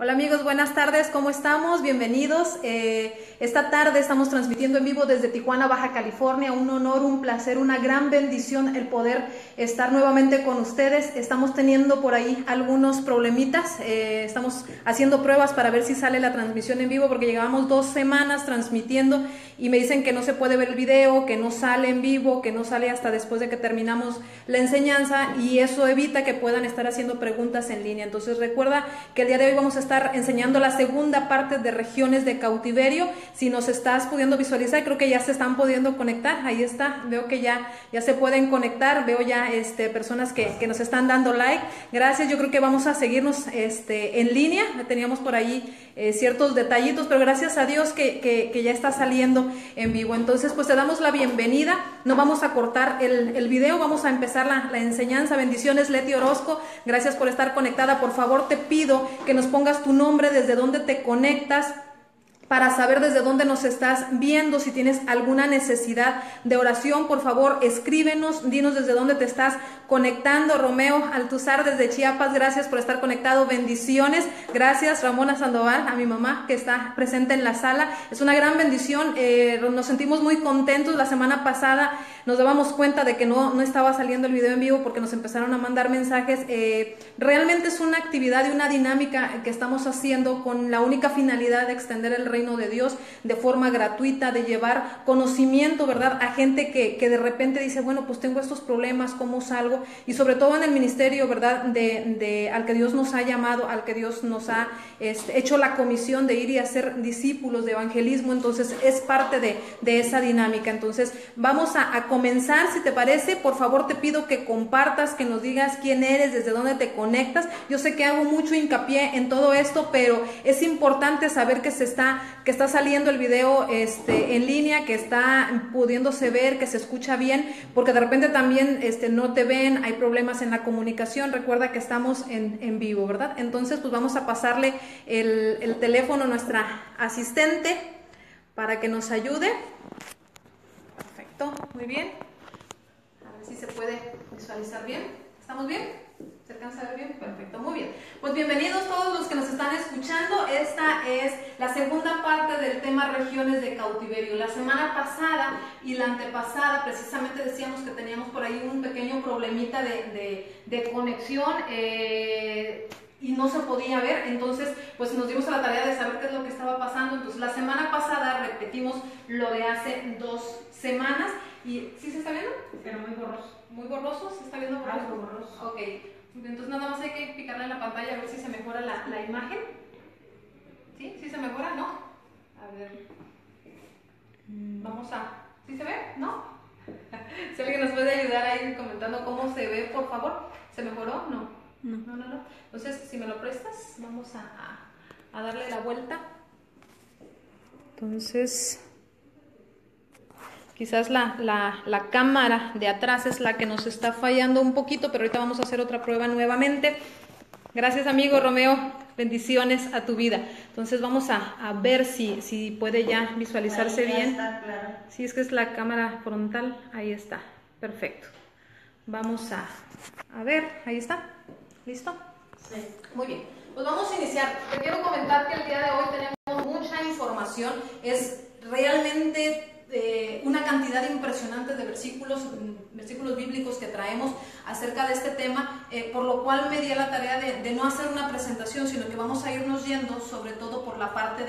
Hola amigos, buenas tardes, ¿cómo estamos? Bienvenidos. Esta tarde estamos transmitiendo en vivo desde Tijuana, Baja California. Un honor, un placer, una gran bendición el poder estar nuevamente con ustedes. Estamos teniendo por ahí algunos problemitas. Estamos haciendo pruebas para ver si sale la transmisión en vivo porque llevamos 2 semanas transmitiendo y me dicen que no se puede ver el video, que no sale en vivo, que no sale hasta después de que terminamos la enseñanza y eso evita que puedan estar haciendo preguntas en línea. Entonces recuerda que el día de hoy vamos a estar enseñando la segunda parte de regiones de cautiverio. Si nos estás pudiendo visualizar, creo que ya se están pudiendo conectar, ahí está, veo que ya se pueden conectar, veo ya personas que nos están dando like, gracias. Yo creo que vamos a seguirnos en línea, teníamos por ahí ciertos detallitos, pero gracias a Dios que ya está saliendo en vivo. Entonces pues te damos la bienvenida, no vamos a cortar el video, vamos a empezar la enseñanza. Bendiciones Leti Orozco, gracias por estar conectada. Por favor te pido que nos pongas tu nombre, desde dónde te conectas, para saber desde dónde nos estás viendo. Si tienes alguna necesidad de oración, por favor escríbenos, dinos desde dónde te estás conectando. Romeo Altuzar desde Chiapas, gracias por estar conectado, bendiciones. Gracias Ramona Sandoval, a mi mamá que está presente en la sala, es una gran bendición. Nos sentimos muy contentos. La semana pasada nos dábamos cuenta de que no estaba saliendo el video en vivo porque nos empezaron a mandar mensajes. Realmente es una actividad y una dinámica que estamos haciendo con la única finalidad de extender el reino de Dios de forma gratuita, de llevar conocimiento, ¿verdad?, a gente que de repente dice, bueno, pues tengo estos problemas, ¿cómo salgo? Y sobre todo en el ministerio, ¿verdad?, al que Dios nos ha llamado, al que Dios nos ha hecho la comisión de ir y hacer discípulos de evangelismo. Entonces es parte de esa dinámica. Entonces vamos a comenzar. Si te parece, por favor te pido que compartas, que nos digas quién eres, desde dónde te conectas. Yo sé que hago mucho hincapié en todo esto, pero es importante saber que está saliendo el video en línea, que está pudiéndose ver, que se escucha bien, porque de repente también no te ven, hay problemas en la comunicación. Recuerda que estamos en vivo, ¿verdad? Entonces pues vamos a pasarle el teléfono a nuestra asistente para que nos ayude. Perfecto, muy bien. A ver si se puede visualizar bien. ¿Estamos bien? ¿Se alcanza a ver bien? Perfecto, muy bien. Pues bienvenidos todos los que nos están escuchando. Esta es la segunda parte del tema regiones de cautiverio. La semana pasada y la antepasada precisamente decíamos que teníamos por ahí un pequeño problemita de conexión y no se podía ver. Entonces pues nos dimos a la tarea de saber qué es lo que estaba pasando. Entonces la semana pasada repetimos lo de hace 2 semanas. ¿Y sí se está viendo? Pero muy borroso. ¿Muy borroso? ¿Se está viendo borroso? Algo borroso. Ok, entonces nada más hay que picarle en la pantalla a ver si se mejora la imagen. ¿Sí? ¿Sí se mejora? ¿No? A ver. Vamos a... ¿Sí se ve? ¿No? Si alguien nos puede ayudar ahí comentando cómo se ve, por favor. ¿Se mejoró? No. No. Entonces, si me lo prestas, vamos a darle la vuelta. Entonces... quizás la cámara de atrás es la que nos está fallando un poquito, pero ahorita vamos a hacer otra prueba nuevamente. Gracias amigo Romeo, bendiciones a tu vida. Entonces vamos a ver si puede ya visualizarse bien. Está claro. Sí, es que es la cámara frontal, ahí está, perfecto. Vamos a ver, ahí está, ¿listo? Sí. Muy bien, pues vamos a iniciar. Te quiero comentar que el día de hoy tenemos mucha información, es realmente... una cantidad impresionante de versículos bíblicos que traemos acerca de este tema, por lo cual me di a la tarea de no hacer una presentación, sino que vamos a irnos yendo sobre todo por la parte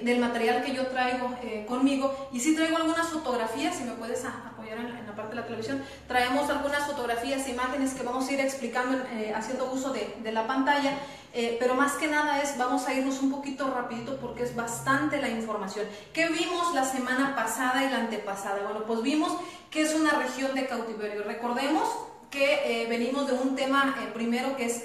del material que yo traigo conmigo. Y sí traigo algunas fotografías, si me puedes apoyar en la parte de la televisión. Traemos algunas fotografías, imágenes que vamos a ir explicando haciendo uso de la pantalla. Pero más que nada vamos a irnos un poquito rapidito porque es bastante la información. ¿Qué vimos la semana pasada y la antepasada? Bueno, pues vimos que es una región de cautiverio. Recordemos que venimos de un tema primero que es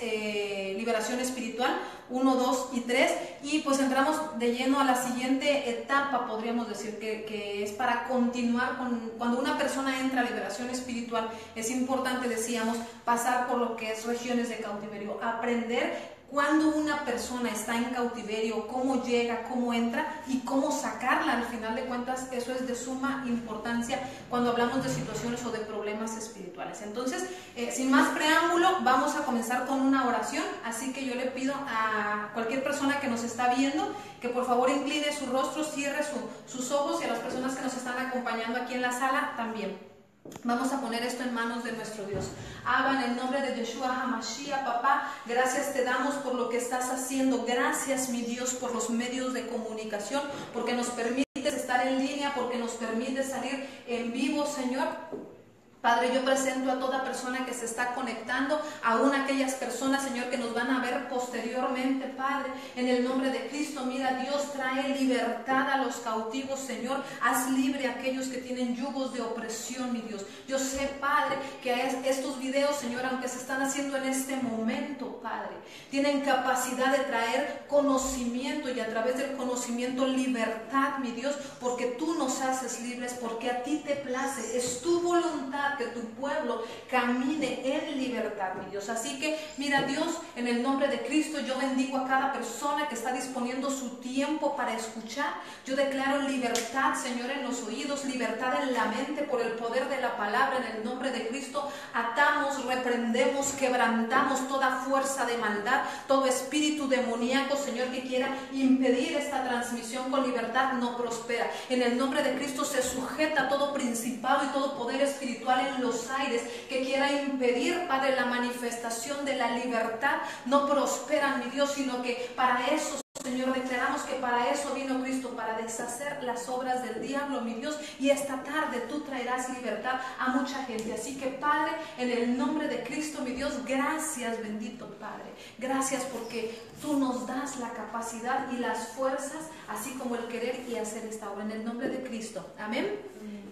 liberación espiritual, 1, 2 y 3, y pues entramos de lleno a la siguiente etapa, podríamos decir, que es para continuar cuando una persona entra a liberación espiritual. Es importante, decíamos, pasar por lo que es regiones de cautiverio, aprender cuando una persona está en cautiverio, cómo llega, cómo entra y cómo sacarla. Al final de cuentas, eso es de suma importancia cuando hablamos de situaciones o de problemas espirituales. Entonces, sin más preámbulo, vamos a comenzar con una oración. Así que yo le pido a cualquier persona que nos está viendo que por favor incline su rostro, cierre sus ojos, y a las personas que nos están acompañando aquí en la sala también. Vamos a poner esto en manos de nuestro Dios. Abba, en el nombre de Yeshua HaMashiach, papá, gracias te damos por lo que estás haciendo. Gracias, mi Dios, por los medios de comunicación, porque nos permites estar en línea, porque nos permites salir en vivo, Señor. Padre, yo presento a toda persona que se está conectando, aún aquellas personas, Señor, que nos van a ver posteriormente, Padre, en el nombre de Cristo. Mira, Dios, trae libertad a los cautivos, Señor. Haz libre a aquellos que tienen yugos de opresión, mi Dios. Yo sé, Padre, que estos videos, Señor, aunque se están haciendo en este momento, Padre, tienen capacidad de traer conocimiento, y a través del conocimiento libertad, mi Dios, porque tú nos haces libres, porque a ti te place, es tu voluntad que tu pueblo camine en libertad, mi Dios. Así que, mira, Dios, en el nombre de Cristo, yo bendigo a cada persona que está disponiendo su tiempo para escuchar. Yo declaro libertad, Señor, en los oídos, libertad en la mente por el poder de la palabra. En el nombre de Cristo, atamos, reprendemos, quebrantamos toda fuerza de maldad, todo espíritu demoníaco, Señor, que quiera impedir esta transmisión con libertad, no prospera. En el nombre de Cristo se sujeta todo principado y todo poder espiritual en los aires que quiera impedir, Padre, la manifestación de la libertad. No prosperan, mi Dios, sino que para eso, Señor, declaramos que para eso vino Cristo, para deshacer las obras del diablo, mi Dios, y esta tarde tú traerás libertad a mucha gente. Así que, Padre, en el nombre de Cristo, mi Dios, gracias, bendito Padre, gracias porque tú nos das la capacidad y las fuerzas, así como el querer y hacer esta obra, en el nombre de Cristo, amén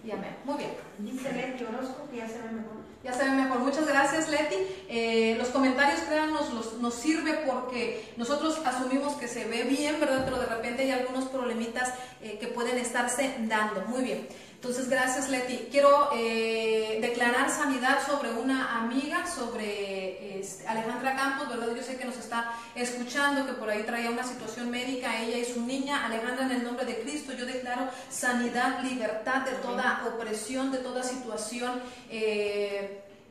y amén. Muy bien. Dice Leti Orozco que ya se ve mejor. Ya se ve mejor. Muchas gracias, Leti. Los comentarios, créanos, nos sirve porque nosotros asumimos que se ve bien, ¿verdad? Pero de repente hay algunos problemitas que pueden estarse dando. Muy bien. Entonces, gracias, Leti. Quiero declarar sanidad sobre una amiga, sobre Alejandra Campos, ¿verdad? Yo sé que nos está escuchando, que por ahí traía una situación médica, ella y su niña. Alejandra, en el nombre de Cristo, yo declaro sanidad, libertad de toda opresión, de toda situación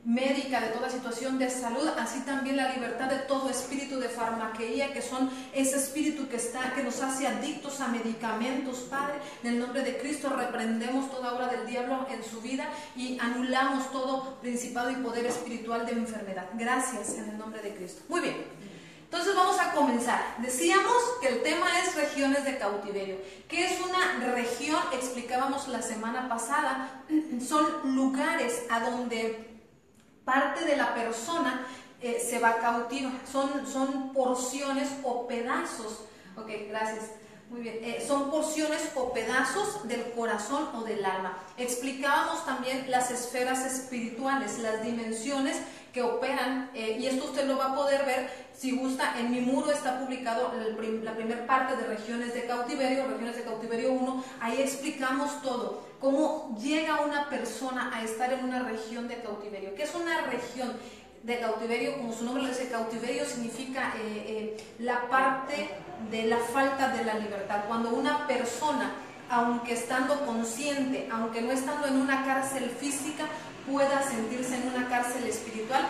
médica, de toda situación de salud, así también la libertad de todo espíritu de farmaqueía, que son ese espíritu que nos hace adictos a medicamentos. Padre, en el nombre de Cristo reprendemos toda obra del diablo en su vida y anulamos todo principado y poder espiritual de enfermedad. Gracias, en el nombre de Cristo. Muy bien. Entonces vamos a comenzar. Decíamos que el tema es regiones de cautiverio. ¿Qué es una región? Explicábamos la semana pasada. Son lugares a donde parte de la persona se va cautiva. Son porciones o pedazos. Ok, gracias. Muy bien. Son porciones o pedazos del corazón o del alma. Explicábamos también las esferas espirituales, las dimensiones que operan, y esto usted lo va a poder ver si gusta. En mi muro está publicado la primera parte de regiones de cautiverio 1. Ahí explicamos todo, cómo llega una persona a estar en una región de cautiverio. ¿Qué es una región de cautiverio? Como su nombre lo dice, cautiverio significa la parte de la falta de la libertad. Cuando una persona, aunque estando consciente, aunque no estando en una cárcel física, pueda sentirse en una cárcel espiritual,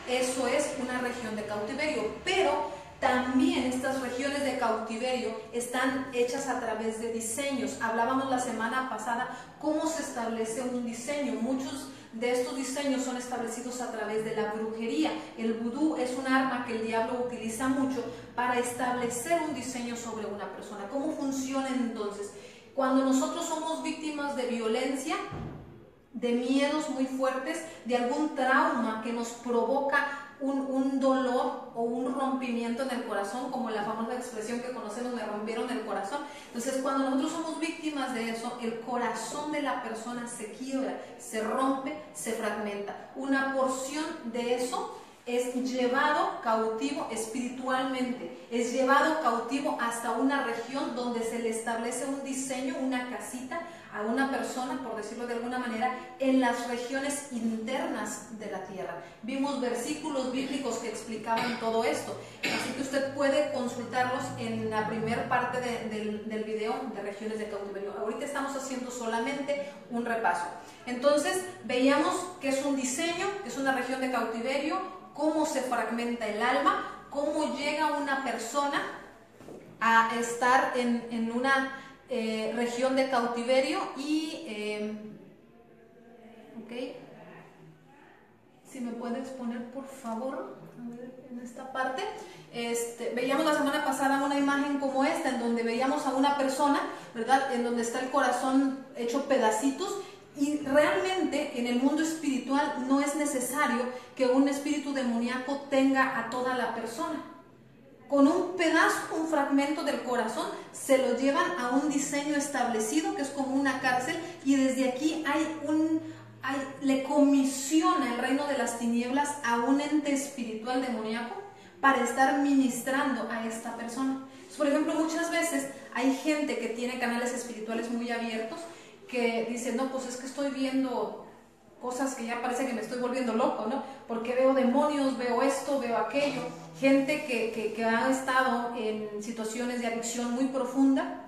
eso es una región de cautiverio. Pero también estas regiones de cautiverio están hechas a través de diseños. Hablábamos la semana pasada cómo se establece un diseño. Muchos de estos diseños son establecidos a través de la brujería. El vudú es un arma que el diablo utiliza mucho para establecer un diseño sobre una persona. ¿Cómo funciona entonces? Cuando nosotros somos víctimas de violencia, de miedos muy fuertes, de algún trauma que nos provoca un dolor o un rompimiento en el corazón, como la famosa expresión que conocemos, me rompieron el corazón. Entonces, cuando nosotros somos víctimas de eso, el corazón de la persona se quiebra, se rompe, se fragmenta. Una porción de eso es llevado cautivo espiritualmente, es llevado cautivo hasta una región donde se le establece un diseño, una casita a una persona, por decirlo de alguna manera, en las regiones internas de la tierra. Vimos versículos bíblicos que explicaban todo esto, así que usted puede consultarlos en la primera parte del video de regiones de cautiverio. Ahorita estamos haciendo solamente un repaso. Entonces, veíamos que es un diseño, que es una región de cautiverio, cómo se fragmenta el alma, cómo llega una persona a estar en una región de cautiverio y si me puedes poner por favor a ver, en esta parte, veíamos la semana pasada una imagen como esta en donde veíamos a una persona, ¿verdad?, en donde está el corazón hecho pedacitos. Y realmente en el mundo espiritual no es necesario que un espíritu demoníaco tenga a toda la persona. Con un pedazo, un fragmento del corazón, se lo llevan a un diseño establecido que es como una cárcel, y desde aquí le comisiona el reino de las tinieblas a un ente espiritual demoníaco para estar ministrando a esta persona. Por ejemplo, muchas veces hay gente que tiene canales espirituales muy abiertos que dice, no, pues es que estoy viendo cosas que ya parece que me estoy volviendo loco, ¿no? Porque veo demonios, veo esto, veo aquello. Gente que ha estado en situaciones de adicción muy profunda.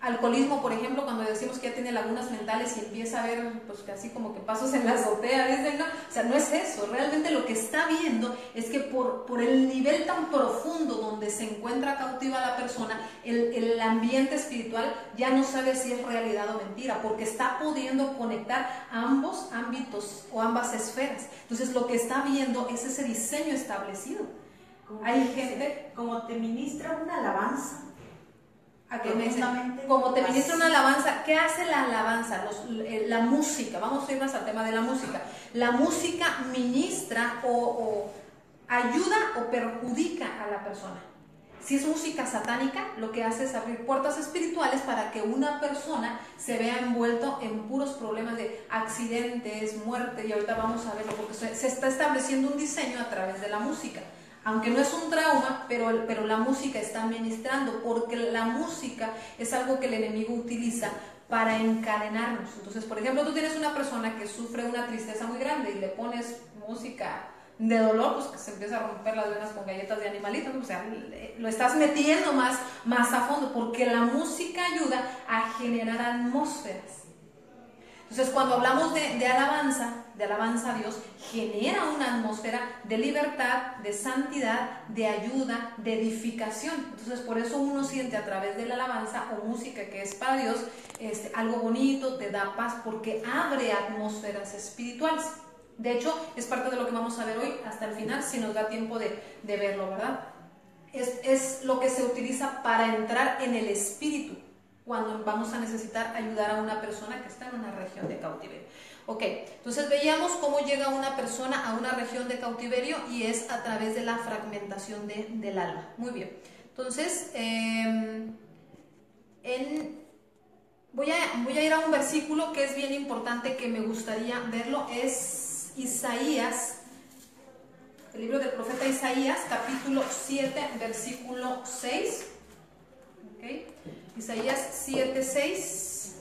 Alcoholismo, por ejemplo, cuando decimos que ya tiene lagunas mentales y empieza a ver, pues así como que pasos en la azotea, dicen, no, o sea, no es eso. Realmente lo que está viendo es que por el nivel tan profundo donde se encuentra cautiva la persona, el ambiente espiritual ya no sabe si es realidad o mentira, porque está pudiendo conectar ambos ámbitos o ambas esferas. Entonces lo que está viendo es ese diseño establecido. Hay gente, como te ministra una alabanza. Como te ministra una alabanza, ¿qué hace la alabanza? La música, vamos a irnos al tema de la música. La música ministra o ayuda o perjudica a la persona. Si es música satánica, lo que hace es abrir puertas espirituales para que una persona se vea envuelto en puros problemas de accidentes, muerte, y ahorita vamos a verlo porque se está estableciendo un diseño a través de la música. Aunque no es un trauma, pero la música está ministrando, porque la música es algo que el enemigo utiliza para encadenarnos. Entonces, por ejemplo, tú tienes una persona que sufre una tristeza muy grande y le pones música de dolor, pues que se empieza a romper las venas con galletas de animalitos, o sea, lo estás metiendo más a fondo, porque la música ayuda a generar atmósferas. Entonces, cuando hablamos de alabanza a Dios, genera una atmósfera de libertad, de santidad, de ayuda, de edificación. Entonces, por eso uno siente a través de la alabanza o música que es para Dios, algo bonito, te da paz, porque abre atmósferas espirituales. De hecho, es parte de lo que vamos a ver hoy hasta el final, si nos da tiempo de verlo, ¿verdad? Es lo que se utiliza para entrar en el espíritu, cuando vamos a necesitar ayudar a una persona que está en una región de cautiverio. Ok, entonces veíamos cómo llega una persona a una región de cautiverio y es a través de la fragmentación del alma. Muy bien, entonces voy a ir a un versículo que es bien importante, que me gustaría verlo. Es Isaías, el libro del profeta Isaías, capítulo 7, versículo 6. Okay. Isaías 7:6.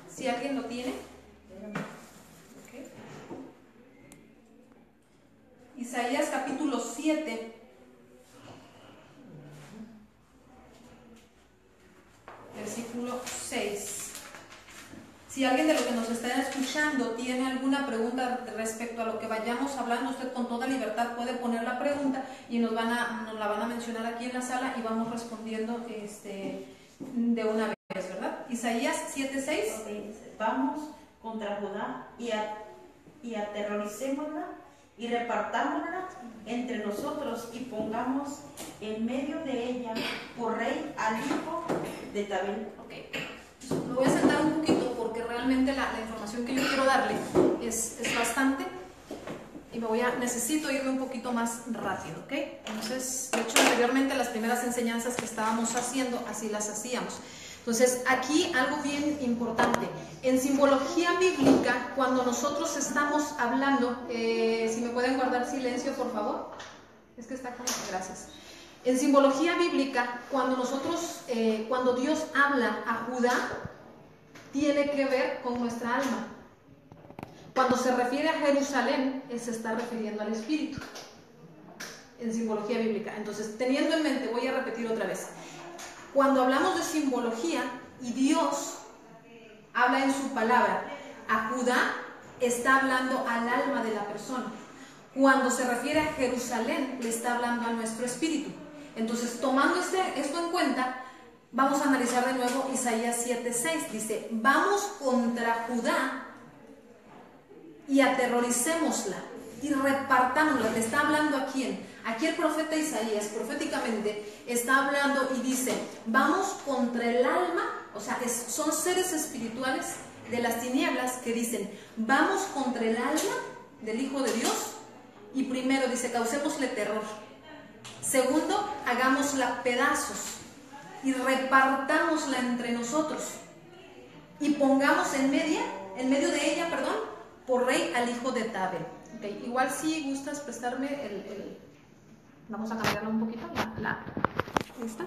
Si alguien lo tiene. Okay. Isaías capítulo 7. Versículo 6. Si alguien de los que nos está escuchando tiene alguna pregunta respecto a lo que vayamos hablando, usted con toda libertad puede poner la pregunta y nos la van a mencionar aquí en la sala y vamos respondiendo de una vez, ¿verdad? Isaías 7:6. Okay. Vamos contra Judá y aterroricémosla y repartámosla entre nosotros y pongamos en medio de ella por rey al hijo de Tabel. Okay. Me voy a sentar un poquito porque realmente la información que yo quiero darle es bastante y necesito irme un poquito más rápido, ¿ok? Entonces, de hecho, anteriormente las primeras enseñanzas que estábamos haciendo, así las hacíamos. Entonces, aquí algo bien importante. En simbología bíblica, cuando nosotros estamos hablando, si me pueden guardar silencio, por favor. Es que está como, gracias. En simbología bíblica, cuando Dios habla a Judá, tiene que ver con nuestra alma. Cuando se refiere a Jerusalén, se está refiriendo al Espíritu. En simbología bíblica. Entonces, teniendo en mente, voy a repetir otra vez. Cuando hablamos de simbología y Dios habla en su palabra a Judá, está hablando al alma de la persona. Cuando se refiere a Jerusalén, le está hablando a nuestro espíritu. Entonces, tomando esto en cuenta, vamos a analizar de nuevo Isaías 7:6. Dice, vamos contra Judá y aterroricémosla y repartámosla. ¿Le está hablando a quién? Aquí el profeta Isaías proféticamente está hablando y dice, vamos contra el alma, o sea, son seres espirituales de las tinieblas que dicen, vamos contra el alma del Hijo de Dios, y primero dice, causémosle terror. Segundo, hagámosla pedazos y repartámosla entre nosotros y pongamos en medio de ella, por rey al hijo de Tabel. Okay. Igual si gustas prestarme vamos a cambiarla un poquito, ¿esta?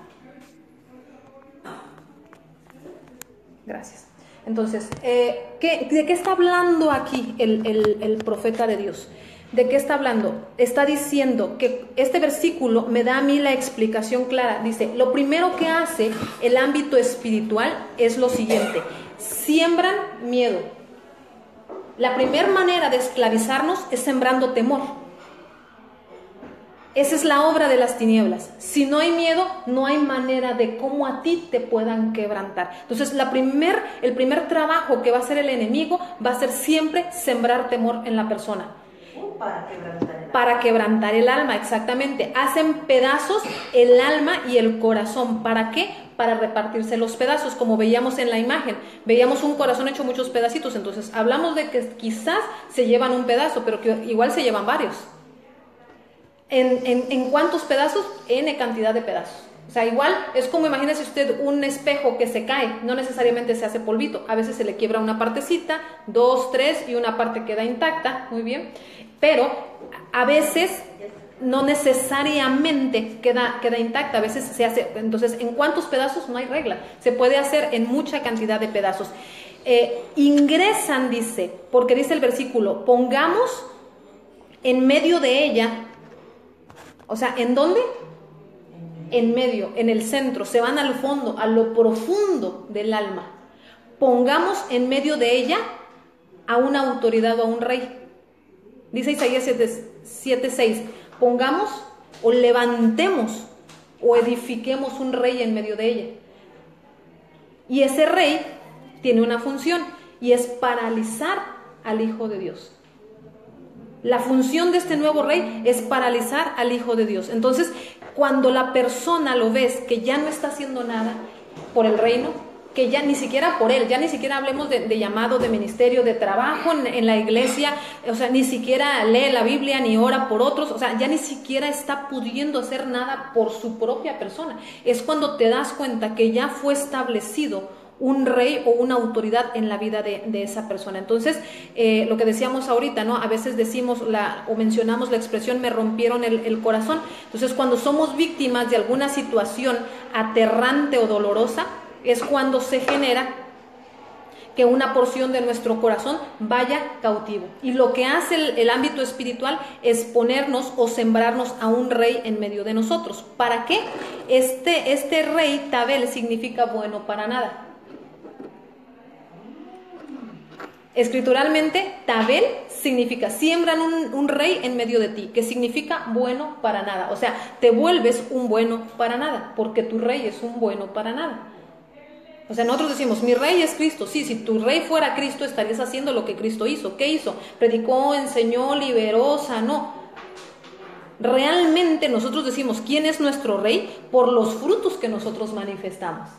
Gracias. Entonces, ¿de qué está hablando aquí el profeta de Dios? ¿De qué está hablando? Está diciendo que este versículo me da a mí la explicación clara. Dice, lo primero que hace el ámbito espiritual es lo siguiente: siembran miedo. La primera manera de esclavizarnos es sembrando temor. Esa es la obra de las tinieblas. Si no hay miedo, no hay manera de cómo a ti te puedan quebrantar. Entonces, el primer trabajo que va a hacer el enemigo va a ser siempre sembrar temor en la persona. Para quebrantar el alma, exactamente. Hacen pedazos el alma y el corazón. ¿Para qué? Para repartirse los pedazos, como veíamos en la imagen. Veíamos un corazón hecho muchos pedacitos. Entonces, hablamos de que quizás se llevan un pedazo, pero que igual se llevan varios. ¿En cuántos pedazos? N cantidad de pedazos. O sea, igual es como, imagínese usted un espejo que se cae, no necesariamente se hace polvito, a veces se le quiebra una partecita, 2, 3 y una parte queda intacta, muy bien, pero a veces no necesariamente queda intacta, a veces se hace. Entonces, ¿en cuántos pedazos? No hay regla, se puede hacer en mucha cantidad de pedazos. Ingresan, dice, porque dice el versículo, pongamos en medio de ella. O sea, ¿en dónde? En medio, en el centro. Se van al fondo, a lo profundo del alma. Pongamos en medio de ella a una autoridad o a un rey. Dice Isaías 7:6. Pongamos o levantemos o edifiquemos un rey en medio de ella. Y ese rey tiene una función y es paralizar al Hijo de Dios. La función de este nuevo rey es paralizar al Hijo de Dios. Entonces, cuando la persona lo ves que ya no está haciendo nada por el reino, que ya ni siquiera por él, ya ni siquiera hablemos de llamado, de ministerio, de trabajo en la iglesia, o sea, ni siquiera lee la Biblia ni ora por otros, o sea, ya ni siquiera está pudiendo hacer nada por su propia persona. Es cuando te das cuenta que ya fue establecido un rey o una autoridad en la vida de esa persona. Entonces, lo que decíamos ahorita, ¿no? A veces decimos o mencionamos la expresión, me rompieron el corazón. Entonces, cuando somos víctimas de alguna situación aterrante o dolorosa, es cuando se genera que una porción de nuestro corazón vaya cautivo. Y lo que hace el ámbito espiritual es ponernos o sembrarnos a un rey en medio de nosotros. ¿Para qué? Este rey, Tabel, significa bueno para nada. Escrituralmente, Tabel significa, siembran un rey en medio de ti, que significa bueno para nada. O sea, te vuelves un bueno para nada, porque tu rey es un bueno para nada. O sea, nosotros decimos, mi rey es Cristo. Sí, si tu rey fuera Cristo, estarías haciendo lo que Cristo hizo. ¿Qué hizo? Predicó, enseñó, liberó, sanó. Realmente nosotros decimos, ¿quién es nuestro rey? Por los frutos que nosotros manifestamos.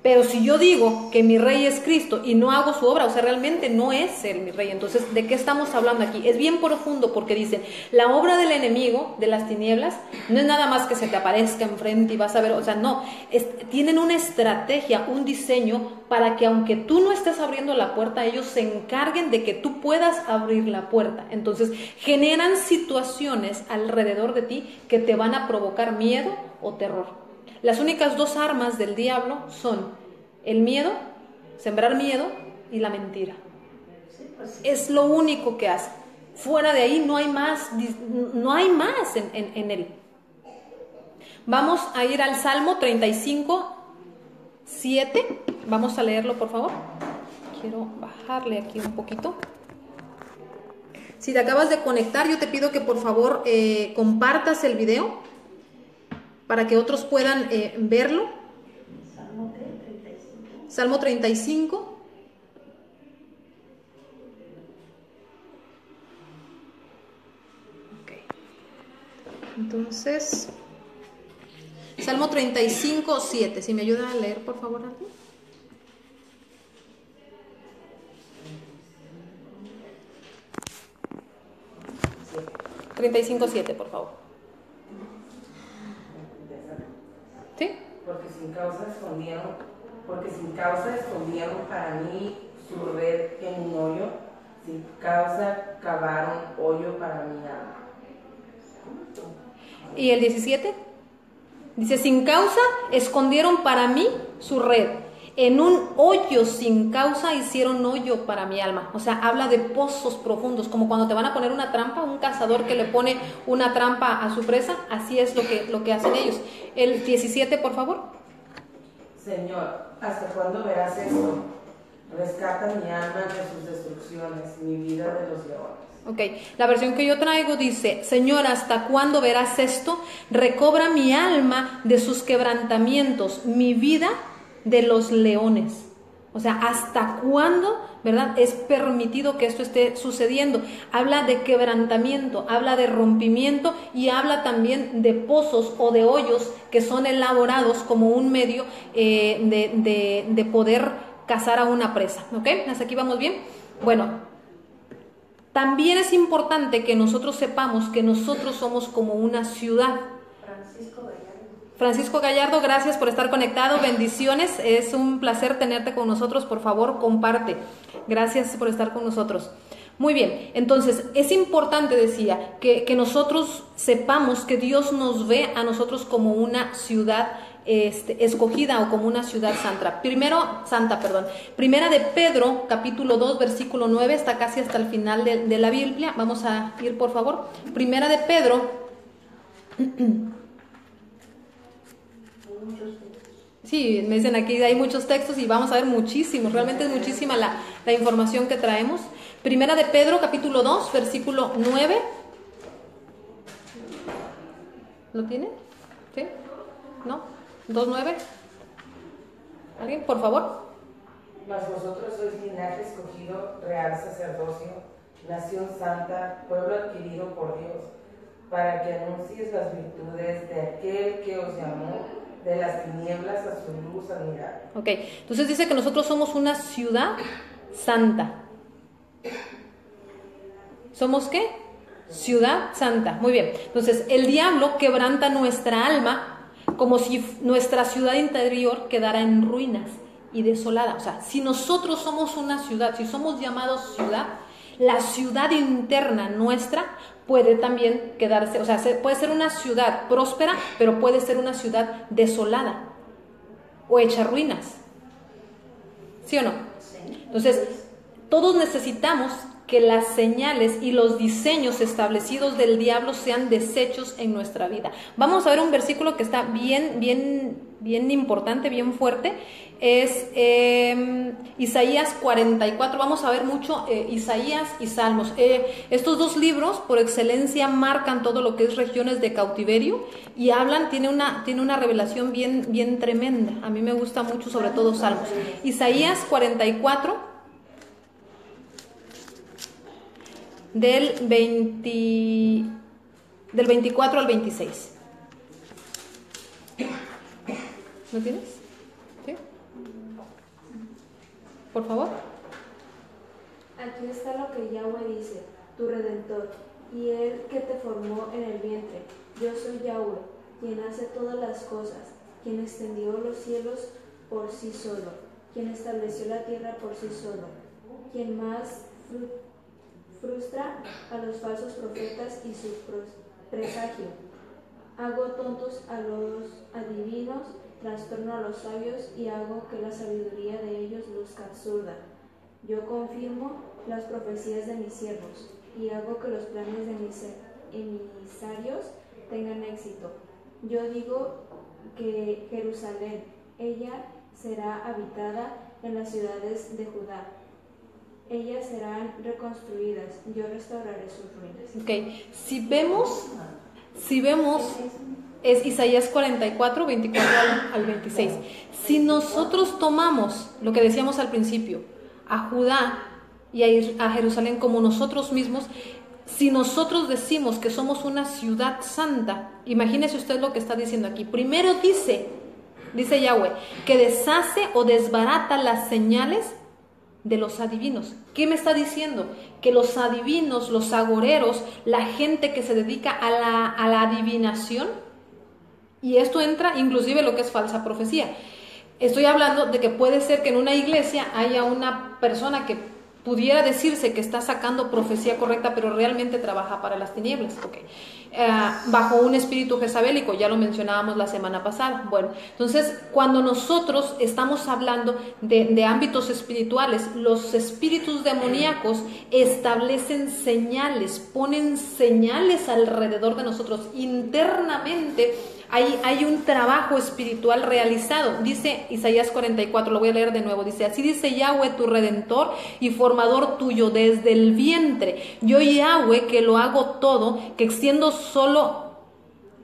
Pero si yo digo que mi rey es Cristo y no hago su obra, o sea, realmente no es Él mi rey. Entonces, ¿de qué estamos hablando aquí? Es bien profundo porque dicen, la obra del enemigo, de las tinieblas, no es nada más que se te aparezca enfrente y vas a ver, o sea, no, tienen una estrategia, un diseño para que aunque tú no estés abriendo la puerta, ellos se encarguen de que tú puedas abrir la puerta. Entonces, generan situaciones alrededor de ti que te van a provocar miedo o terror. Las únicas dos armas del diablo son el miedo, sembrar miedo, y la mentira. Es lo único que hace. Fuera de ahí no hay más, en él. Vamos a ir al Salmo 35, 7. Vamos a leerlo, por favor. Quiero bajarle aquí un poquito. Si te acabas de conectar, yo te pido que por favor compartas el video para que otros puedan verlo. Salmo 35. Okay. Entonces, Salmo 35, 7. Si me ayuda a leer, por favor, Andy. 35, 7, por favor. ¿Sí? Porque sin causa escondieron para mí su red en un hoyo, sin causa cavaron hoyo para mi alma. ¿Y el 17? Dice, sin causa escondieron para mí su red, en un hoyo sin causa hicieron hoyo para mi alma. O sea, habla de pozos profundos, como cuando te van a poner una trampa, un cazador que le pone una trampa a su presa, así es lo que hacen ellos. El 17, por favor. Señor, ¿hasta cuándo verás esto? Rescata mi alma de sus destrucciones, mi vida de los leones. Ok, la versión que yo traigo dice, Señor, ¿hasta cuándo verás esto? Recobra mi alma de sus quebrantamientos, mi vida de los leones. O sea, ¿hasta cuándo, verdad, es permitido que esto esté sucediendo? Habla de quebrantamiento, habla de rompimiento y habla también de pozos o de hoyos que son elaborados como un medio de poder cazar a una presa. ¿Ok? ¿Hasta aquí vamos bien? Bueno, también es importante que nosotros sepamos que nosotros somos como una ciudad. Francisco Gallardo, gracias por estar conectado, bendiciones, es un placer tenerte con nosotros, por favor comparte, gracias por estar con nosotros. Muy bien, entonces es importante, decía, que nosotros sepamos que Dios nos ve a nosotros como una ciudad escogida o como una ciudad santa. Primera de Pedro, capítulo 2, versículo 9, está casi hasta el final de la Biblia, vamos a ir por favor. Primera de Pedro. Sí, me dicen aquí hay muchos textos y vamos a ver muchísimos, realmente es muchísima la información que traemos. Primera de Pedro, capítulo 2, versículo 9. ¿Lo tiene? ¿Sí? ¿No? 2:9. ¿Alguien, por favor? Mas vosotros sois linaje escogido, real sacerdocio, nación santa, pueblo adquirido por Dios, para que anuncies las virtudes de aquel que os llamó de las tinieblas a su luz admirable. Ok, entonces dice que nosotros somos una ciudad santa. ¿Somos qué? Ciudad santa. Muy bien. Entonces, el diablo quebranta nuestra alma como si nuestra ciudad interior quedara en ruinas y desolada. O sea, si nosotros somos una ciudad, si somos llamados ciudad, la ciudad interna nuestra puede también quedarse, o sea, puede ser una ciudad próspera, pero puede ser una ciudad desolada o hecha ruinas. ¿Sí o no? Entonces, todos necesitamos que las señales y los diseños establecidos del diablo sean deshechos en nuestra vida. Vamos a ver un versículo que está bien importante, bien fuerte. Es Isaías 44. Vamos a ver mucho Isaías y Salmos. Estos dos libros por excelencia marcan todo lo que es regiones de cautiverio y tiene una revelación bien tremenda. A mí me gusta mucho, sobre todo Salmos. Isaías 44 del 24 al 26. ¿Lo tienes? ¿Sí? Por favor. Aquí está lo que Yahweh dice, tu Redentor, y el que te formó en el vientre. Yo soy Yahweh, quien hace todas las cosas, quien extendió los cielos por sí solo, quien estableció la tierra por sí solo, quien más frustra a los falsos profetas y su presagio. Hago tontos a los adivinos, trastorno a los sabios y hago que la sabiduría de ellos luzca absurda. Yo confirmo las profecías de mis siervos y hago que los planes de mis emisarios tengan éxito. Yo digo que Jerusalén, ella será habitada en las ciudades de Judá. Ellas serán reconstruidas, yo restauraré sus ruinas. Ok, si vemos, es Isaías 44, 24 al 26. Si nosotros tomamos lo que decíamos al principio, a Judá y a Jerusalén como nosotros mismos, si nosotros decimos que somos una ciudad santa, imagínese usted lo que está diciendo aquí. Primero dice Yahweh, que deshace o desbarata las señales de los adivinos. ¿Qué me está diciendo? Que los adivinos, los agoreros, la gente que se dedica a la adivinación, y esto entra inclusive lo que es falsa profecía. Estoy hablando de que puede ser que en una iglesia haya una persona que pudiera decirse que está sacando profecía correcta, pero realmente trabaja para las tinieblas, okay. Bajo un espíritu jezabélico, ya lo mencionábamos la semana pasada. Bueno, entonces cuando nosotros estamos hablando de ámbitos espirituales, los espíritus demoníacos establecen señales, ponen señales alrededor de nosotros internamente. Hay un trabajo espiritual realizado. Dice Isaías 44, lo voy a leer de nuevo. Dice, así dice Yahweh tu Redentor y formador tuyo desde el vientre. Yo Yahweh que lo hago todo, que extiendo solo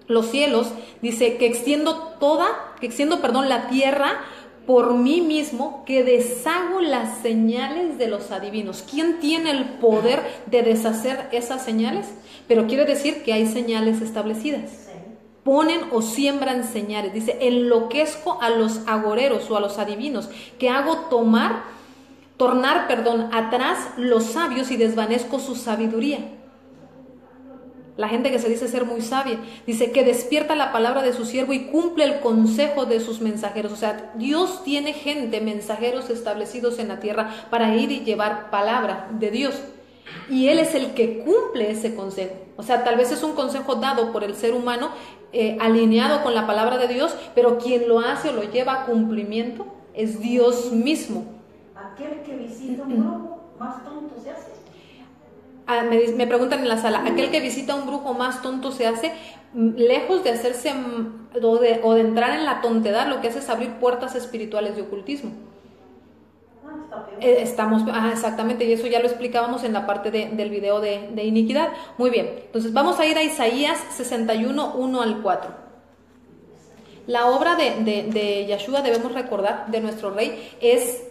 los cielos. Dice que extiendo la tierra por mí mismo, que deshago las señales de los adivinos. ¿Quién tiene el poder de deshacer esas señales? Pero quiere decir que hay señales establecidas. Ponen o siembran señales. Dice, enloquezco a los agoreros o a los adivinos, que hago tornar atrás los sabios y desvanezco su sabiduría. La gente que se dice ser muy sabia, dice que despierta la palabra de su siervo y cumple el consejo de sus mensajeros. O sea, Dios tiene gente, mensajeros establecidos en la tierra para ir y llevar palabra de Dios. Y Él es el que cumple ese consejo. O sea, tal vez es un consejo dado por el ser humano, alineado con la palabra de Dios, pero quien lo hace o lo lleva a cumplimiento es Dios mismo. Aquel que visita un brujo, más tonto se hace. Me preguntan en la sala, aquel que visita a un brujo más tonto se hace. Lejos de hacerse o de entrar en la tontedad, lo que hace es abrir puertas espirituales de ocultismo. Exactamente, y eso ya lo explicábamos en la parte del video de iniquidad. Muy bien, entonces vamos a ir a Isaías 61, 1 al 4. La obra de Yahshua, debemos recordar, de nuestro rey, es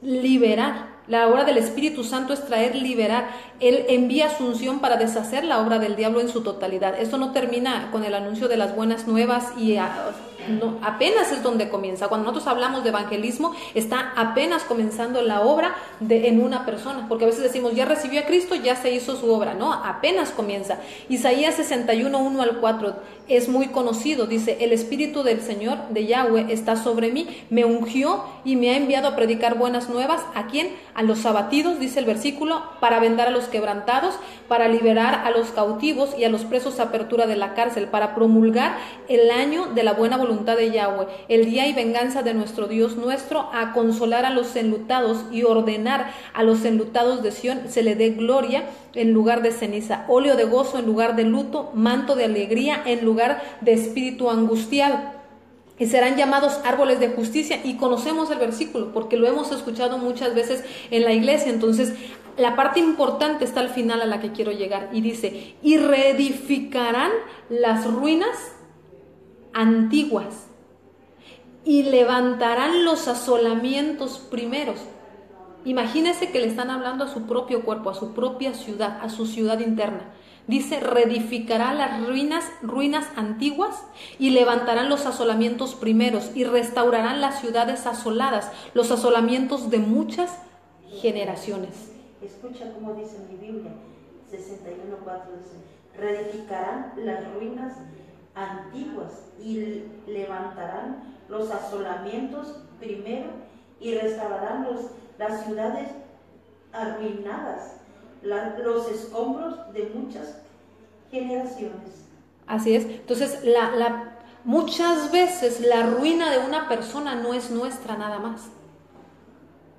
liberar. La obra del Espíritu Santo es traer, liberar. Él envía su unción para deshacer la obra del diablo en su totalidad. Esto no termina con el anuncio de las buenas nuevas y apenas es donde comienza. Cuando nosotros hablamos de evangelismo, está apenas comenzando la obra en una persona, porque a veces decimos, ya recibió a Cristo, ya se hizo su obra. No, apenas comienza. Isaías 61, 1 al 4 es muy conocido. Dice, el Espíritu del Señor, de Yahweh, está sobre mí, me ungió y me ha enviado a predicar buenas nuevas. ¿A quién? A los abatidos, dice el versículo, para vendar a los quebrantados, para liberar a los cautivos y a los presos a apertura de la cárcel, para promulgar el año de la buena voluntad de Yahweh, el día y venganza de nuestro Dios nuestro, a consolar a los enlutados y ordenar a los enlutados de Sión se le dé gloria en lugar de ceniza, óleo de gozo en lugar de luto, manto de alegría en lugar de espíritu angustiado. Y serán llamados árboles de justicia. Y conocemos el versículo porque lo hemos escuchado muchas veces en la iglesia. Entonces, la parte importante está al final a la que quiero llegar. Y dice, y reedificarán las ruinas antiguas y levantarán los asolamientos primeros. Imagínense que le están hablando a su propio cuerpo, a su propia ciudad, a su ciudad interna. dice, reedificará las ruinas antiguas y levantarán los asolamientos primeros y restaurarán las ciudades asoladas, los asolamientos de muchas generaciones. Escucha cómo dice mi Biblia, 61:4 dice, reedificarán las ruinas antiguas y levantarán los asolamientos primero y restaurarán las ciudades arruinadas, los escombros de muchas generaciones. Así es. Entonces, muchas veces la ruina de una persona no es nuestra nada más.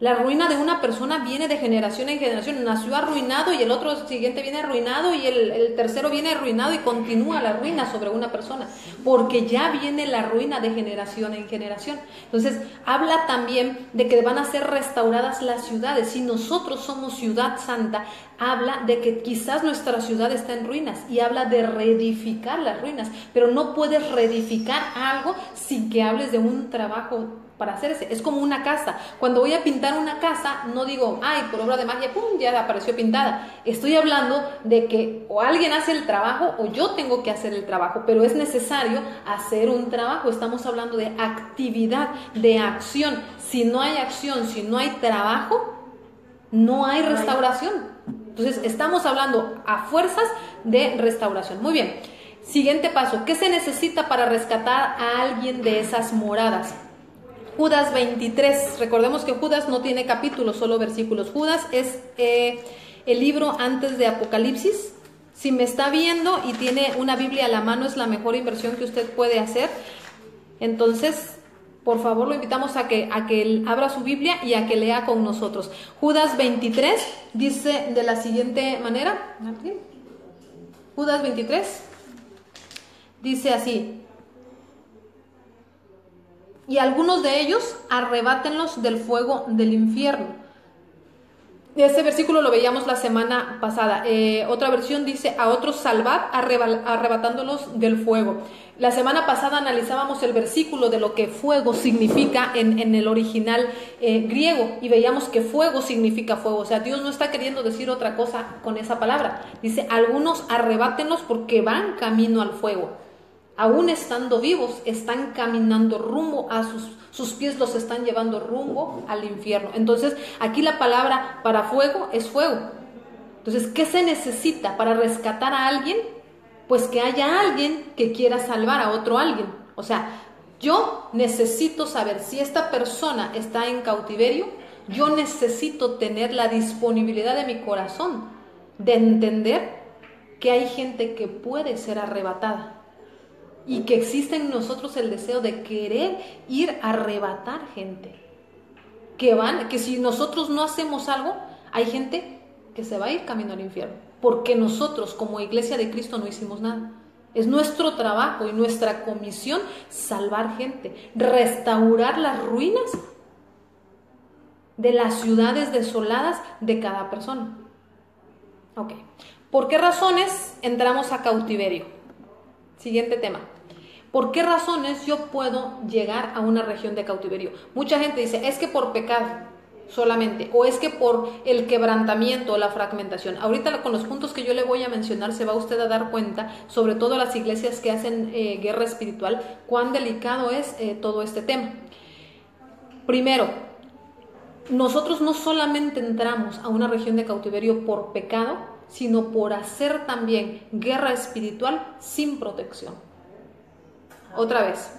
La ruina de una persona viene de generación en generación. Nació arruinado y el otro siguiente viene arruinado y el tercero viene arruinado y continúa la ruina sobre una persona, porque ya viene la ruina de generación en generación. Entonces, habla también de que van a ser restauradas las ciudades. Si nosotros somos ciudad santa, habla de que quizás nuestra ciudad está en ruinas y habla de reedificar las ruinas, pero no puedes reedificar algo sin que hables de un trabajo para hacerse. Es como una casa. Cuando voy a pintar una casa, no digo, ay, por obra de magia, pum, ya apareció pintada. Estoy hablando de que o alguien hace el trabajo o yo tengo que hacer el trabajo, pero es necesario hacer un trabajo. Estamos hablando de actividad, de acción. Si no hay acción, si no hay trabajo, no hay restauración. Entonces, estamos hablando a fuerzas de restauración. Muy bien. Siguiente paso. ¿Qué se necesita para rescatar a alguien de esas moradas? Judas 23, recordemos que Judas no tiene capítulos, solo versículos. Judas es el libro antes de Apocalipsis. Si me está viendo y tiene una Biblia a la mano, es la mejor inversión que usted puede hacer. Entonces, por favor, lo invitamos a que él abra su Biblia y a que lea con nosotros. Judas 23 dice de la siguiente manera. Judas 23 dice así: y algunos de ellos arrebátenlos del fuego del infierno. Este versículo lo veíamos la semana pasada. Otra versión dice, a otros salvad arrebatándolos del fuego. La semana pasada analizábamos el versículo de lo que fuego significa en el original griego, y veíamos que fuego significa fuego. O sea, Dios no está queriendo decir otra cosa con esa palabra. Dice, algunos arrebátenlos porque van camino al fuego. Aún estando vivos, están caminando rumbo a sus pies, los están llevando rumbo al infierno. Entonces, aquí la palabra para fuego es fuego. Entonces, ¿qué se necesita para rescatar a alguien? Pues que haya alguien que quiera salvar a otro alguien. O sea, yo necesito saber si esta persona está en cautiverio. Yo necesito tener la disponibilidad de mi corazón de entender que hay gente que puede ser arrebatada. Y que existe en nosotros el deseo de querer ir a arrebatar gente. Que si nosotros no hacemos algo, hay gente que se va a ir camino al infierno. Porque nosotros como Iglesia de Cristo no hicimos nada. Es nuestro trabajo y nuestra comisión salvar gente. Restaurar las ruinas de las ciudades desoladas de cada persona. Ok. ¿Por qué razones entramos a cautiverio? Siguiente tema. ¿Por qué razones yo puedo llegar a una región de cautiverio? Mucha gente dice, es que por pecado solamente, o es que por el quebrantamiento o la fragmentación. Ahorita con los puntos que yo le voy a mencionar se va usted a dar cuenta, sobre todo las iglesias que hacen guerra espiritual, cuán delicado es todo este tema. Primero, nosotros no solamente entramos a una región de cautiverio por pecado, sino por hacer también guerra espiritual sin protección. Otra vez,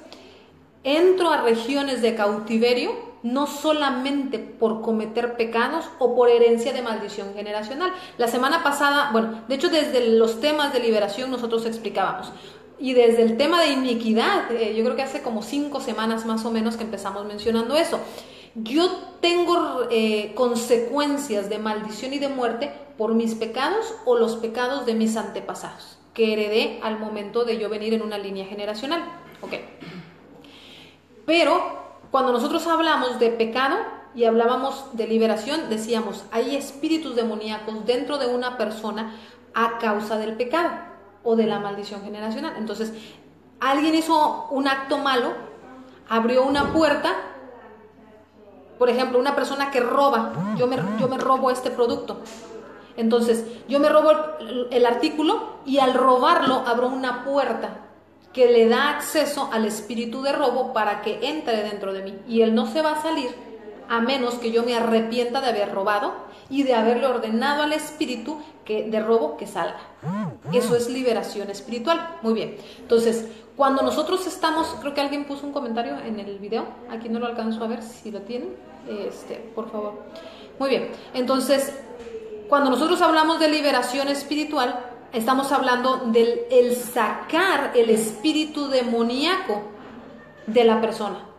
entro a regiones de cautiverio no solamente por cometer pecados o por herencia de maldición generacional. La semana pasada, de hecho desde los temas de liberación nosotros explicábamos, y desde el tema de iniquidad, yo creo que hace como 5 semanas más o menos que empezamos mencionando eso. Yo tengo consecuencias de maldición y de muerte por mis pecados o los pecados de mis antepasados, que heredé al momento de yo venir en una línea generacional. Ok. Pero cuando nosotros hablamos de pecado y hablábamos de liberación, decíamos, hay espíritus demoníacos dentro de una persona a causa del pecado o de la maldición generacional. Entonces, alguien hizo un acto malo, abrió una puerta. Por ejemplo, una persona que roba, yo me robo este producto. Entonces, yo me robo el artículo y al robarlo abro una puerta que le da acceso al espíritu de robo para que entre dentro de mí. Y él no se va a salir a menos que yo me arrepienta de haber robado y de haberle ordenado al espíritu de robo que salga. Eso es liberación espiritual. Muy bien. Entonces, cuando nosotros estamos, creo que alguien puso un comentario en el video, aquí no lo alcanzo a ver, si lo tienen, por favor. Muy bien. Entonces, cuando nosotros hablamos de liberación espiritual, estamos hablando del el sacar el espíritu demoníaco de la persona.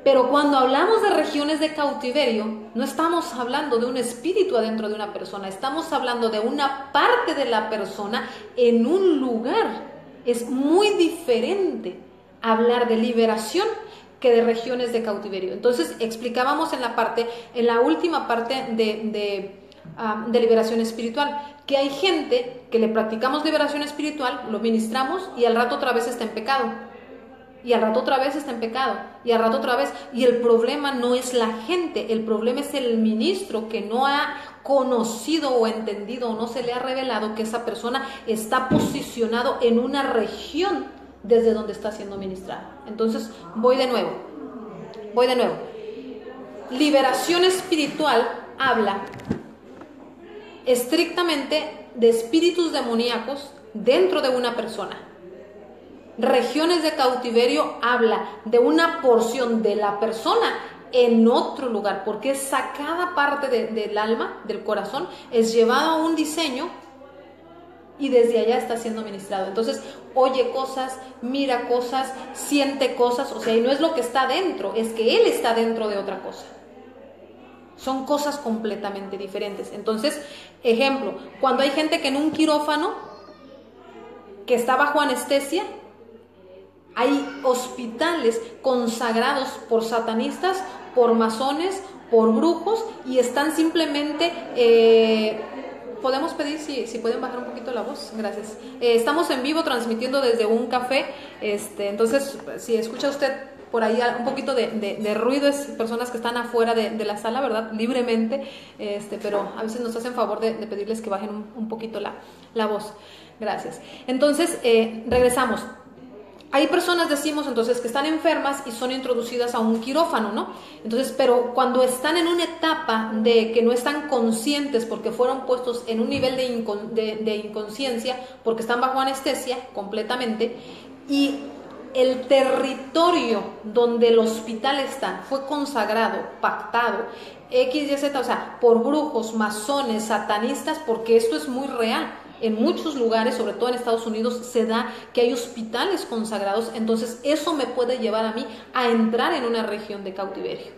Pero cuando hablamos de regiones de cautiverio, no estamos hablando de un espíritu adentro de una persona, estamos hablando de una parte de la persona en un lugar. Es muy diferente hablar de liberación que de regiones de cautiverio. Entonces explicábamos en la última parte de liberación espiritual, que hay gente que le practicamos liberación espiritual, lo ministramos y al rato otra vez está en pecado. Y al rato otra vez está en pecado, y al rato otra vez, y el problema no es la gente, el problema es el ministro que no ha conocido o entendido o no se le ha revelado que esa persona está posicionado en una región desde donde está siendo ministrado. Entonces, voy de nuevo. Liberación espiritual habla estrictamente de espíritus demoníacos dentro de una persona. Regiones de cautiverio habla de una porción de la persona en otro lugar, porque es sacada parte del alma, del corazón, es llevado a un diseño y desde allá está siendo ministrado. Entonces oye cosas, mira cosas, siente cosas, o sea, y no es lo que está dentro, es que él está dentro de otra cosa. Son cosas completamente diferentes. Entonces, ejemplo, cuando hay gente que en un quirófano que está bajo anestesia, hay hospitales consagrados por satanistas, por masones, por brujos, y están simplemente... ¿podemos pedir si pueden bajar un poquito la voz? Gracias. Estamos en vivo transmitiendo desde un café, entonces si escucha usted por ahí un poquito de ruido, es personas que están afuera de la sala, ¿verdad? Libremente, pero a veces nos hacen favor de pedirles que bajen un poquito la voz. Gracias. Entonces, regresamos. Hay personas, decimos entonces, que están enfermas y son introducidas a un quirófano, ¿no? Entonces, pero cuando están en una etapa de que no están conscientes porque fueron puestos en un nivel de inconsciencia, porque están bajo anestesia completamente, y el territorio donde el hospital está fue consagrado, pactado, X, Y, Z, o sea, por brujos, masones, satanistas, porque esto es muy real. En muchos lugares, sobre todo en Estados Unidos, se da que hay hospitales consagrados, entonces eso me puede llevar a mí a entrar en una región de cautiverio.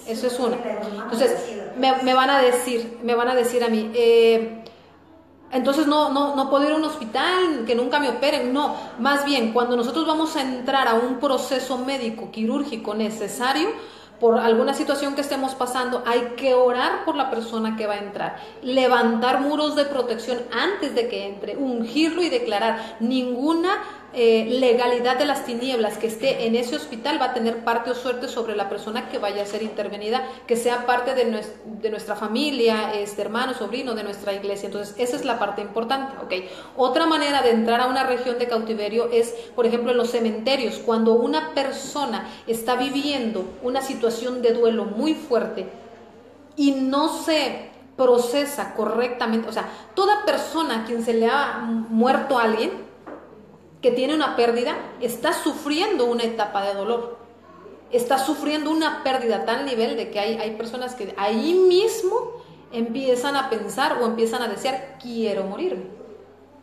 Eso es una. Entonces, me van a decir a mí, entonces no puedo ir a un hospital, que nunca me operen. No, más bien, cuando nosotros vamos a entrar a un proceso médico quirúrgico necesario, por alguna situación que estemos pasando, hay que orar por la persona que va a entrar, levantar muros de protección antes de que entre, ungirlo y declarar ninguna legalidad de las tinieblas que esté en ese hospital va a tener parte o suerte sobre la persona que vaya a ser intervenida, que sea parte de nuestra familia, hermano, sobrino, de nuestra iglesia. Entonces esa es la parte importante, ¿ok? Otra manera de entrar a una región de cautiverio es, por ejemplo, en los cementerios, cuando una persona está viviendo una situación de duelo muy fuerte y no se procesa correctamente, o sea, toda persona a quien se le ha muerto a alguien que tiene una pérdida, está sufriendo una etapa de dolor, está sufriendo una pérdida a tal nivel de que hay personas que ahí mismo empiezan a pensar o empiezan a desear, quiero morirme.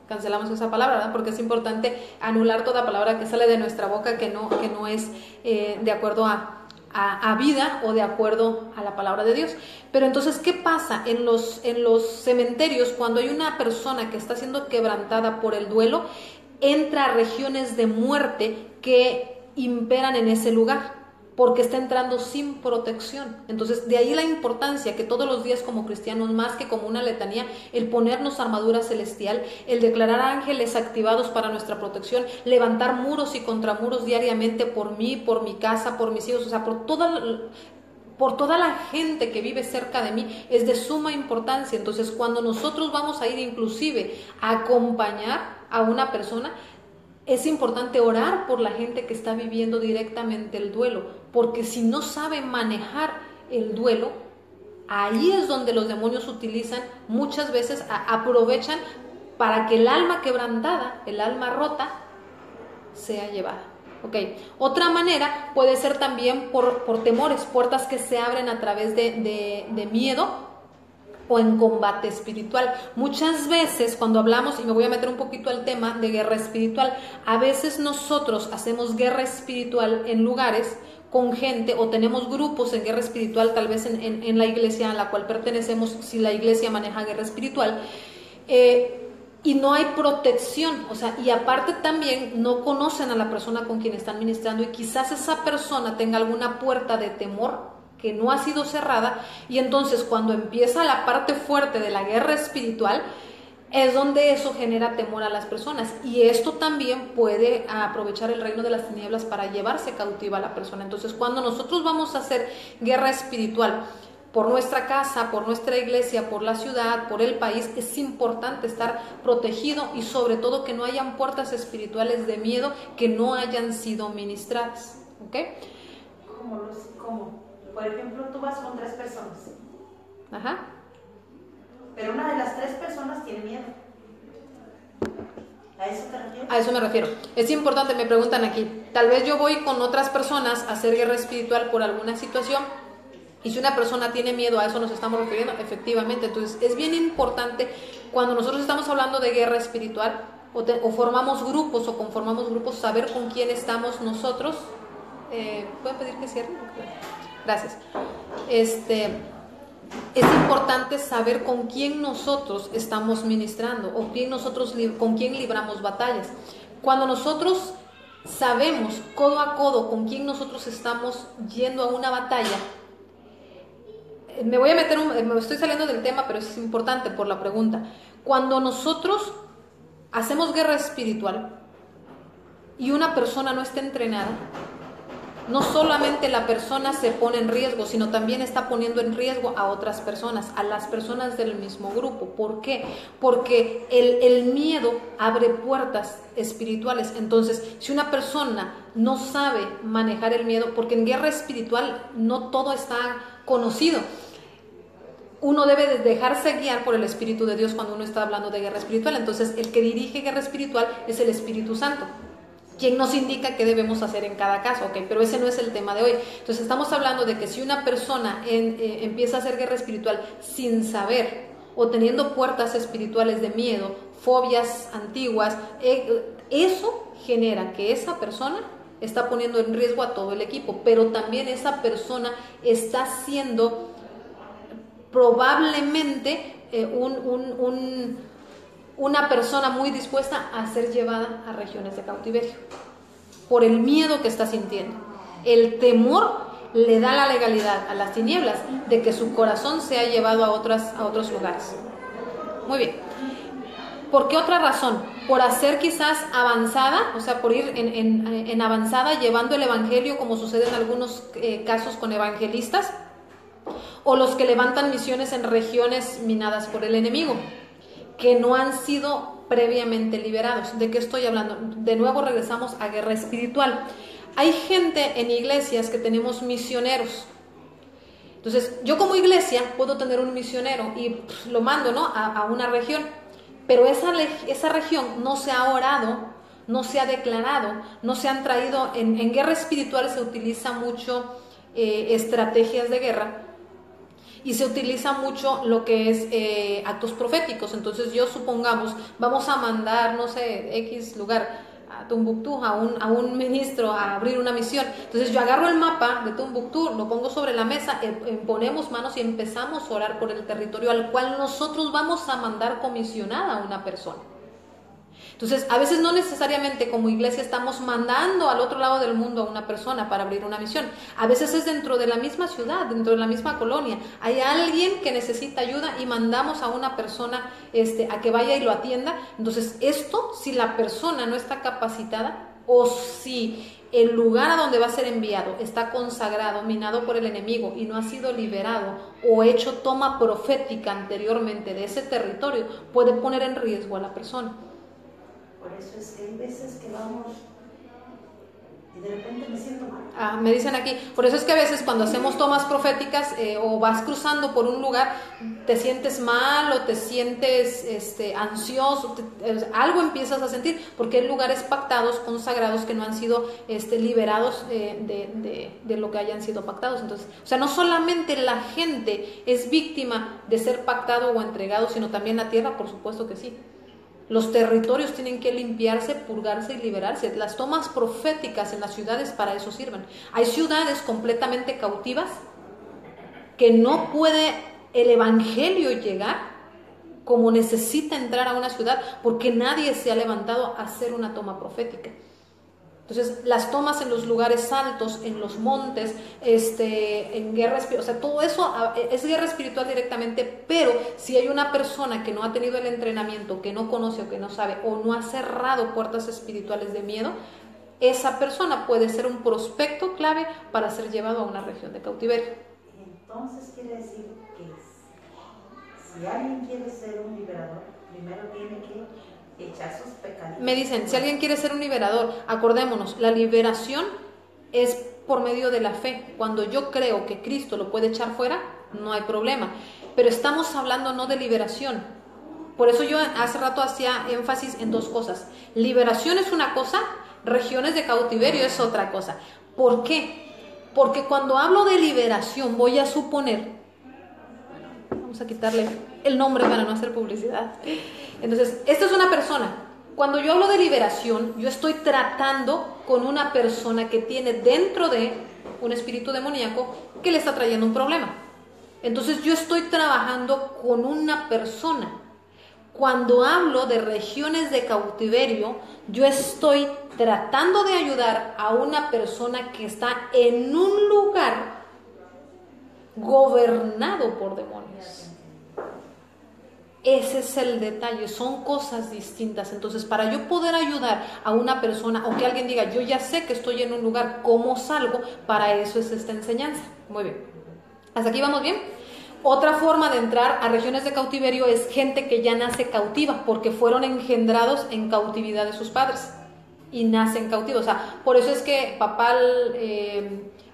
Cancelamos esa palabra, ¿verdad? Porque es importante anular toda palabra que sale de nuestra boca que no es de acuerdo a vida o de acuerdo a la palabra de Dios. Pero entonces, ¿qué pasa en los cementerios cuando hay una persona que está siendo quebrantada por el duelo? Entra a regiones de muerte que imperan en ese lugar, porque está entrando sin protección. Entonces, de ahí la importancia que todos los días como cristianos, más que como una letanía, el ponernos armadura celestial, el declarar ángeles activados para nuestra protección, levantar muros y contramuros diariamente por mí, por mi casa, por mis hijos, o sea, por por toda la gente que vive cerca de mí, es de suma importancia. Entonces, cuando nosotros vamos a ir inclusive a acompañar a una persona, es importante orar por la gente que está viviendo directamente el duelo, porque si no sabe manejar el duelo, ahí es donde los demonios utilizan, muchas veces aprovechan para que el alma quebrantada, el alma rota, sea llevada. Okay. Otra manera puede ser también por temores, puertas que se abren a través de miedo o en combate espiritual. Muchas veces cuando hablamos, y me voy a meter un poquito al tema de guerra espiritual, a veces nosotros hacemos guerra espiritual en lugares con gente, o tenemos grupos en guerra espiritual, tal vez en la iglesia a la cual pertenecemos, si la iglesia maneja guerra espiritual, y no hay protección, o sea, y aparte también no conocen a la persona con quien están ministrando, y quizás esa persona tenga alguna puerta de temor que no ha sido cerrada, y entonces cuando empieza la parte fuerte de la guerra espiritual, es donde eso genera temor a las personas, y esto también puede aprovechar el reino de las tinieblas para llevarse cautiva a la persona. Entonces, cuando nosotros vamos a hacer guerra espiritual por nuestra casa, por nuestra iglesia, por la ciudad, por el país, es importante estar protegido, y sobre todo que no hayan puertas espirituales de miedo que no hayan sido ministradas. ¿Ok? Como, por ejemplo, tú vas con 3 personas. Ajá. Pero una de las 3 personas tiene miedo. ¿A eso te refieres? A eso me refiero. Es importante, me preguntan aquí, tal vez yo voy con otras personas a hacer guerra espiritual por alguna situación, y si una persona tiene miedo, a eso nos estamos refiriendo, efectivamente. Entonces es bien importante cuando nosotros estamos hablando de guerra espiritual, o formamos grupos o conformamos grupos, saber con quién estamos nosotros. ¿Pueden pedir que cierren? Gracias. Es importante saber con quién nosotros estamos ministrando, o con quién libramos batallas. Cuando nosotros sabemos codo a codo con quién nosotros estamos yendo a una batalla, me estoy saliendo del tema, pero es importante por la pregunta. Cuando nosotros hacemos guerra espiritual y una persona no está entrenada, no solamente la persona se pone en riesgo, sino también está poniendo en riesgo a otras personas, a las personas del mismo grupo. ¿Por qué? Porque el miedo abre puertas espirituales. Entonces, si una persona no sabe manejar el miedo, porque en guerra espiritual no todo está conocido, uno debe de dejarse guiar por el Espíritu de Dios cuando uno está hablando de guerra espiritual. Entonces, el que dirige guerra espiritual es el Espíritu Santo, quien nos indica qué debemos hacer en cada caso. Okay, pero ese no es el tema de hoy. Entonces, estamos hablando de que si una persona empieza a hacer guerra espiritual sin saber, o teniendo puertas espirituales de miedo, fobias antiguas, eso genera que esa persona está poniendo en riesgo a todo el equipo, pero también esa persona está siendo probablemente una persona muy dispuesta a ser llevada a regiones de cautiverio por el miedo que está sintiendo. El temor le da la legalidad a las tinieblas de que su corazón sea llevado a otros lugares. Muy bien. ¿Por qué otra razón? Por hacer quizás avanzada, o sea, por ir en avanzada llevando el evangelio, como sucede en algunos casos con evangelistas, o los que levantan misiones en regiones minadas por el enemigo, que no han sido previamente liberados. ¿De qué estoy hablando? De nuevo regresamos a guerra espiritual. Hay gente en iglesias que tenemos misioneros. Entonces, yo como iglesia puedo tener un misionero y lo mando, ¿no?, a una región, pero esa región no se ha orado, no se ha declarado, no se han traído. En guerra espiritual se utiliza mucho estrategias de guerra, y se utiliza mucho lo que es actos proféticos. Entonces yo, supongamos, vamos a mandar, no sé, X lugar, a Tombuctú, a un ministro a abrir una misión. Entonces yo agarro el mapa de Tombuctú, lo pongo sobre la mesa, ponemos manos y empezamos a orar por el territorio al cual nosotros vamos a mandar comisionada a una persona. Entonces, a veces no necesariamente como iglesia estamos mandando al otro lado del mundo a una persona para abrir una misión. A veces es dentro de la misma ciudad, dentro de la misma colonia. Hay alguien que necesita ayuda y mandamos a una persona a que vaya y lo atienda. Entonces, esto, si la persona no está capacitada, o si el lugar a donde va a ser enviado está consagrado, minado por el enemigo y no ha sido liberado o hecho toma profética anteriormente de ese territorio, puede poner en riesgo a la persona. Por eso es que hay veces que vamos y de repente me siento mal. Me dicen aquí, por eso es que a veces cuando hacemos tomas proféticas o vas cruzando por un lugar, te sientes mal o te sientes ansioso, algo empiezas a sentir, porque hay lugares pactados, consagrados, que no han sido liberados de lo que hayan sido pactados. Entonces, o sea, no solamente la gente es víctima de ser pactado o entregado, sino también la tierra, por supuesto que sí. Los territorios tienen que limpiarse, purgarse y liberarse. Las tomas proféticas en las ciudades para eso sirven. Hay ciudades completamente cautivas que no puede el evangelio llegar como necesita entrar a una ciudad porque nadie se ha levantado a hacer una toma profética. Entonces, las tomas en los lugares altos, en los montes, en guerra espiritual, o sea, todo eso es guerra espiritual directamente, pero si hay una persona que no ha tenido el entrenamiento, que no conoce o que no sabe, o no ha cerrado puertas espirituales de miedo, esa persona puede ser un prospecto clave para ser llevado a una región de cautiverio. Entonces quiere decir que si alguien quiere ser un liberador, primero tiene que echar sus pecados. Me dicen, si alguien quiere ser un liberador, acordémonos, la liberación es por medio de la fe. Cuando yo creo que Cristo lo puede echar fuera, no hay problema. Pero estamos hablando no de liberación. Por eso yo hace rato hacía énfasis en dos cosas. Liberación es una cosa, regiones de cautiverio es otra cosa. ¿Por qué? Porque cuando hablo de liberación voy a suponer, bueno, vamos a quitarle el nombre para no hacer publicidad. Entonces, esta es una persona. Cuando yo hablo de liberación, yo estoy tratando con una persona que tiene dentro de un espíritu demoníaco que le está trayendo un problema. Entonces, yo estoy trabajando con una persona. Cuando hablo de regiones de cautiverio, yo estoy tratando de ayudar a una persona que está en un lugar gobernado por demonios. Ese es el detalle, son cosas distintas. Entonces, para yo poder ayudar a una persona o que alguien diga, yo ya sé que estoy en un lugar, ¿cómo salgo? Para eso es esta enseñanza. Muy bien. ¿Hasta aquí vamos bien? Otra forma de entrar a regiones de cautiverio es gente que ya nace cautiva, porque fueron engendrados en cautividad de sus padres y nacen cautivos. O sea, por eso es que papá...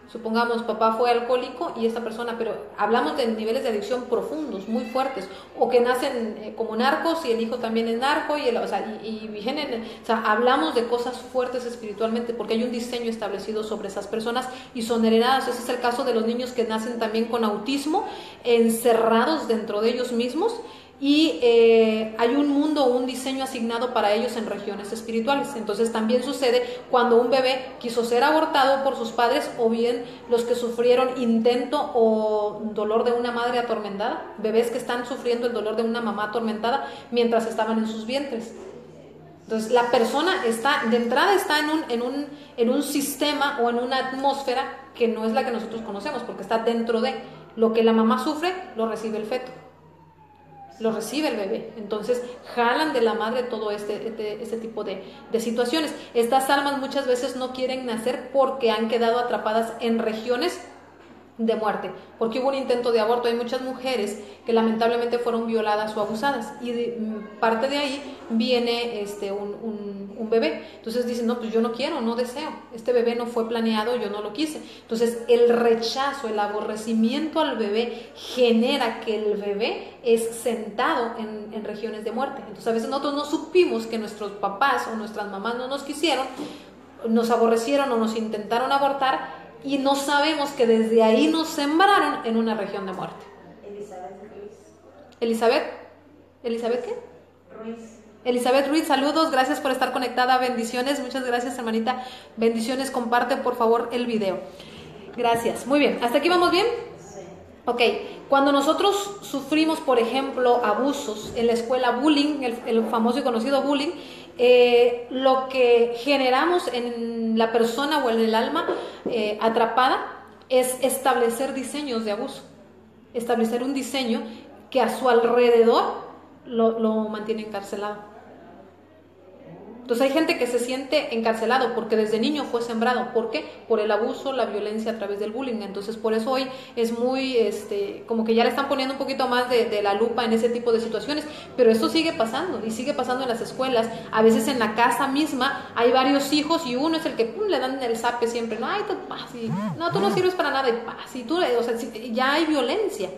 supongamos, papá fue alcohólico y esta persona, pero hablamos de niveles de adicción profundos, muy fuertes, o que nacen como narcos y el hijo también es narco, y hablamos de cosas fuertes espiritualmente porque hay un diseño establecido sobre esas personas y son heredadas. Ese es el caso de los niños que nacen también con autismo, encerrados dentro de ellos mismos. Y hay un mundo, un diseño asignado para ellos en regiones espirituales. Entonces también sucede cuando un bebé quiso ser abortado por sus padres, o bien los que sufrieron intento o dolor de una madre atormentada, bebés que están sufriendo el dolor de una mamá atormentada mientras estaban en sus vientres. Entonces la persona está, de entrada está en un sistema o en una atmósfera que no es la que nosotros conocemos, porque está dentro de lo que la mamá sufre, lo recibe el feto, lo recibe el bebé. Entonces jalan de la madre todo este tipo de situaciones. Estas almas muchas veces no quieren nacer porque han quedado atrapadas en regiones de muerte, porque hubo un intento de aborto. Hay muchas mujeres que lamentablemente fueron violadas o abusadas, y parte de ahí viene un bebé. Entonces dicen, no, pues yo no quiero, no deseo, este bebé no fue planeado, yo no lo quise. Entonces el rechazo, el aborrecimiento al bebé genera que el bebé es sentado en regiones de muerte. Entonces a veces nosotros no supimos que nuestros papás o nuestras mamás no nos quisieron, nos aborrecieron o nos intentaron abortar, y no sabemos que desde ahí nos sembraron en una región de muerte. ¿Elizabeth qué? Ruiz. Elizabeth Ruiz, saludos, gracias por estar conectada, bendiciones, muchas gracias, hermanita, bendiciones, comparte por favor el video. Gracias, muy bien, ¿hasta aquí vamos bien? Sí. Ok, cuando nosotros sufrimos, por ejemplo, abusos en la escuela, bullying, el famoso y conocido bullying, lo que generamos en la persona o en el alma atrapada es establecer diseños de abuso, establecer un diseño que a su alrededor lo mantiene encarcelado. Entonces hay gente que se siente encarcelado porque desde niño fue sembrado. ¿Por qué? Por el abuso, la violencia a través del bullying. Entonces por eso hoy es muy, como que ya le están poniendo un poquito más de la lupa en ese tipo de situaciones. Pero esto sigue pasando y sigue pasando en las escuelas. A veces en la casa misma hay varios hijos y uno es el que le dan el zape siempre. No, ay, tú no sirves para nada y paz. Y tú, o sea, ya hay violencia.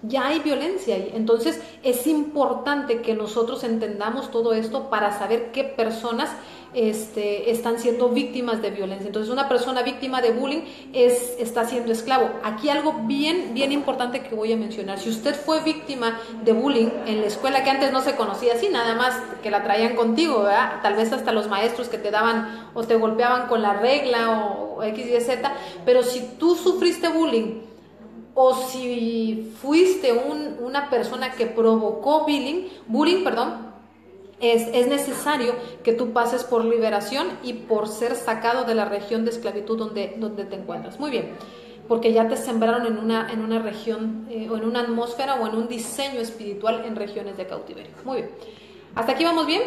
Ya hay violencia ahí. Entonces es importante que nosotros entendamos todo esto para saber qué personas están siendo víctimas de violencia. Entonces una persona víctima de bullying está siendo esclavo. Aquí algo bien importante que voy a mencionar: si usted fue víctima de bullying en la escuela, que antes no se conocía así, nada más que la traían contigo, ¿verdad? Tal vez hasta los maestros que te daban o te golpeaban con la regla o X, Y, Z, pero si tú sufriste bullying o si fuiste una persona que provocó bullying, es necesario que tú pases por liberación y por ser sacado de la región de esclavitud donde te encuentras. Muy bien, porque ya te sembraron en una región o en una atmósfera o en un diseño espiritual en regiones de cautiverio. Muy bien, ¿hasta aquí vamos bien?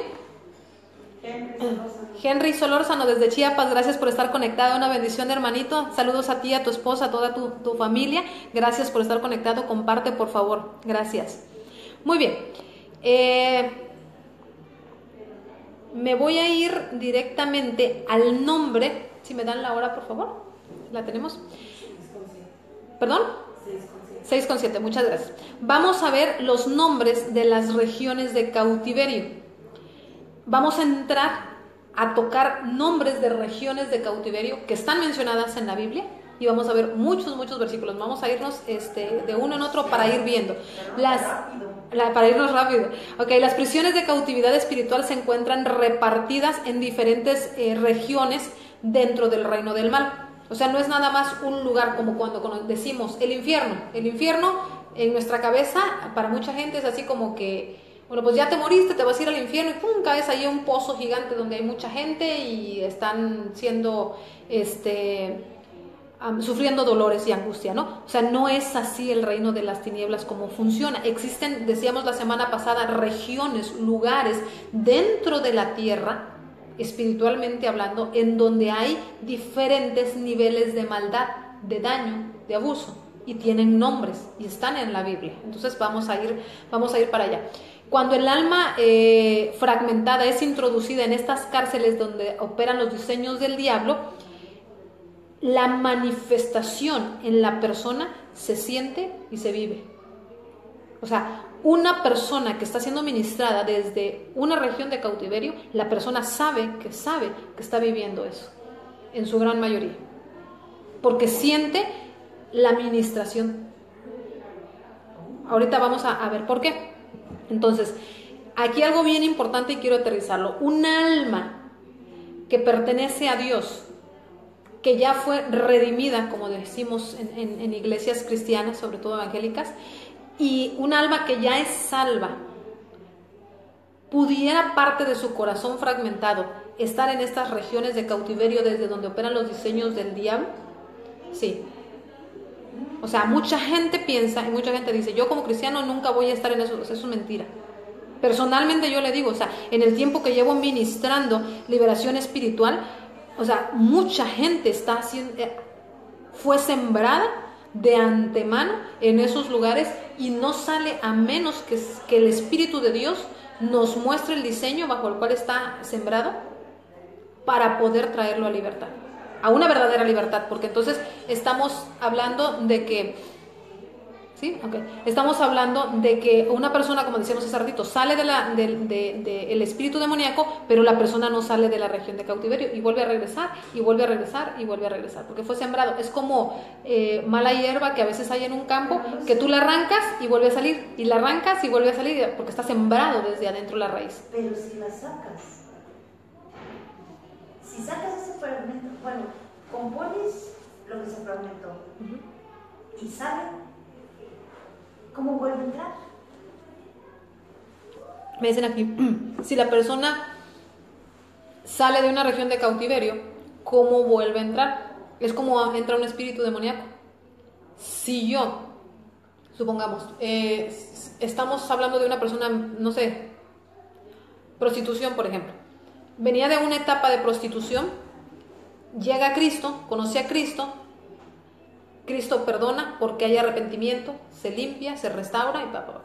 Henry Solórzano desde Chiapas, gracias por estar conectado, una bendición, hermanito. Saludos a ti, a tu esposa, a toda tu familia. Gracias por estar conectado, comparte por favor, gracias. Muy bien, me voy a ir directamente al nombre. Si me dan la hora por favor, ¿la tenemos? ¿Perdón? 6:7, muchas gracias. Vamos a ver los nombres de las regiones de cautiverio. Vamos a entrar a tocar nombres de regiones de cautiverio que están mencionadas en la Biblia y vamos a ver muchos versículos. Vamos a irnos de uno en otro para ir viendo. Para irnos rápido. Okay, las prisiones de cautividad espiritual se encuentran repartidas en diferentes regiones dentro del reino del mal. O sea, no es nada más un lugar como cuando decimos el infierno. El infierno en nuestra cabeza, para mucha gente es así como que, bueno, pues ya te moriste, te vas a ir al infierno y pum, caes ahí en un pozo gigante donde hay mucha gente y están siendo, sufriendo dolores y angustia, ¿no? O sea, no es así el reino de las tinieblas como funciona. Existen, decíamos la semana pasada, regiones, lugares dentro de la tierra, espiritualmente hablando, en donde hay diferentes niveles de maldad, de daño, de abuso, y tienen nombres y están en la Biblia. Entonces vamos a ir para allá. Cuando el alma fragmentada es introducida en estas cárceles donde operan los diseños del diablo, la manifestación en la persona se siente y se vive. O sea, una persona que está siendo ministrada desde una región de cautiverio, la persona sabe que está viviendo eso, en su gran mayoría, porque siente la ministración. Ahorita vamos a ver por qué. Entonces, aquí algo bien importante y quiero aterrizarlo. Un alma que pertenece a Dios, que ya fue redimida, como decimos en iglesias cristianas, sobre todo evangélicas, y un alma que ya es salva, pudiera parte de su corazón fragmentado estar en estas regiones de cautiverio desde donde operan los diseños del diablo. Sí. O sea, mucha gente piensa y mucha gente dice, yo como cristiano nunca voy a estar en eso. O sea, eso es mentira. Personalmente yo le digo, o sea, en el tiempo que llevo ministrando liberación espiritual, o sea, mucha gente fue sembrada de antemano en esos lugares y no sale a menos que el Espíritu de Dios nos muestre el diseño bajo el cual está sembrado para poder traerlo a libertad, a una verdadera libertad, porque entonces estamos hablando de que, ¿sí? Okay. Estamos hablando de que una persona, como decíamos hace ratito, sale del espíritu demoníaco, pero la persona no sale de la región de cautiverio y vuelve a regresar, y vuelve a regresar, y vuelve a regresar, porque fue sembrado. Es como mala hierba que a veces hay en un campo, que tú la arrancas y vuelve a salir, y la arrancas y vuelve a salir, porque está sembrado desde adentro la raíz. Pero si la sacas, ese fragmento, bueno, compones lo que se fragmentó y sale, ¿cómo vuelve a entrar? Me dicen aquí, si la persona sale de una región de cautiverio, ¿cómo vuelve a entrar? Es como entra un espíritu demoníaco. Si yo, supongamos, estamos hablando de una persona, no sé, prostitución, por ejemplo. venía de una etapa de prostitución, llega a Cristo, conoce a Cristo, Cristo perdona porque hay arrepentimiento, se limpia, se restaura y papá.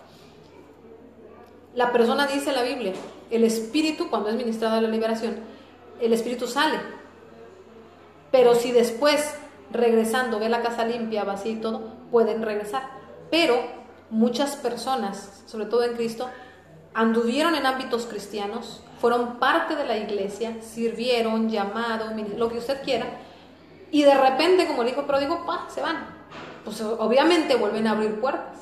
La persona, dice la Biblia, el espíritu, cuando es ministrada la liberación, el espíritu sale. Pero si después, regresando, ve la casa limpia, vacía y todo, pueden regresar. Pero muchas personas, sobre todo en Cristo, anduvieron en ámbitos cristianos, fueron parte de la iglesia, sirvieron, llamado, lo que usted quiera, y de repente, como el hijo pródigo, se van. Pues obviamente vuelven a abrir puertas.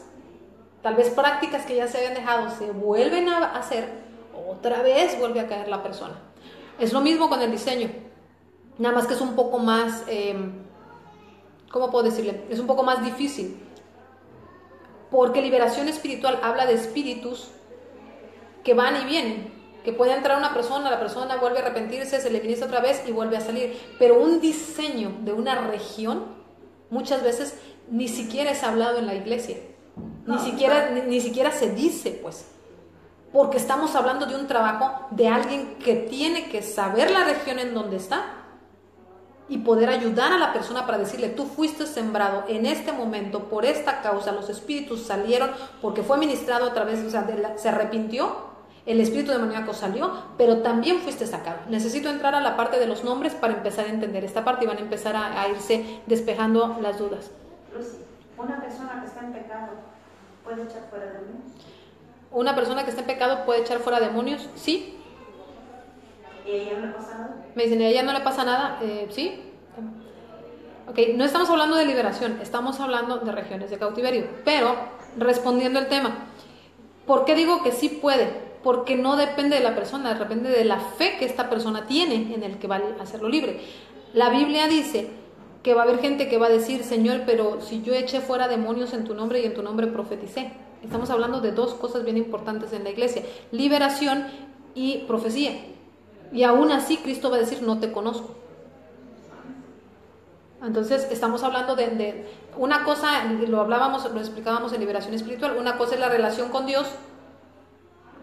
Tal vez prácticas que ya se habían dejado se vuelven a hacer, otra vez vuelve a caer la persona. Es lo mismo con el diseño, nada más que es un poco más, ¿cómo puedo decirle? Es un poco más difícil, porque liberación espiritual habla de espíritus que van y vienen, que puede entrar una persona, la persona vuelve a arrepentirse, se le ministra otra vez y vuelve a salir. Pero un diseño de una región muchas veces ni siquiera es hablado en la iglesia, ni siquiera se dice, pues, porque estamos hablando de un trabajo de alguien que tiene que saber la región en donde está y poder ayudar a la persona para decirle: tú fuiste sembrado en este momento por esta causa, los espíritus salieron porque fue ministrado a través, o sea, se arrepintió, el espíritu demoníaco salió, pero también fuiste sacado. Necesito entrar a la parte de los nombres para empezar a entender esta parte y van a empezar a irse despejando las dudas. Lucy, una persona que está en pecado puede echar fuera demonios. ¿Una persona que está en pecado puede echar fuera demonios? Sí. ¿Y a ella no le pasa nada? Me dicen: ¿y a ella no le pasa nada? Sí. Ok, no estamos hablando de liberación, estamos hablando de regiones de cautiverio. Pero, respondiendo el tema, ¿por qué digo que sí puede? Porque no depende de la persona, depende de la fe que esta persona tiene en el que va a hacerlo libre. La Biblia dice que va a haber gente que va a decir: Señor, pero si yo eché fuera demonios en tu nombre y en tu nombre profeticé. Estamos hablando de dos cosas bien importantes en la iglesia: liberación y profecía. Y aún así Cristo va a decir: no te conozco. Entonces estamos hablando de una cosa, lo explicábamos en liberación espiritual. Una cosa es la relación con Dios,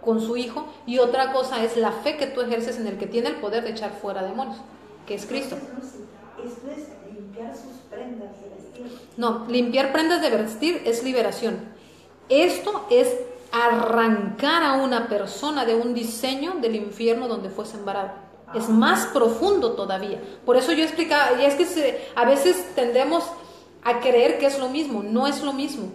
con su Hijo, y otra cosa es la fe que tú ejerces en el que tiene el poder de echar fuera demonios, que es Cristo. Esto es limpiar sus prendas de vestir. No, limpiar prendas de vestir es liberación. Esto es arrancar a una persona de un diseño del infierno donde fue sembrado. Es más profundo todavía. Por eso yo explicaba, y es que a veces tendemos a creer que es lo mismo. No es lo mismo.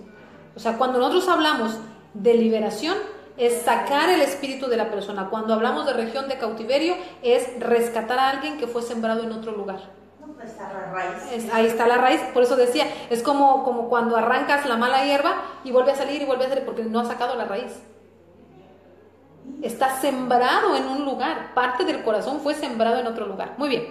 O sea, cuando nosotros hablamos de liberación, es sacar el espíritu de la persona. Cuando hablamos de región de cautiverio, es rescatar a alguien que fue sembrado en otro lugar. ¿Dónde está la raíz? Ahí está la raíz. Por eso decía, es como cuando arrancas la mala hierba y vuelve a salir porque no ha sacado la raíz. Está sembrado en un lugar, parte del corazón fue sembrado en otro lugar. Muy bien,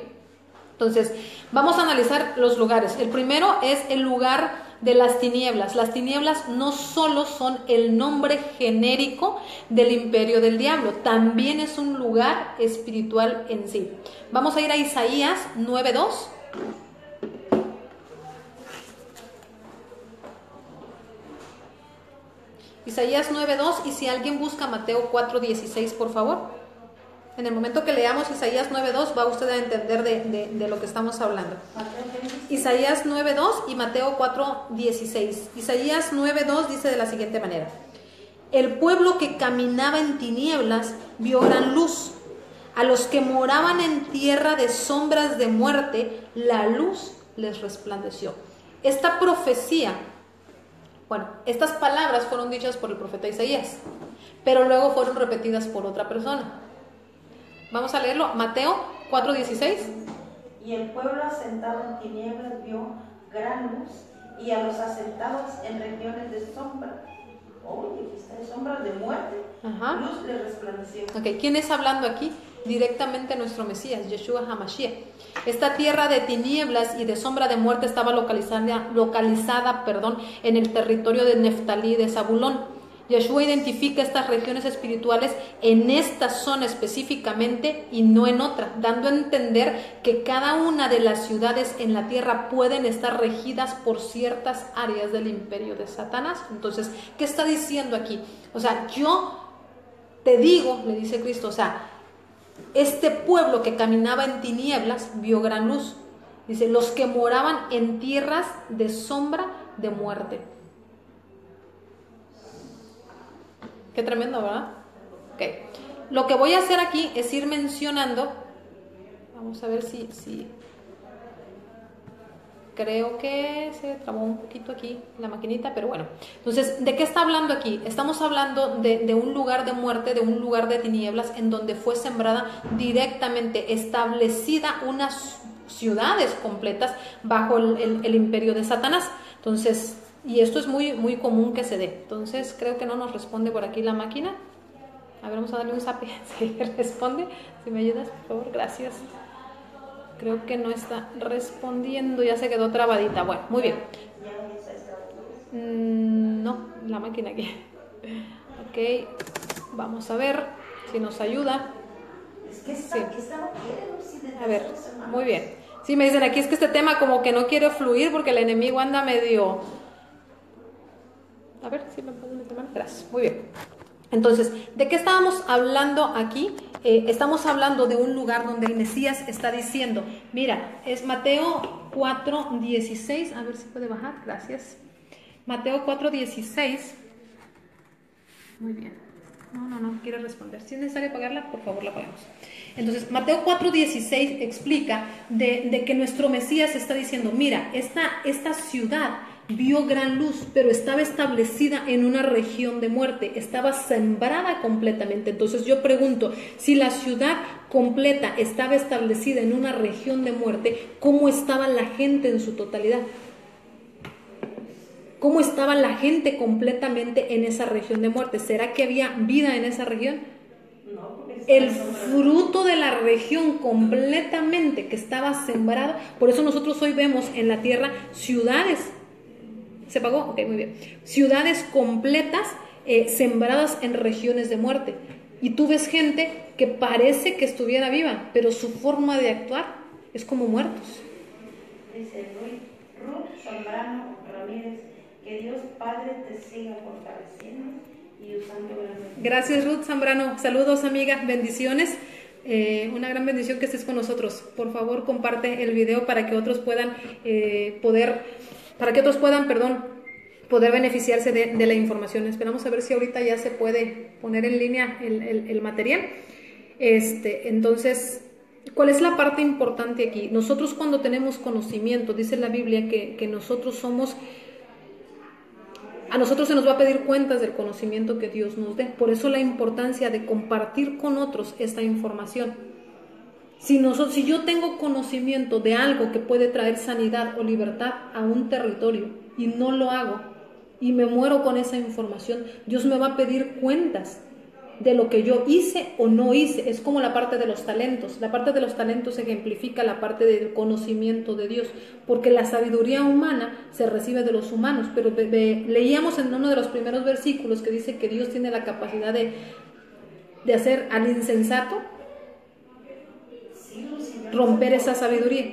entonces vamos a analizar los lugares. El primero es el lugar de las tinieblas. Las tinieblas no solo son el nombre genérico del imperio del diablo, también es un lugar espiritual en sí. Vamos a ir a Isaías 9:2. Isaías 9:2, y si alguien busca Mateo 4:16, por favor. En el momento que leamos Isaías 9:2 va usted a entender de lo que estamos hablando. Isaías 9:2 y Mateo 4:16. Isaías 9:2 dice de la siguiente manera: el pueblo que caminaba en tinieblas vio gran luz. A los que moraban en tierra de sombras de muerte, la luz les resplandeció. Esta profecía, estas palabras fueron dichas por el profeta Isaías, pero luego fueron repetidas por otra persona. Vamos a leerlo, Mateo 4:16. Y el pueblo asentado en tinieblas vio gran luz, y a los asentados en regiones de sombra, sombras de muerte, luz les resplandeció. Okay. ¿Quién es hablando aquí? Directamente nuestro Mesías, Yeshua HaMashiach. Esta tierra de tinieblas y de sombra de muerte estaba localizada en el territorio de Neftalí y de Zabulón. Yeshua identifica estas regiones espirituales en esta zona específicamente y no en otra, dando a entender que cada una de las ciudades en la tierra pueden estar regidas por ciertas áreas del imperio de Satanás. Entonces, ¿qué está diciendo aquí? O sea, yo te digo, le dice Cristo, o sea, este pueblo que caminaba en tinieblas vio gran luz. Dice, los que moraban en tierras de sombra de muerte. Qué tremendo, ¿verdad? Ok. Lo que voy a hacer aquí es ir mencionando. Vamos a ver si creo que se trabó un poquito aquí la maquinita, pero bueno. Entonces, ¿de qué está hablando aquí? Estamos hablando de un lugar de muerte, de un lugar de tinieblas, en donde fue sembrada directamente, establecida unas ciudades completas bajo el imperio de Satanás. Entonces, y esto es muy, muy común que se dé. Entonces, creo que no nos responde por aquí la máquina. A ver, vamos a darle un zape si responde. Si me ayudas, por favor, gracias. Creo que no está respondiendo, ya se quedó trabadita. Bueno, muy bien. No, la máquina aquí. Ok, vamos a ver si nos ayuda. Sí. A ver, muy bien. Sí, me dicen aquí es que este tema como que no quiere fluir porque el enemigo anda medio... A ver si me pueden meter mano. Gracias, muy bien. Entonces, ¿de qué estábamos hablando aquí? Estamos hablando de un lugar donde el Mesías está diciendo, mira, es Mateo 4:16, a ver si puede bajar, gracias. Mateo 4:16, muy bien, no quiere responder. Si es necesario pagarla, por favor la pagamos. Entonces, Mateo 4:16 explica de que nuestro Mesías está diciendo, mira, esta ciudad vio gran luz, pero estaba establecida en una región de muerte, estaba sembrada completamente. Entonces yo pregunto, si la ciudad completa estaba establecida en una región de muerte, ¿cómo estaba la gente en su totalidad? ¿Cómo estaba la gente completamente en esa región de muerte? ¿Será que había vida en esa región? El fruto de la región completamente que estaba sembrado. Por eso nosotros hoy vemos en la tierra ciudades. ¿Se pagó? Ok, muy bien. Ciudades completas sembradas en regiones de muerte. Y tú ves gente que parece que estuviera viva, pero su forma de actuar es como muertos. Dice Ruth Zambrano Ramírez, que Dios Padre te siga fortaleciendo y usando grandemente. Gracias, Ruth Zambrano. Saludos, amiga. Bendiciones. Una gran bendición que estés con nosotros. Por favor, comparte el video para que otros puedan poder beneficiarse de la información. Esperamos a ver si ahorita ya se puede poner en línea el material. Entonces, ¿cuál es la parte importante aquí? Nosotros cuando tenemos conocimiento, dice la Biblia que nosotros somos... A nosotros se nos va a pedir cuentas del conocimiento que Dios nos dé. Por eso la importancia de compartir con otros esta información. Si yo tengo conocimiento de algo que puede traer sanidad o libertad a un territorio y no lo hago y me muero con esa información, Dios me va a pedir cuentas de lo que yo hice o no hice. Es como la parte de los talentos. La parte de los talentos ejemplifica la parte del conocimiento de Dios, porque la sabiduría humana se recibe de los humanos, pero leíamos en uno de los primeros versículos que dice que Dios tiene la capacidad de hacer al insensato romper esa sabiduría.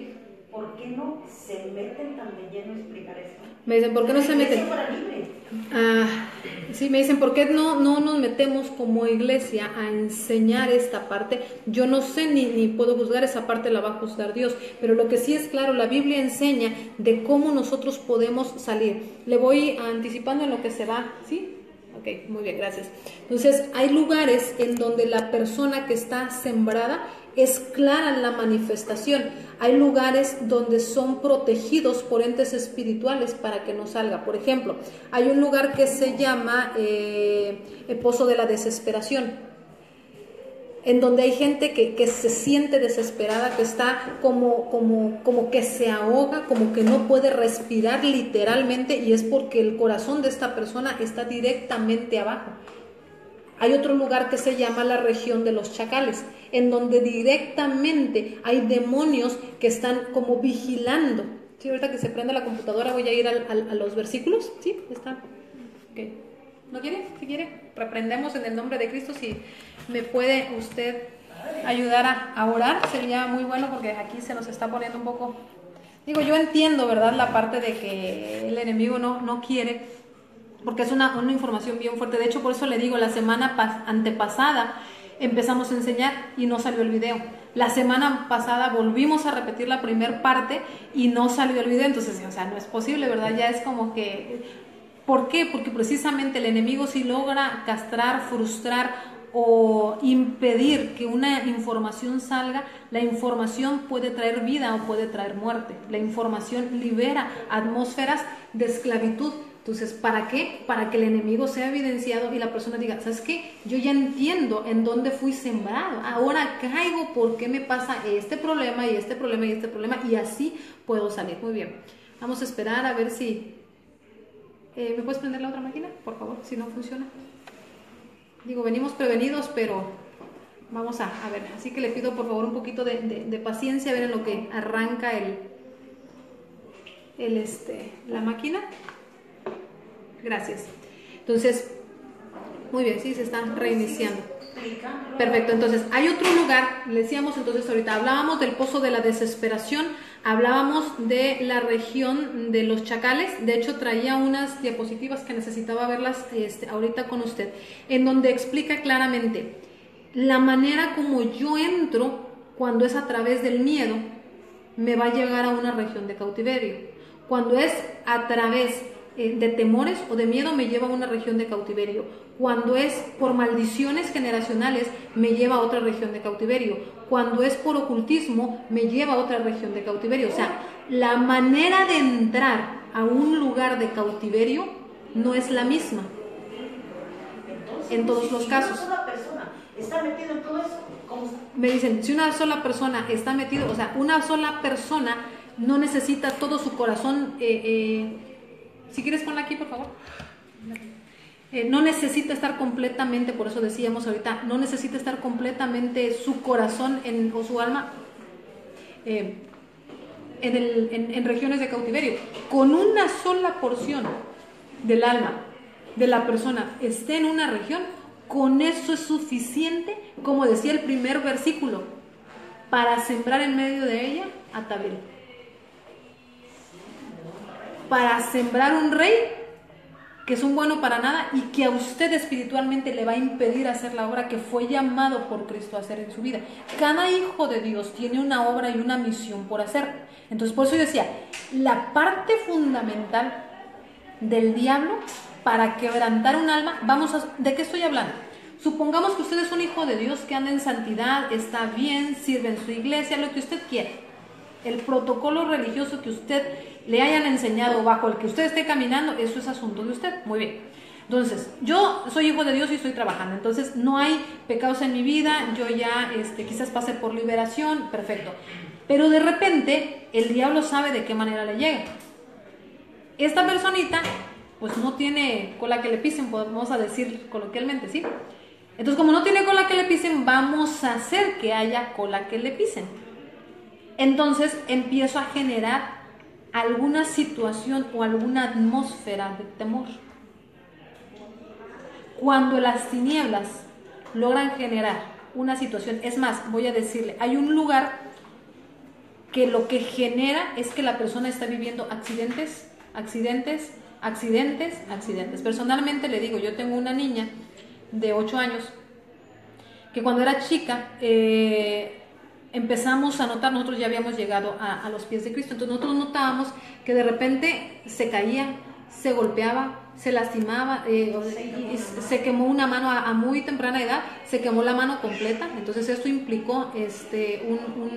¿Por qué no se meten tan de lleno a explicar esto? Me dicen, ¿por qué no se meten? Sí, me dicen, ¿por qué no nos metemos como iglesia a enseñar esta parte? Yo no sé ni puedo juzgar esa parte, la va a juzgar Dios, pero lo que sí es claro, la Biblia enseña de cómo nosotros podemos salir. Le voy anticipando en lo que se va, ¿sí? Ok, muy bien, gracias. Entonces, hay lugares en donde la persona que está sembrada es clara en la manifestación. Hay lugares donde son protegidos por entes espirituales para que no salga. Por ejemplo, hay un lugar que se llama el Pozo de la Desesperación, en donde hay gente que se siente desesperada, que está como que se ahoga, como que no puede respirar literalmente, y es porque el corazón de esta persona está directamente abajo. Hay otro lugar que se llama la región de los chacales, en donde directamente hay demonios que están como vigilando. Sí, ahorita que se prenda la computadora voy a ir a los versículos. Sí, está. Okay. ¿No quiere? Si quiere, reprendemos en el nombre de Cristo. Si me puede usted ayudar a orar, sería muy bueno, porque aquí se nos está poniendo un poco... Digo, yo entiendo, ¿verdad?, la parte de que el enemigo no quiere, porque es una información bien fuerte. De hecho, por eso le digo, la semana antepasada empezamos a enseñar y no salió el video. La semana pasada volvimos a repetir la primera parte y no salió el video, entonces, o sea, no es posible, ¿verdad? Ya es como que, ¿por qué? Porque precisamente el enemigo sí logra castrar, frustrar o impedir que una información salga. La información puede traer vida o puede traer muerte. La información libera atmósferas de esclavitud. Entonces, ¿para qué? Para que el enemigo sea evidenciado y la persona diga, ¿sabes qué? Yo ya entiendo en dónde fui sembrado, ahora caigo por qué me pasa este problema y este problema y este problema, y así puedo salir. Muy bien, vamos a esperar a ver si... ¿me puedes prender la otra máquina, por favor, si no funciona? Digo, venimos prevenidos, pero vamos a ver. Así que le pido por favor un poquito de paciencia a ver en lo que arranca la máquina. Gracias. Entonces, muy bien, sí, se están reiniciando. Perfecto, entonces hay otro lugar, le decíamos entonces ahorita, hablábamos del pozo de la desesperación, hablábamos de la región de los chacales. De hecho traía unas diapositivas que necesitaba verlas ahorita con usted, en donde explica claramente la manera como yo entro cuando es a través del miedo, me va a llegar a una región de cautiverio. Cuando es a través de temores o de miedo, me lleva a una región de cautiverio. Cuando es por maldiciones generacionales, me lleva a otra región de cautiverio. Cuando es por ocultismo, me lleva a otra región de cautiverio. O sea, la manera de entrar a un lugar de cautiverio no es la misma. Entonces, en todos los casos. Si una sola persona está metida en todo eso, ¿cómo? Me dicen, si una sola persona está metida, o sea, una sola persona no necesita todo su corazón. Si quieres ponla aquí, por favor. No necesita estar completamente, por eso decíamos ahorita, no necesita estar completamente su corazón o su alma en regiones de cautiverio. Con una sola porción del alma de la persona esté en una región, con eso es suficiente, como decía el primer versículo, para sembrar en medio de ella a Tabel. Para sembrar un rey que es un bueno para nada y que a usted espiritualmente le va a impedir hacer la obra que fue llamado por Cristo a hacer en su vida. Cada hijo de Dios tiene una obra y una misión por hacer. Entonces, por eso yo decía, la parte fundamental del diablo para quebrantar un alma, ¿de qué estoy hablando? Supongamos que usted es un hijo de Dios que anda en santidad, está bien, sirve en su iglesia, lo que usted quiera. El protocolo religioso que usted le hayan enseñado, bajo el que usted esté caminando, eso es asunto de usted. Muy bien. Entonces, yo soy hijo de Dios y estoy trabajando, entonces no hay pecados en mi vida, yo ya quizás pase por liberación, perfecto. Pero de repente, el diablo sabe de qué manera le llega. Esta personita, pues no tiene cola que le pisen, podemos decir coloquialmente, ¿sí? Entonces, como no tiene cola que le pisen, vamos a hacer que haya cola que le pisen. Entonces, empiezo a generar alguna situación o alguna atmósfera de temor. Cuando las tinieblas logran generar una situación, es más, voy a decirle, hay un lugar que lo que genera es que la persona está viviendo accidentes. Personalmente le digo, yo tengo una niña de 8 años que cuando era chica empezamos a notar, nosotros ya habíamos llegado a los pies de Cristo, entonces nosotros notábamos que de repente se caía, se golpeaba, se lastimaba, se quemó una mano a muy temprana edad, se quemó la mano completa. Entonces esto implicó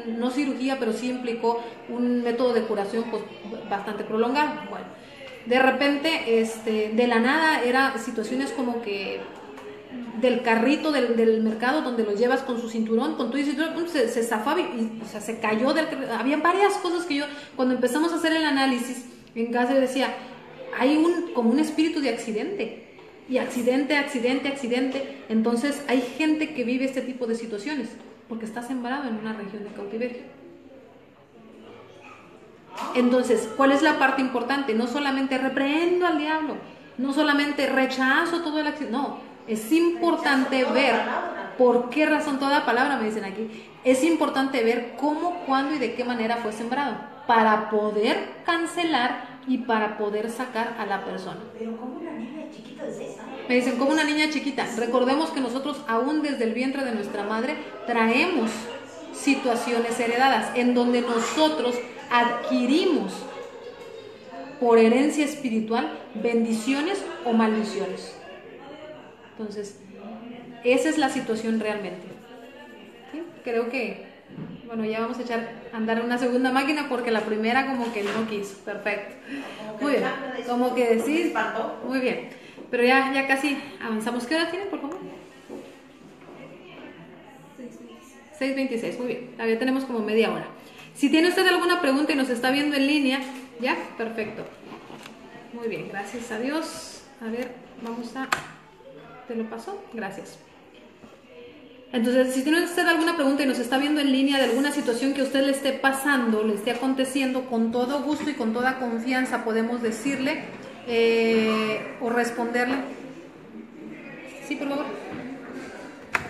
no cirugía, pero sí implicó un método de curación pues, bastante prolongado. Bueno, de repente de la nada era situaciones como que del carrito del mercado donde lo llevas con su cinturón, con tu cinturón, se zafaba y o sea, se cayó había varias cosas que yo, cuando empezamos a hacer el análisis en casa, yo decía, hay como un espíritu de accidente, y accidente, entonces hay gente que vive este tipo de situaciones, porque está sembrado en una región de cautiverio. Entonces, ¿cuál es la parte importante? No solamente reprendo al diablo, no solamente rechazo todo el accidente, no. Es importante ver por qué razón, toda palabra me dicen aquí, es importante ver cómo, cuándo y de qué manera fue sembrado para poder cancelar y para poder sacar a la persona. Pero como una niña chiquita es esa. Me dicen, como una niña chiquita. Recordemos que nosotros aún desde el vientre de nuestra madre traemos situaciones heredadas en donde nosotros adquirimos por herencia espiritual bendiciones o maldiciones. Entonces, esa es la situación realmente. ¿Sí? Creo que, bueno, ya vamos a echar a andar una segunda máquina porque la primera como que no quiso. Perfecto. Muy bien. Como que sí. Muy bien. Pero ya casi avanzamos. ¿Qué hora tienen, por favor? 6:26. Muy bien. Todavía tenemos como media hora. Si tiene usted alguna pregunta y nos está viendo en línea, ¿ya? Perfecto. Muy bien, gracias a Dios. A ver, vamos a... ¿Te lo paso? Gracias. Entonces, si tiene usted alguna pregunta y nos está viendo en línea de alguna situación que a usted le esté pasando, le esté aconteciendo, con todo gusto y con toda confianza podemos decirle o responderle. Sí, por favor.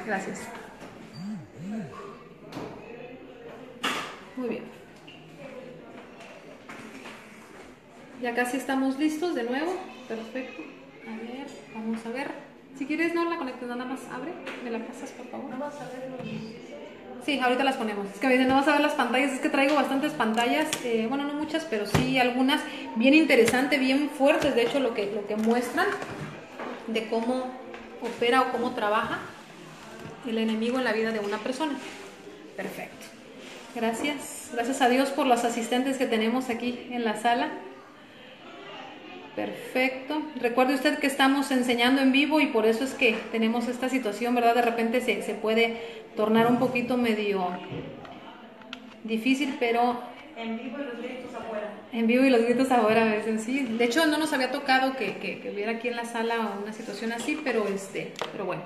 Gracias. Muy bien. Ya casi estamos listos de nuevo. Perfecto. A ver, vamos a ver. Si quieres, no la conectes, nada más abre. ¿Me la pasas, por favor? No vas a ver los... Sí, ahorita las ponemos. Es que me dicen, no vas a ver las pantallas. Es que traigo bastantes pantallas. Bueno, no muchas, pero sí algunas bien interesantes, bien fuertes. De hecho, lo que muestran de cómo opera o cómo trabaja el enemigo en la vida de una persona. Perfecto. Gracias. Gracias a Dios por los asistentes que tenemos aquí en la sala. Perfecto. Recuerde usted que estamos enseñando en vivo y por eso es que tenemos esta situación, ¿verdad? De repente se puede tornar un poquito medio difícil, pero... En vivo y los gritos afuera. En vivo y los gritos afuera a veces, sí. De hecho, no nos había tocado que hubiera aquí en la sala una situación así, pero bueno.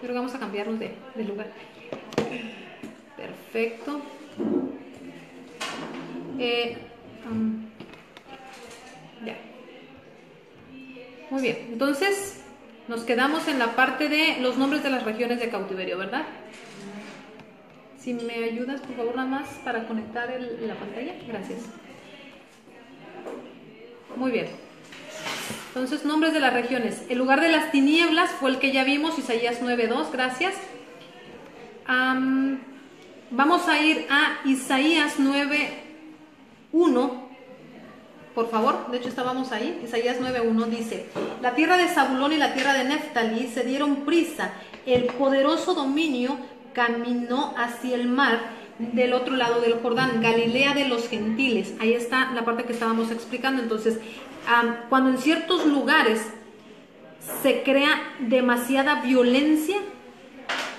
Creo que vamos a cambiarnos de lugar. Perfecto. Ya. Muy bien, entonces nos quedamos en la parte de los nombres de las regiones de cautiverio, ¿verdad? Si me ayudas, por favor, nada más para conectar la pantalla. Gracias. Muy bien. Entonces, nombres de las regiones. El lugar de las tinieblas fue el que ya vimos, Isaías 9:2, gracias. Vamos a ir a Isaías 9:1. Por favor, de hecho estábamos ahí. Isaías 9:1 dice: la tierra de Zabulón y la tierra de Neftalí se dieron prisa, el poderoso dominio caminó hacia el mar del otro lado del Jordán, Galilea de los gentiles. Ahí está la parte que estábamos explicando. Entonces, cuando en ciertos lugares se crea demasiada violencia,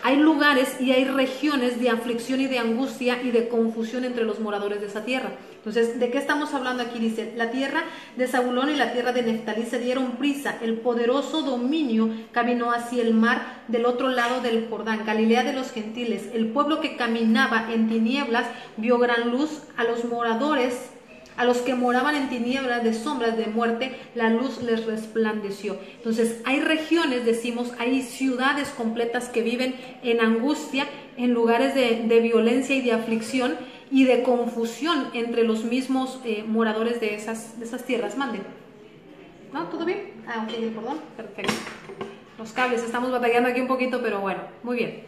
hay lugares y hay regiones de aflicción y de angustia y de confusión entre los moradores de esa tierra. Entonces, ¿de qué estamos hablando aquí? Dice, la tierra de Zabulón y la tierra de Neftalí se dieron prisa, el poderoso dominio caminó hacia el mar del otro lado del Jordán, Galilea de los gentiles. El pueblo que caminaba en tinieblas vio gran luz. A los moradores, a los que moraban en tinieblas de sombras de muerte, la luz les resplandeció. Entonces, hay regiones, decimos, hay ciudades completas que viven en angustia, en lugares de violencia y de aflicción y de confusión entre los mismos moradores de esas tierras. Manden. ¿No? ¿Todo bien? Ok, perdón. Perfecto. Los cables, estamos batallando aquí un poquito, pero bueno, muy bien.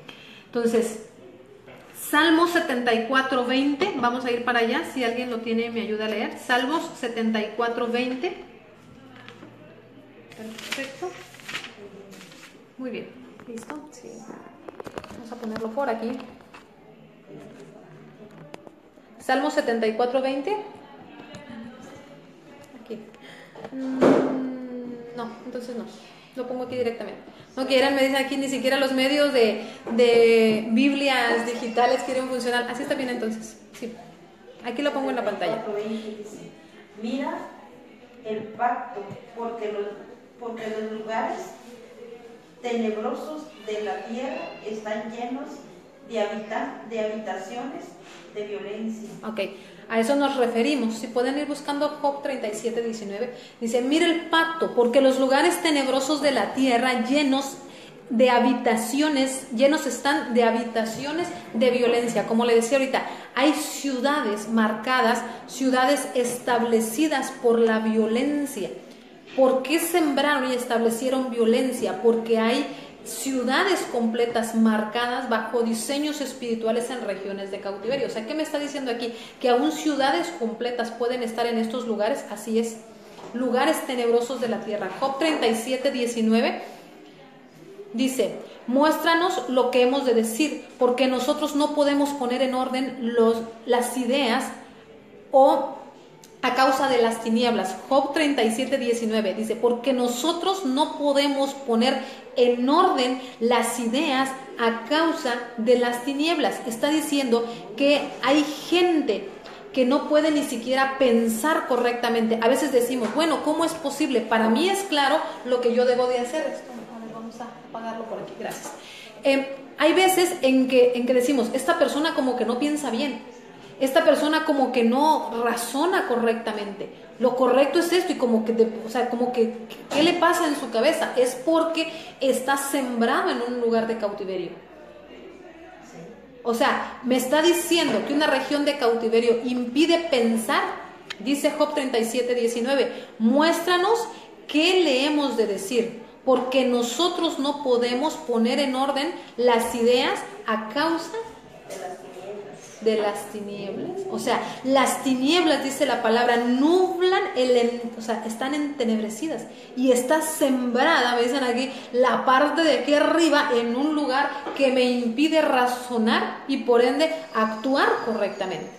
Entonces, Salmos 74:20, vamos a ir para allá, si alguien lo tiene me ayuda a leer. Salmos 74:20. Perfecto. Muy bien, ¿listo? Sí. Vamos a ponerlo por aquí. Salmos 74:20. Aquí. No, entonces no. Lo pongo aquí directamente. No quieren, me dicen aquí, ni siquiera los medios de Biblias digitales quieren funcionar. Así está bien entonces. Sí. Aquí lo pongo en la pantalla. Mira el pacto, porque los lugares tenebrosos de la tierra están llenos de habitaciones de violencia. Ok, a eso nos referimos. Si pueden ir buscando Job 37:19, dice, mira el pacto, porque los lugares tenebrosos de la tierra llenos de habitaciones, llenos están de habitaciones de violencia. Como le decía ahorita, hay ciudades marcadas, ciudades establecidas por la violencia. ¿Por qué sembraron y establecieron violencia? Porque hay ciudades completas marcadas bajo diseños espirituales en regiones de cautiverio. O sea, ¿qué me está diciendo aquí? Que aún ciudades completas pueden estar en estos lugares. Así es, lugares tenebrosos de la tierra. Job 37:19 dice: muéstranos lo que hemos de decir, porque nosotros no podemos poner en orden las ideas o a causa de las tinieblas. Job 37:19 dice: porque nosotros no podemos poner en orden las ideas a causa de las tinieblas. Está diciendo que hay gente que no puede ni siquiera pensar correctamente. A veces decimos, bueno, ¿cómo es posible? Para mí es claro lo que yo debo de hacer. Esto, a ver, vamos a apagarlo por aquí, gracias. Hay veces en que decimos, esta persona como que no piensa bien, esta persona como que no razona correctamente, lo correcto es esto, y como que, ¿qué le pasa en su cabeza? Es porque está sembrado en un lugar de cautiverio. O sea, me está diciendo que una región de cautiverio impide pensar. Dice Job 37:19, muéstranos qué le hemos de decir, porque nosotros no podemos poner en orden las ideas a causa de las tinieblas. O sea, las tinieblas, dice la palabra, nublan están entenebrecidas y está sembrada, me dicen aquí, la parte de aquí arriba en un lugar que me impide razonar y por ende actuar correctamente.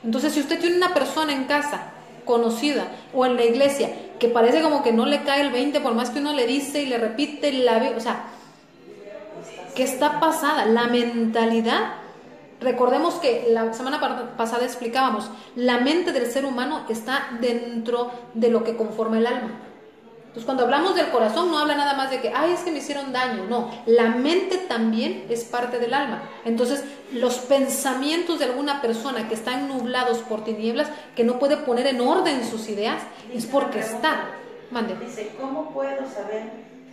Entonces, si usted tiene una persona en casa conocida o en la iglesia que parece como que no le cae el 20 por más que uno le dice y le repite o sea, ¿qué está pasada? La mentalidad. Recordemos que la semana pasada explicábamos, la mente del ser humano está dentro de lo que conforma el alma. Entonces, cuando hablamos del corazón, no habla nada más de que, ay, es que me hicieron daño. No, la mente también es parte del alma. Entonces, los pensamientos de alguna persona que están nublados por tinieblas, que no puede poner en orden sus ideas, es porque está. Mande. Dice, ¿cómo puedo saber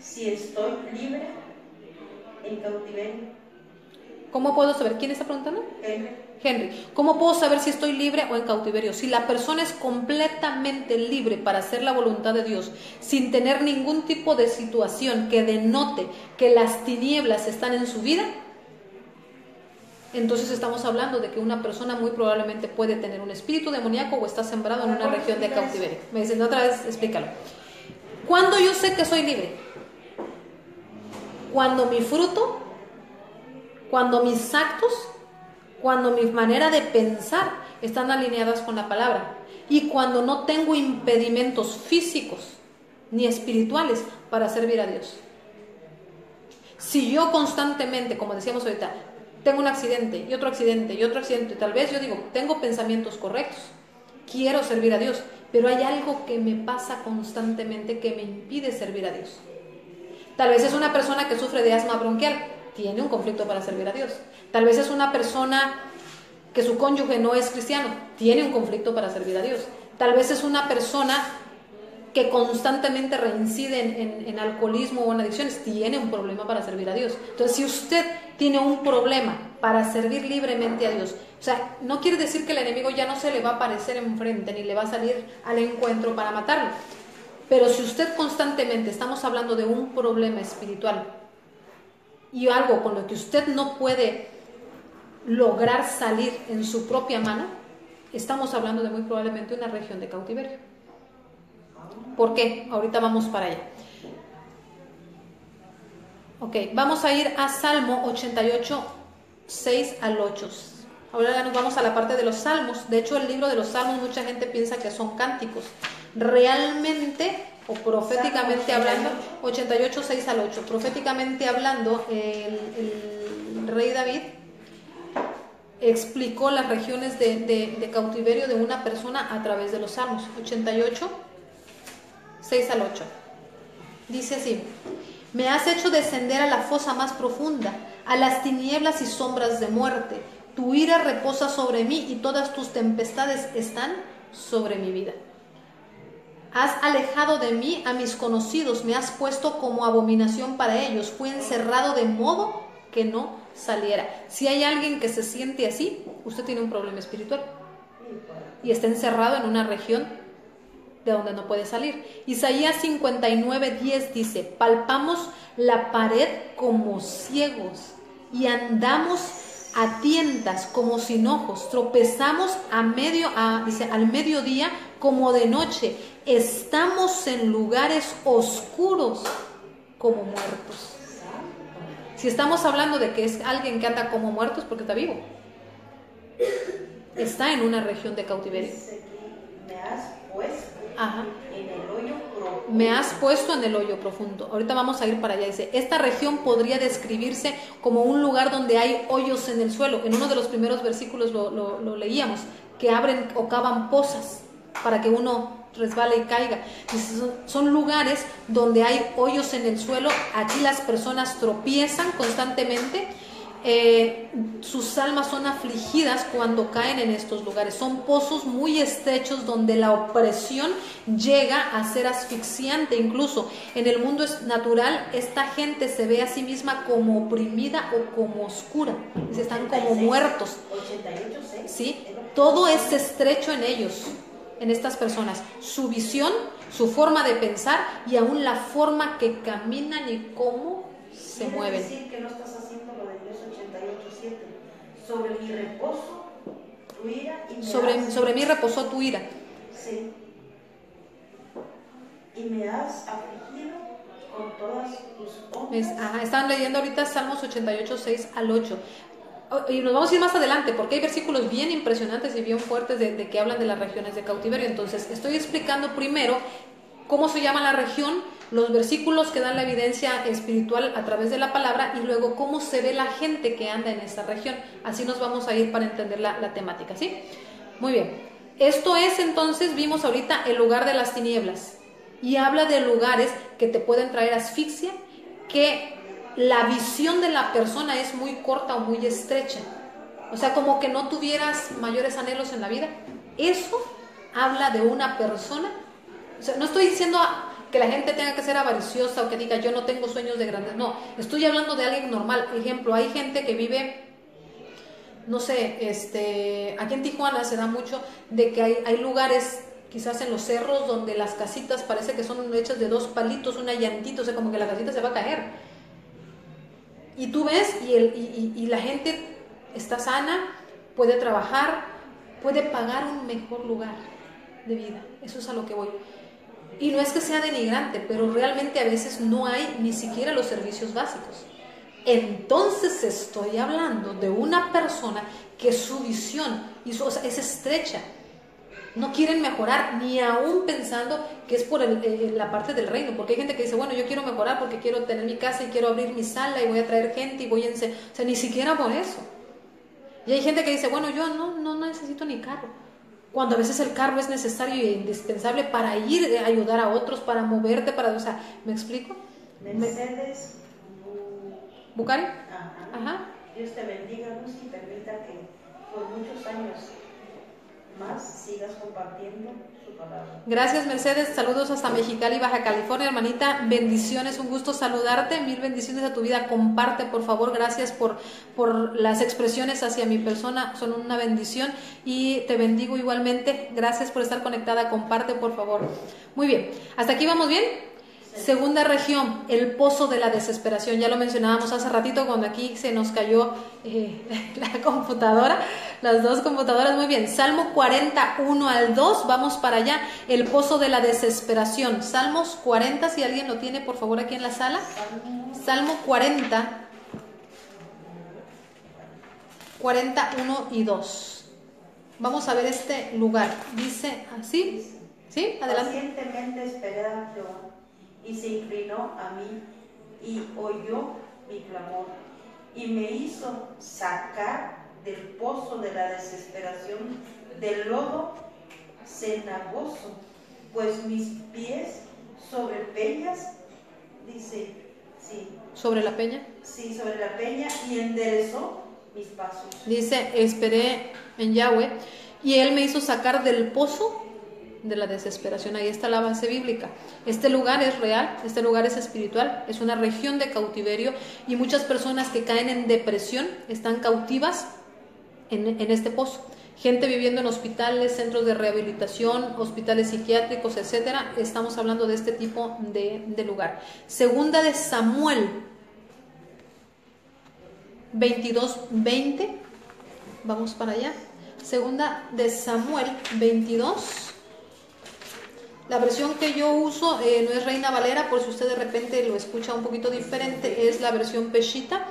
si estoy libre en cautiverio? ¿Cómo puedo saber? ¿Quién está preguntando? Henry. ¿Cómo puedo saber si estoy libre o en cautiverio? Si la persona es completamente libre para hacer la voluntad de Dios, sin tener ningún tipo de situación que denote que las tinieblas están en su vida, entonces estamos hablando de que una persona muy probablemente puede tener un espíritu demoníaco o está sembrado en una región de cautiverio. Me dicen otra vez, explícalo. ¿Cuándo yo sé que soy libre? Cuando mi fruto, cuando mis actos, cuando mi manera de pensar están alineadas con la palabra y cuando no tengo impedimentos físicos ni espirituales para servir a Dios. Si yo constantemente, como decíamos ahorita, tengo un accidente y otro accidente y otro accidente, tal vez yo digo, tengo pensamientos correctos, quiero servir a Dios, pero hay algo que me pasa constantemente que me impide servir a Dios. Tal vez es una persona que sufre de asma bronquial, tiene un conflicto para servir a Dios. Tal vez es una persona que su cónyuge no es cristiano, tiene un conflicto para servir a Dios. Tal vez es una persona que constantemente reincide en alcoholismo o en adicciones, tiene un problema para servir a Dios. Entonces, si usted tiene un problema para servir libremente a Dios, o sea, no quiere decir que el enemigo ya no se le va a aparecer enfrente ni le va a salir al encuentro para matarlo. Pero si usted constantemente, estamos hablando de un problema espiritual y algo con lo que usted no puede lograr salir en su propia mano, estamos hablando de muy probablemente una región de cautiverio. ¿Por qué? Ahorita vamos para allá. Ok, vamos a ir a Salmo 88, 6 al 8. Ahora ya nos vamos a la parte de los salmos. De hecho, el libro de los salmos, mucha gente piensa que son cánticos. Realmente, o proféticamente hablando, 88, 6 al 8. Proféticamente hablando, el rey David explicó las regiones de cautiverio de una persona a través de los salmos. 88, 6 al 8. Dice así: me has hecho descender a la fosa más profunda, a las tinieblas y sombras de muerte. Tu ira reposa sobre mí y todas tus tempestades están sobre mi vida. Has alejado de mí a mis conocidos, me has puesto como abominación para ellos. Fui encerrado de modo que no saliera. Si hay alguien que se siente así, usted tiene un problema espiritual y está encerrado en una región de donde no puede salir. Isaías 59:10 dice: palpamos la pared como ciegos y andamos a tientas como sin ojos, tropezamos dice, al mediodía como de noche, estamos en lugares oscuros como muertos. Si estamos hablando de que es alguien que anda como muerto, es porque está vivo, está en una región de cautiverio. Me has puesto Ajá. en el hoyo profundo. Me has puesto en el hoyo profundo. Ahorita vamos a ir para allá. Dice, esta región podría describirse como un lugar donde hay hoyos en el suelo. En uno de los primeros versículos lo leíamos, que abren o cavan pozas para que uno resbale y caiga. Dice, son lugares donde hay hoyos en el suelo. Aquí las personas tropiezan constantemente. Sus almas son afligidas cuando caen en estos lugares. Son pozos muy estrechos donde la opresión llega a ser asfixiante. Incluso en el mundo natural, esta gente se ve a sí misma como oprimida o como oscura. Están como muertos. 88:6. ¿Sí? Todo es estrecho en ellos, en estas personas. Su visión, su forma de pensar y aún la forma que caminan y cómo se mueven. Quiere decir que no estás haciendo lo de Dios 88:7. Sobre mi reposo, tu ira y me sobre mí reposó tu ira. Sí. Y me has afligido con todas tus ondas. Están leyendo ahorita Salmos 88:6 al 8. Y nos vamos a ir más adelante porque hay versículos bien impresionantes y bien fuertes de que hablan de las regiones de cautiverio. Entonces estoy explicando primero cómo se llama la región, los versículos que dan la evidencia espiritual a través de la palabra y luego cómo se ve la gente que anda en esta región. Así nos vamos a ir para entender la temática, ¿sí? Muy bien. Esto es entonces, vimos ahorita el lugar de las tinieblas y habla de lugares que te pueden traer asfixia, que la visión de la persona es muy corta o muy estrecha. O sea, como que no tuvieras mayores anhelos en la vida. Eso habla de una persona. O sea, no estoy diciendo que la gente tenga que ser avariciosa o que diga yo no tengo sueños de grandes. No, estoy hablando de alguien normal. Ejemplo, hay gente que vive, no sé, aquí en Tijuana se da mucho de que hay lugares, quizás en los cerros, donde las casitas parece que son hechas de 2 palitos, una llantita, o sea, como que la casita se va a caer. Y tú ves y la gente está sana, puede trabajar, puede pagar un mejor lugar de vida. Eso es a lo que voy. Y no es que sea denigrante, pero realmente a veces no hay ni siquiera los servicios básicos. Entonces estoy hablando de una persona que su visión es estrecha. No quieren mejorar, ni aún pensando que es por la parte del reino, porque hay gente que dice, bueno, yo quiero mejorar porque quiero tener mi casa y quiero abrir mi sala y voy a traer gente y voy a... O sea, ni siquiera por eso. Y hay gente que dice, bueno, yo no necesito ni carro, cuando a veces el carro es necesario e indispensable para ir a ayudar a otros, para moverte, o sea, ¿me explico? Mercedes ¿Bucari? Ajá. Dios te bendiga, Luz, y permita que por muchos años más sigas compartiendo su palabra. Gracias, Mercedes. Saludos hasta Mexicali, Baja California, hermanita. Bendiciones, un gusto saludarte. 1000 bendiciones a tu vida. Comparte, por favor. Gracias por las expresiones hacia mi persona. Son una bendición y te bendigo igualmente. Gracias por estar conectada. Comparte, por favor. Muy bien. ¿Hasta aquí vamos bien? Segunda región, el pozo de la desesperación. Ya lo mencionábamos hace ratito cuando aquí se nos cayó la computadora, las 2 computadoras. Muy bien, Salmo 41 al 2, vamos para allá, el pozo de la desesperación. Salmos 40, si alguien lo tiene, por favor, aquí en la sala. Salmo 40, 41 y 2. Vamos a ver este lugar. Dice así, ¿sí? Adelante. Pacientemente esperé a Jehová, y se inclinó a mí y oyó mi clamor y me hizo sacar del pozo de la desesperación, del lodo cenagoso, pues mis pies sobre peñas, dice, sí. ¿Sobre la peña? Sí, sobre la peña, y enderezó mis pasos. Dice, esperé en Yahweh y él me hizo sacar del pozo de la desesperación. Ahí está la base bíblica. Este lugar es real, este lugar es espiritual, es una región de cautiverio, y muchas personas que caen en depresión están cautivas en este pozo. Gente viviendo en hospitales, centros de rehabilitación, hospitales psiquiátricos, etcétera. Estamos hablando de este tipo de lugar. Segunda de Samuel 22:20. Vamos para allá. Segunda de Samuel 22. La versión que yo uso no es Reina Valera, por si usted de repente lo escucha un poquito diferente, es la versión Peshita.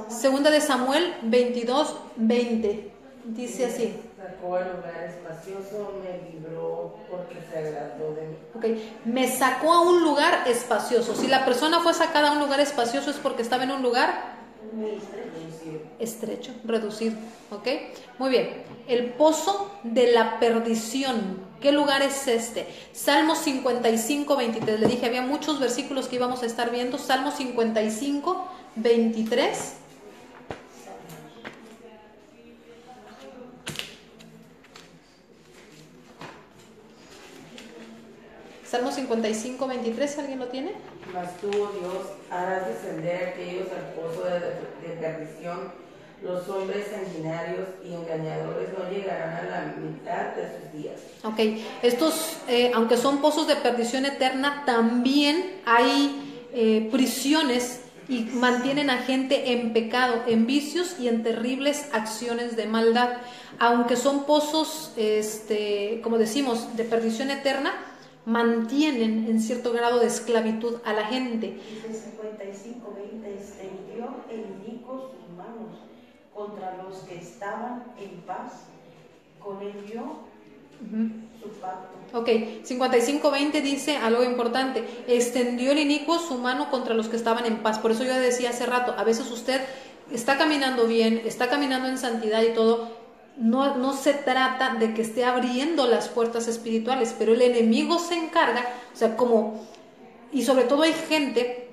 Segunda de Samuel 22:20. Dice así. Sacó al lugar espacioso, me libró porque se agradó de mí. Okay. Me sacó a un lugar espacioso. Si la persona fue sacada a un lugar espacioso es porque estaba en un lugar estrecho, reducido. ¿Ok? Muy bien. El pozo de la perdición. ¿Qué lugar es este? Salmo 55:23. Le dije, había muchos versículos que íbamos a estar viendo. Salmo 55:23. Salmo 55:23, ¿alguien lo tiene? Mas tú, oh Dios, harás descender a aquellos al pozo de perdición. Los hombres sanguinarios y engañadores no llegarán a la mitad de sus días. Ok, estos, aunque son pozos de perdición eterna, también hay prisiones y mantienen a gente en pecado, en vicios y en terribles acciones de maldad. Aunque son pozos, como decimos, de perdición eterna, mantienen en cierto grado de esclavitud a la gente. Dice 55:20, extendió el inicuo sus manos contra los que estaban en paz, con él dio su pacto. Ok, 55:20 dice algo importante, extendió el inicuo su mano contra los que estaban en paz. Por eso yo decía hace rato, a veces usted está caminando bien, está caminando en santidad y todo. No se trata de que esté abriendo las puertas espirituales, pero el enemigo se encarga, o sea, y sobre todo hay gente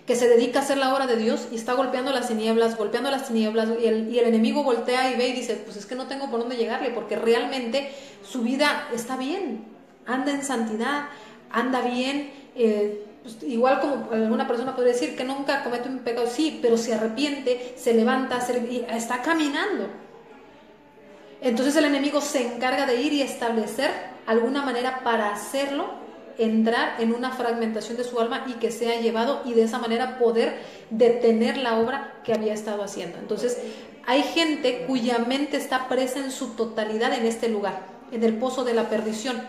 que se dedica a hacer la obra de Dios y está golpeando las tinieblas, y el enemigo voltea y ve y dice, pues es que no tengo por dónde llegarle, porque realmente su vida está bien, anda en santidad, anda bien, pues igual como alguna persona podría decir que nunca comete un pecado, sí, pero se arrepiente, se levanta, y está caminando. Entonces el enemigo se encarga de ir y establecer alguna manera para hacerlo entrar en una fragmentación de su alma y que sea llevado, y de esa manera poder detener la obra que había estado haciendo. Entonces hay gente cuya mente está presa en su totalidad en este lugar, en el pozo de la perdición.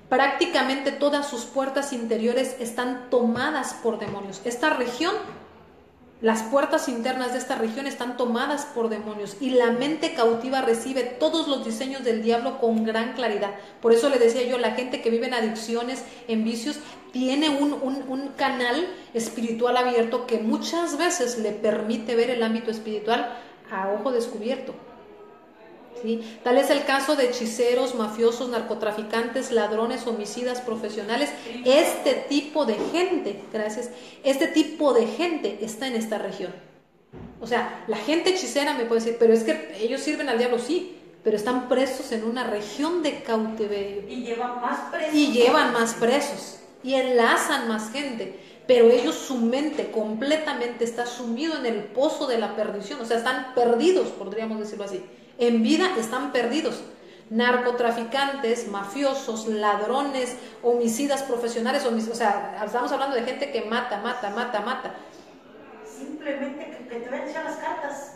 Prácticamente todas sus puertas interiores están tomadas por demonios. Esta región, las puertas internas de esta región están tomadas por demonios, y la mente cautiva recibe todos los diseños del diablo con gran claridad. Por eso le decía yo, la gente que vive en adicciones, en vicios, tiene un canal espiritual abierto que muchas veces le permite ver el ámbito espiritual a ojo descubierto. ¿Sí? Tal es el caso de hechiceros, mafiosos, narcotraficantes, ladrones, homicidas profesionales. Este tipo de gente, este tipo de gente está en esta región. O sea, la gente hechicera me puede decir, pero es que ellos sirven al diablo, sí, pero están presos en una región de cautiverio. Y llevan más presos. Y enlazan más gente. Pero ellos, su mente completamente está sumido en el pozo de la perdición. O sea, están perdidos, podríamos decirlo así. En vida están perdidos. Narcotraficantes, mafiosos, ladrones, homicidas profesionales, o sea, estamos hablando de gente que mata. Simplemente que te van a echar las cartas.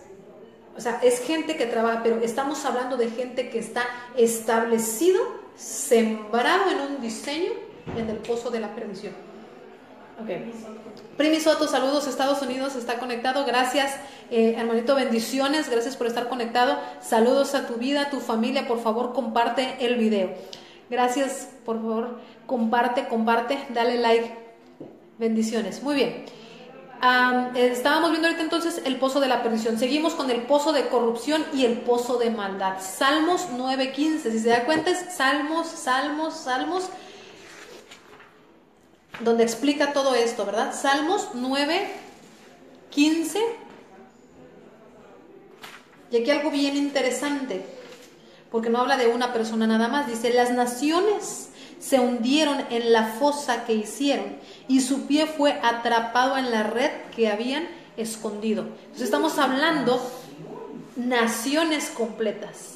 O sea, es gente que trabaja, pero estamos hablando de gente que está establecido, sembrado en un diseño en el pozo de la perdición. Okay. Primi Soto, saludos, Estados Unidos está conectado, gracias hermanito, bendiciones, gracias por estar conectado, saludos a tu vida, a tu familia, por favor comparte el video, gracias, por favor comparte, dale like, bendiciones. Muy bien, estábamos viendo ahorita entonces el pozo de la perdición, seguimos con el pozo de corrupción y el pozo de maldad. Salmos 9:15, si se da cuenta es Salmos donde explica todo esto, ¿verdad? Salmos 9:15. Y aquí algo bien interesante, porque no habla de una persona nada más. Dice, las naciones se hundieron en la fosa que hicieron y su pie fue atrapado en la red que habían escondido. Entonces estamos hablando naciones completas.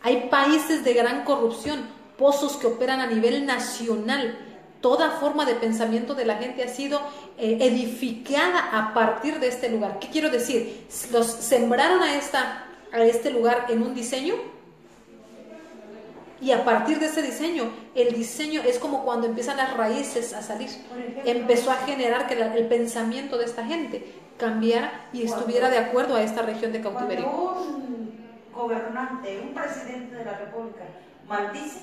Hay países de gran corrupción, pozos que operan a nivel nacional. Toda forma de pensamiento de la gente ha sido edificada a partir de este lugar. ¿Qué quiero decir? Los sembraron a este lugar en un diseño, y a partir de ese diseño, el diseño es como cuando empiezan las raíces a salir. Empezó a generar que el pensamiento de esta gente cambiara y estuviera de acuerdo a esta región de cautiverio. Cuando un gobernante, un presidente de la República maldice,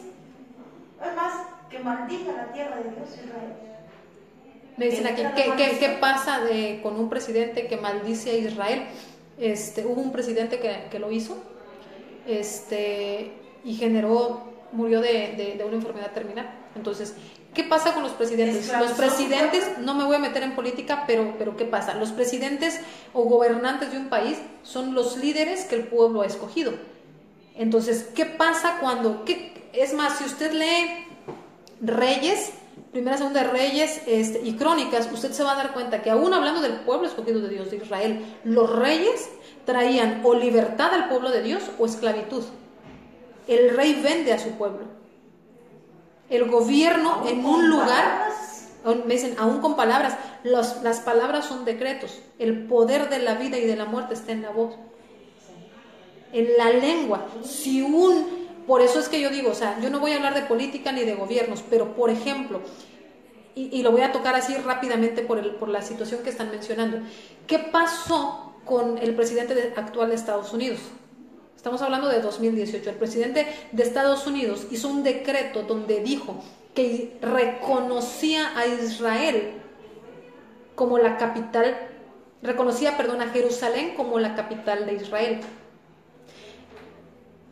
es más, que maldiga la tierra de Dios Israel. Me dicen aquí, ¿qué pasa con un presidente que maldice a Israel? Hubo un presidente que lo hizo, y murió de una enfermedad terminal. Entonces, ¿qué pasa con los presidentes? Los presidentes, no me voy a meter en política, pero ¿qué pasa? Los presidentes o gobernantes de un país son los líderes que el pueblo ha escogido. Entonces, ¿qué pasa cuando? Es más, si usted lee Reyes, Primera, Segunda de Reyes y Crónicas, usted se va a dar cuenta que aún hablando del pueblo escogido de Dios, de Israel, los reyes traían o libertad al pueblo de Dios o esclavitud. El rey vende a su pueblo. El gobierno en un lugar, me dicen, aún con palabras, las palabras son decretos. El poder de la vida y de la muerte está en la voz, en la lengua. Por eso es que yo digo, yo no voy a hablar de política ni de gobiernos, pero por ejemplo, y lo voy a tocar así rápidamente por la situación que están mencionando. ¿Qué pasó con el presidente actual de Estados Unidos? Estamos hablando de 2018. El presidente de Estados Unidos hizo un decreto donde dijo que reconocía a Israel como la capital, a Jerusalén como la capital de Israel.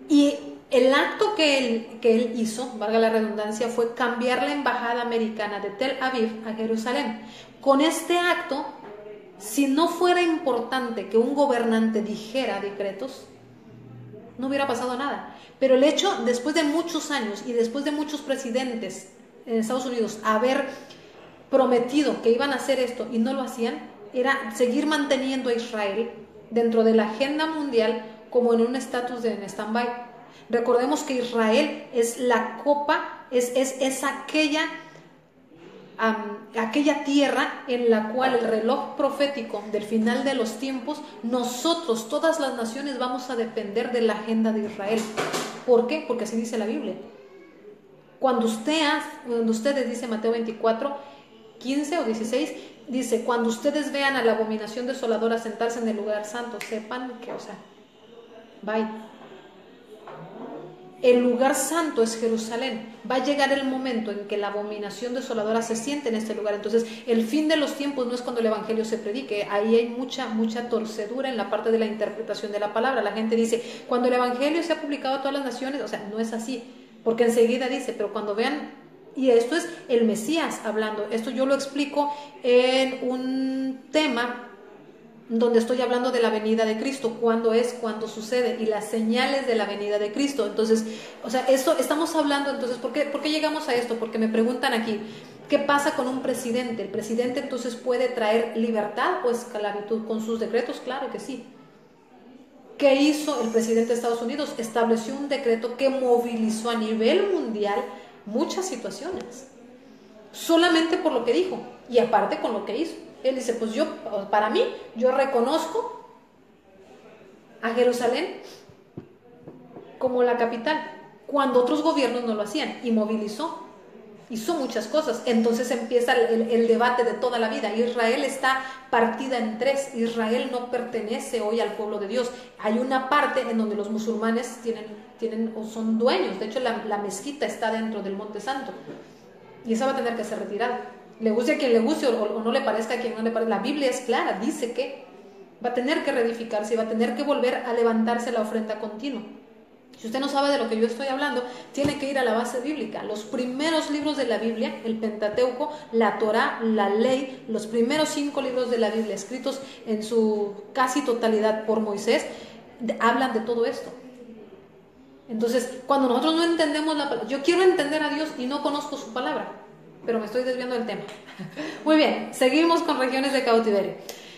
Y el acto que él hizo, valga la redundancia, fue cambiar la embajada americana de Tel Aviv a Jerusalén. Con este acto, si no fuera importante que un gobernante dijera decretos, no hubiera pasado nada. Pero el hecho, después de muchos años y después de muchos presidentes en Estados Unidos haber prometido que iban a hacer esto y no lo hacían, era seguir manteniendo a Israel dentro de la agenda mundial como en un estatus de stand-by. Recordemos que Israel es la copa, es aquella tierra en la cual el reloj profético del final de los tiempos, nosotros, todas las naciones, vamos a depender de la agenda de Israel. ¿Por qué? Porque así dice la Biblia. Cuando ustedes, dice Mateo 24, 15 o 16, dice, cuando ustedes vean a la abominación desoladora sentarse en el lugar santo, sepan que, bye. El lugar santo es Jerusalén. Va a llegar el momento en que la abominación desoladora se siente en este lugar. Entonces, el fin de los tiempos no es cuando el evangelio se predique. Ahí hay mucha torcedura en la parte de la interpretación de la palabra. La gente dice, cuando el evangelio se ha publicado a todas las naciones, no es así. Porque enseguida dice, pero cuando vean, y esto es el Mesías hablando. Esto yo lo explico en un tema donde estoy hablando de la venida de Cristo, cuándo sucede y las señales de la venida de Cristo. Entonces, esto estamos hablando. Entonces, ¿por qué llegamos a esto? Porque me preguntan aquí, ¿qué pasa con un presidente? ¿El presidente entonces puede traer libertad o esclavitud con sus decretos? Claro que sí. ¿Qué hizo el presidente de Estados Unidos? Estableció un decreto que movilizó a nivel mundial muchas situaciones, solamente por lo que dijo y aparte con lo que hizo. Él dice, pues para mí, yo reconozco a Jerusalén como la capital, cuando otros gobiernos no lo hacían, y movilizó, hizo muchas cosas. Entonces empieza el debate de toda la vida. Israel está partida en tres. Israel no pertenece hoy al pueblo de Dios. Hay una parte en donde los musulmanes tienen o son dueños. De hecho, la mezquita está dentro del Monte Santo, y esa va a tener que ser retirada. Le guste a quien le guste o no le parezca a quien no le parezca. La Biblia es clara, dice que va a tener que reedificarse y va a tener que volver a levantarse la ofrenda continua. Si usted no sabe de lo que yo estoy hablando, tiene que ir a la base bíblica. Los primeros libros de la Biblia, el Pentateuco, la Torá, la Ley, los primeros 5 libros de la Biblia escritos en su casi totalidad por Moisés, hablan de todo esto. Entonces, cuando nosotros no entendemos la palabra, yo quiero entender a Dios y no conozco su palabra, pero me estoy desviando del tema. Muy bien, seguimos con regiones de cautiverio.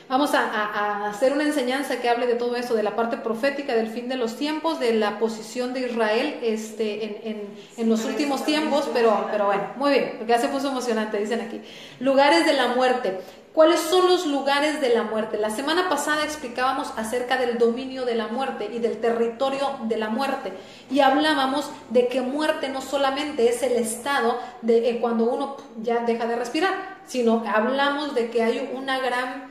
Vamos a hacer una enseñanza que hable de todo esto, de la parte profética, del fin de los tiempos, de la posición de Israel en los últimos tiempos, pero bueno, muy bien, porque ya se puso emocionante, dicen aquí. Lugares de la muerte. ¿Cuáles son los lugares de la muerte? La semana pasada explicábamos acerca del dominio de la muerte y del territorio de la muerte. Y hablábamos de que muerte no solamente es el estado de cuando uno ya deja de respirar, sino hablamos de que hay una gran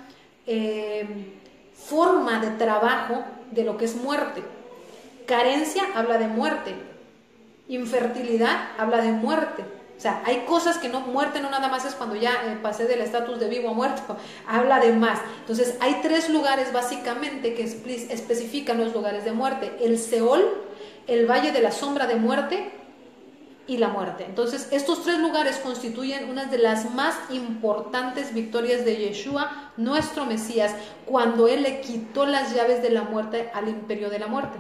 forma de trabajo de lo que es muerte. Carencia habla de muerte. Infertilidad habla de muerte. O sea, hay cosas que no, muerte no nada más es cuando ya pasé del estatus de vivo a muerto, habla de más. Entonces, hay 3 lugares básicamente que especifican los lugares de muerte: el Seol, el Valle de la Sombra de Muerte y la muerte. Entonces, estos 3 lugares constituyen una de las más importantes victorias de Yeshua, nuestro Mesías, cuando Él le quitó las llaves de la muerte al imperio de la muerte.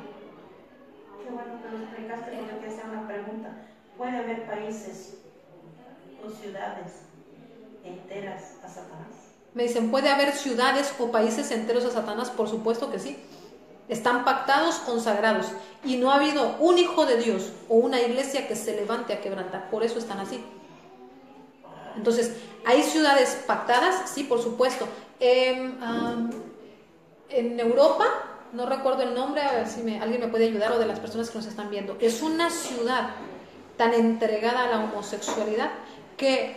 Qué bueno que lo explicaste, porque te hacía una pregunta. ¿Puede haber países o ciudades enteras a Satanás? Me dicen, ¿puede haber ciudades o países enteros a Satanás? Por supuesto que sí. Están pactados, consagrados, y no ha habido un hijo de Dios o una iglesia que se levante a quebrantar. Por eso están así. Entonces, ¿hay ciudades pactadas? Sí, por supuesto. En Europa, no recuerdo el nombre, a ver si alguien me puede ayudar, o de las personas que nos están viendo. Es una ciudad tan entregada a la homosexualidad que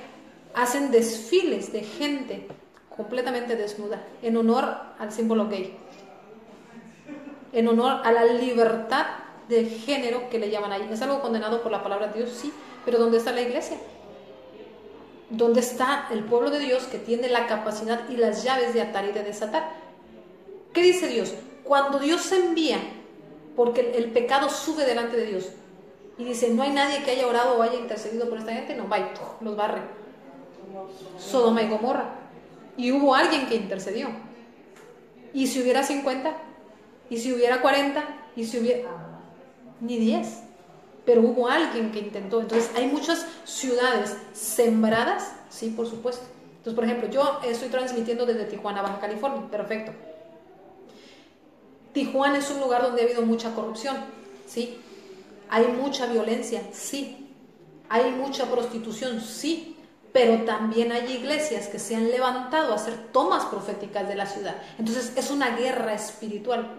hacen desfiles de gente completamente desnuda en honor al símbolo gay, en honor a la libertad de género que le llaman ahí. ¿Es algo condenado por la palabra de Dios? Sí, pero ¿dónde está la iglesia? ¿Dónde está el pueblo de Dios que tiene la capacidad y las llaves de atar y de desatar? ¿Qué dice Dios? Cuando Dios se envía, porque el pecado sube delante de Dios, y dice, no hay nadie que haya orado o haya intercedido por esta gente, no, va y los barre. Sodoma y Gomorra. Y hubo alguien que intercedió. ¿Y si hubiera 50? ¿Y si hubiera 40? ¿Y si hubiera...? Ni 10. Pero hubo alguien que intentó. Entonces, hay muchas ciudades sembradas, sí, por supuesto. Entonces, por ejemplo, yo estoy transmitiendo desde Tijuana, Baja California. Perfecto. Tijuana es un lugar donde ha habido mucha corrupción, ¿sí? Hay mucha violencia, sí. Hay mucha prostitución, sí. Pero también hay iglesias que se han levantado a hacer tomas proféticas de la ciudad. Entonces es una guerra espiritual.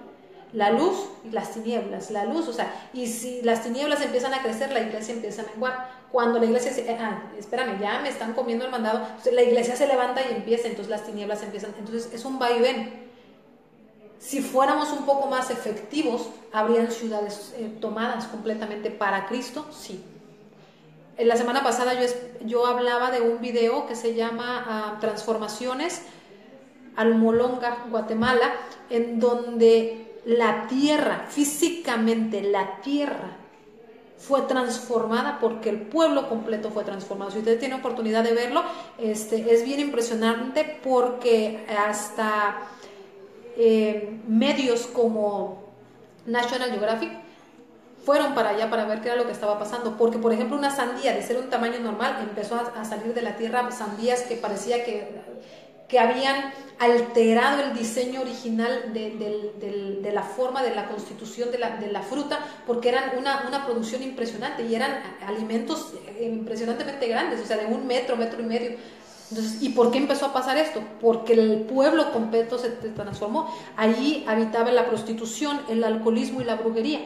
La luz y las tinieblas. La luz, o sea, y si las tinieblas empiezan a crecer, la iglesia empieza a menguar. Cuando la iglesia dice, espérame, ya me están comiendo el mandado, entonces la iglesia se levanta y empieza, entonces las tinieblas empiezan. Entonces es un vaivén. Si fuéramos un poco más efectivos, habrían ciudades tomadas completamente para Cristo, sí. La semana pasada yo hablaba de un video que se llama Transformaciones Almolonga, Guatemala, en donde la tierra, físicamente la tierra, fue transformada porque el pueblo completo fue transformado. Si usted tiene oportunidad de verlo, es bien impresionante, porque hasta medios como National Geographic fueron para allá para ver qué era lo que estaba pasando, porque por ejemplo una sandía de ser un tamaño normal empezó a salir de la tierra sandías que parecía que habían alterado el diseño original de la forma, de la constitución de la fruta, porque eran una producción impresionante y eran alimentos impresionantemente grandes, o sea, de 1 metro, 1,5 metros. Entonces, ¿y por qué empezó a pasar esto? Porque el pueblo completo se transformó. Allí habitaba la prostitución, el alcoholismo y la brujería.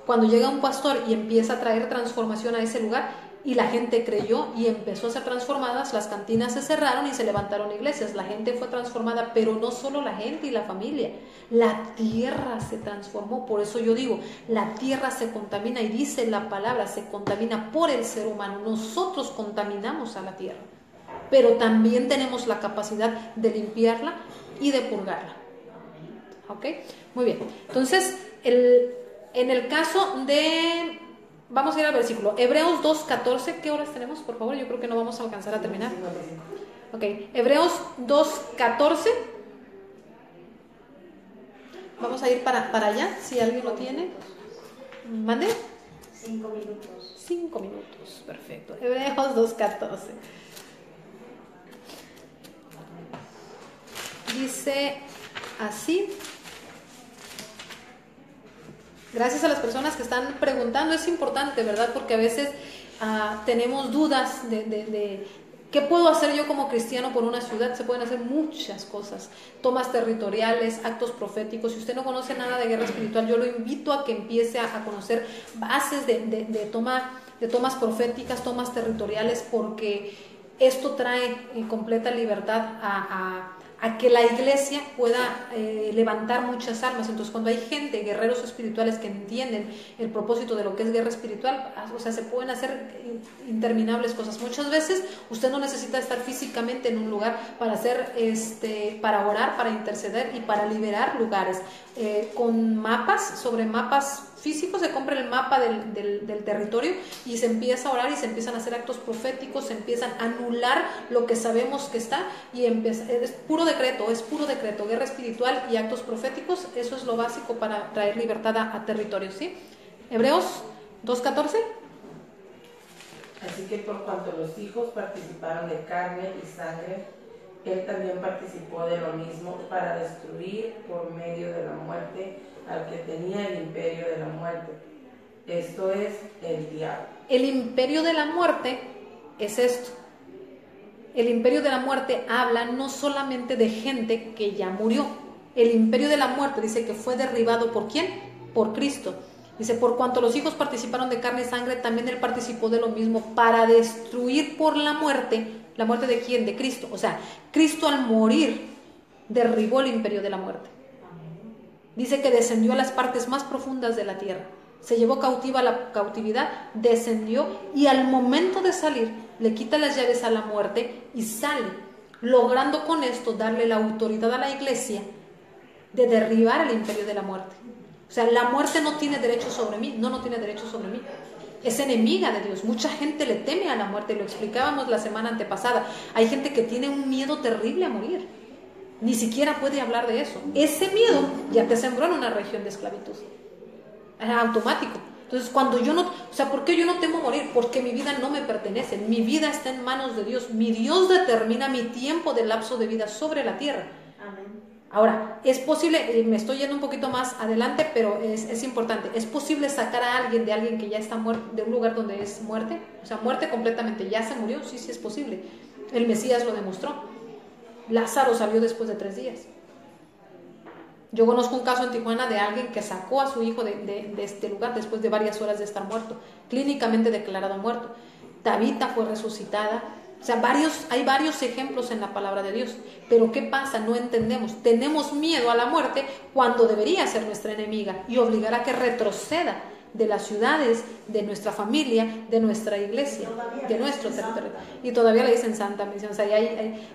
Cuando llega un pastor y empieza a traer transformación a ese lugar, y la gente creyó y empezó a ser transformadas, las cantinas se cerraron y se levantaron iglesias, la gente fue transformada, pero no solo la gente y la familia, la tierra se transformó. Por eso yo digo, la tierra se contamina, y dice la palabra, se contamina por el ser humano. Nosotros contaminamos a la tierra, pero también tenemos la capacidad de limpiarla y de purgarla. ¿Ok? Muy bien. Entonces, en el caso de... Vamos a ir al versículo. Hebreos 2:14. ¿Qué horas tenemos, por favor? Yo creo que no vamos a alcanzar a terminar. Ok. Hebreos 2:14. Vamos a ir para allá, si alguien lo tiene. ¿Mande? 5 minutos. 5 minutos, perfecto. Hebreos 2:14. Dice así. Gracias a las personas que están preguntando, es importante, ¿verdad? Porque a veces tenemos dudas de ¿qué puedo hacer yo como cristiano por una ciudad? Se pueden hacer muchas cosas, tomas territoriales, actos proféticos. Si usted no conoce nada de guerra espiritual, yo lo invito a que empiece a conocer bases de tomas proféticas, tomas territoriales, porque esto trae completa libertad a que la iglesia pueda levantar muchas almas. Entonces, cuando hay gente, guerreros espirituales que entienden el propósito de lo que es guerra espiritual, o sea, se pueden hacer interminables cosas. Muchas veces usted no necesita estar físicamente en un lugar para hacer, para orar, para interceder y para liberar lugares. Con mapas, sobre mapas físicos, se compra el mapa del territorio y se empieza a orar y se empiezan a hacer actos proféticos, se empiezan a anular lo que sabemos que está y es puro decreto, guerra espiritual y actos proféticos. Eso es lo básico para traer libertad a territorios, ¿sí? Hebreos 2:14. Así que por cuanto los hijos participaron de carne y sangre, él también participó de lo mismo para destruir por medio de la muerte al que tenía el imperio de la muerte. Esto es el diablo. El imperio de la muerte es esto. El imperio de la muerte habla no solamente de gente que ya murió. El imperio de la muerte dice que fue derribado ¿por quién? Por Cristo. Dice, por cuanto los hijos participaron de carne y sangre, también él participó de lo mismo para destruir por la muerte. ¿La muerte de quién? De Cristo. O sea, Cristo al morir derribó el imperio de la muerte. Dice que descendió a las partes más profundas de la tierra. Se llevó cautiva la cautividad, descendió y al momento de salir le quita las llaves a la muerte y sale, logrando con esto darle la autoridad a la iglesia de derribar el imperio de la muerte. O sea, la muerte no tiene derecho sobre mí, no tiene derecho sobre mí. Es enemiga de Dios. Mucha gente le teme a la muerte, lo explicábamos la semana antepasada. Hay gente que tiene un miedo terrible a morir. Ni siquiera puede hablar de eso. Ese miedo ya te sembró en una región de esclavitud. Era automático. Entonces, cuando yo no, o sea, ¿por qué yo no temo morir? Porque mi vida no me pertenece. Mi vida está en manos de Dios. Mi Dios determina mi tiempo de lapso de vida sobre la tierra. Amén. Ahora, es posible, me estoy yendo un poquito más adelante, pero es importante. ¿Es posible sacar a alguien de alguien que ya está muerto, de un lugar donde es muerte? O sea, muerte completamente, ya se murió. Sí, sí es posible. El Mesías lo demostró. Lázaro salió después de 3 días. Yo conozco un caso en Tijuana de alguien que sacó a su hijo de este lugar después de varias horas de estar muerto, clínicamente declarado muerto. Tabita fue resucitada. O sea, hay varios ejemplos en la palabra de Dios. Pero ¿qué pasa? No entendemos. Tenemos miedo a la muerte cuando debería ser nuestra enemiga y obligar a que retroceda de las ciudades, de nuestra familia, de nuestra iglesia, de nuestro territorio. Y todavía le dicen santa misión. O sea,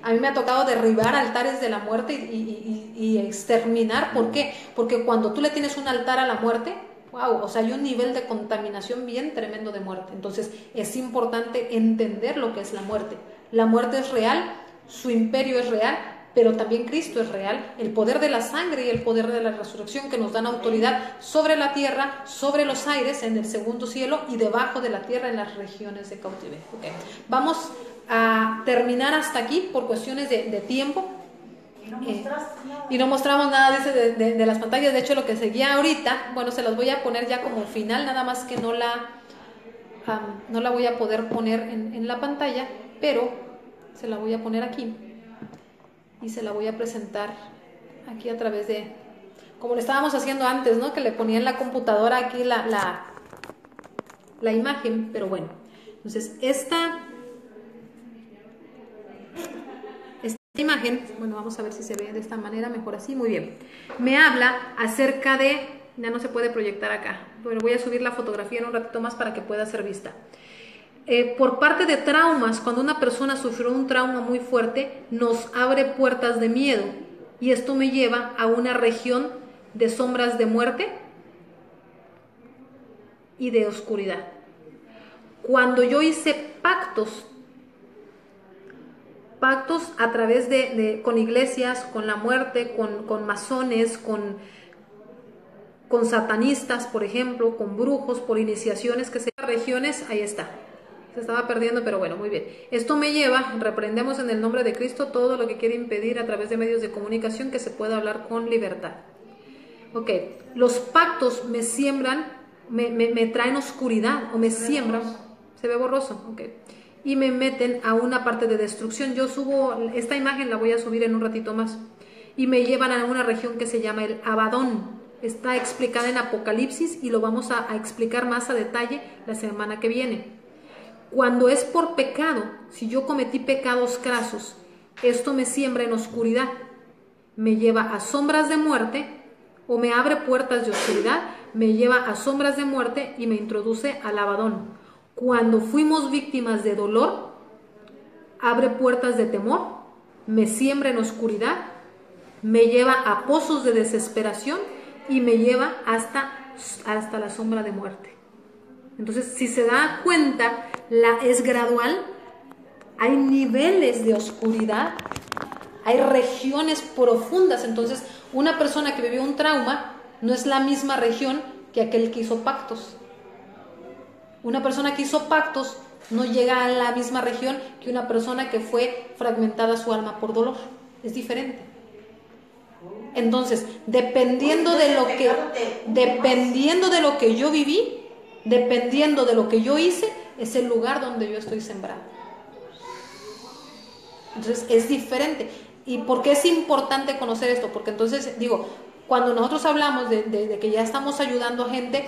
a mí me ha tocado derribar altares de la muerte y exterminar. ¿Por qué? Porque cuando tú le tienes un altar a la muerte, wow, o sea, hay un nivel de contaminación bien tremendo de muerte. Entonces es importante entender lo que es la muerte. La muerte es real, su imperio es real, pero también Cristo es real, el poder de la sangre y el poder de la resurrección que nos dan autoridad sobre la tierra, sobre los aires, en el segundo cielo y debajo de la tierra en las regiones de cautiverio. Okay. Vamos a terminar hasta aquí por cuestiones de tiempo. Y no mostramos nada, dice, de las pantallas. De hecho, lo que seguía ahorita, bueno, se las voy a poner ya como final, nada más que no la voy a poder poner en la pantalla, pero se la voy a poner aquí y se la voy a presentar aquí a través de, como lo estábamos haciendo antes, ¿no? Que le ponía en la computadora aquí la imagen, pero bueno. Entonces, esta imagen, bueno, vamos a ver si se ve de esta manera, mejor así, muy bien. Me habla acerca de, ya no se puede proyectar acá, pero voy a subir la fotografía en un ratito más para que pueda ser vista. Por parte de traumas, cuando una persona sufrió un trauma muy fuerte, nos abre puertas de miedo y esto me lleva a una región de sombras de muerte y de oscuridad. Cuando yo hice pactos a través con iglesias, con la muerte, con masones, con con satanistas, por ejemplo, con brujos, por iniciaciones que se regiones, ahí está. Se estaba perdiendo, pero bueno, muy bien. Esto me lleva, reprendemos en el nombre de Cristo todo lo que quiere impedir a través de medios de comunicación que se pueda hablar con libertad. Ok, los pactos me siembran, me traen oscuridad o me siembran, se ve borroso, ok, y me meten a una parte de destrucción. Yo subo, esta imagen la voy a subir en un ratito más, y me llevan a una región que se llama el Abadón. Está explicada en Apocalipsis y lo vamos a explicar más a detalle la semana que viene. Cuando es por pecado, si yo cometí pecados crasos, esto me siembra en oscuridad, me lleva a sombras de muerte, o me abre puertas de oscuridad, me lleva a sombras de muerte y me introduce al Abadón. Cuando fuimos víctimas de dolor, abre puertas de temor, me siembra en oscuridad, me lleva a pozos de desesperación y me lleva hasta la sombra de muerte. Entonces, si se da cuenta, es gradual, hay niveles de oscuridad, hay regiones profundas. Entonces, una persona que vivió un trauma no es la misma región que aquel que hizo pactos. Una persona que hizo pactos no llega a la misma región que una persona que fue fragmentada su alma por dolor. Es diferente. Entonces, dependiendo de lo que yo viví, dependiendo de lo que yo hice, es el lugar donde yo estoy sembrado. Entonces, es diferente. ¿Y por qué es importante conocer esto? Porque entonces, digo, cuando nosotros hablamos de que ya estamos ayudando a gente,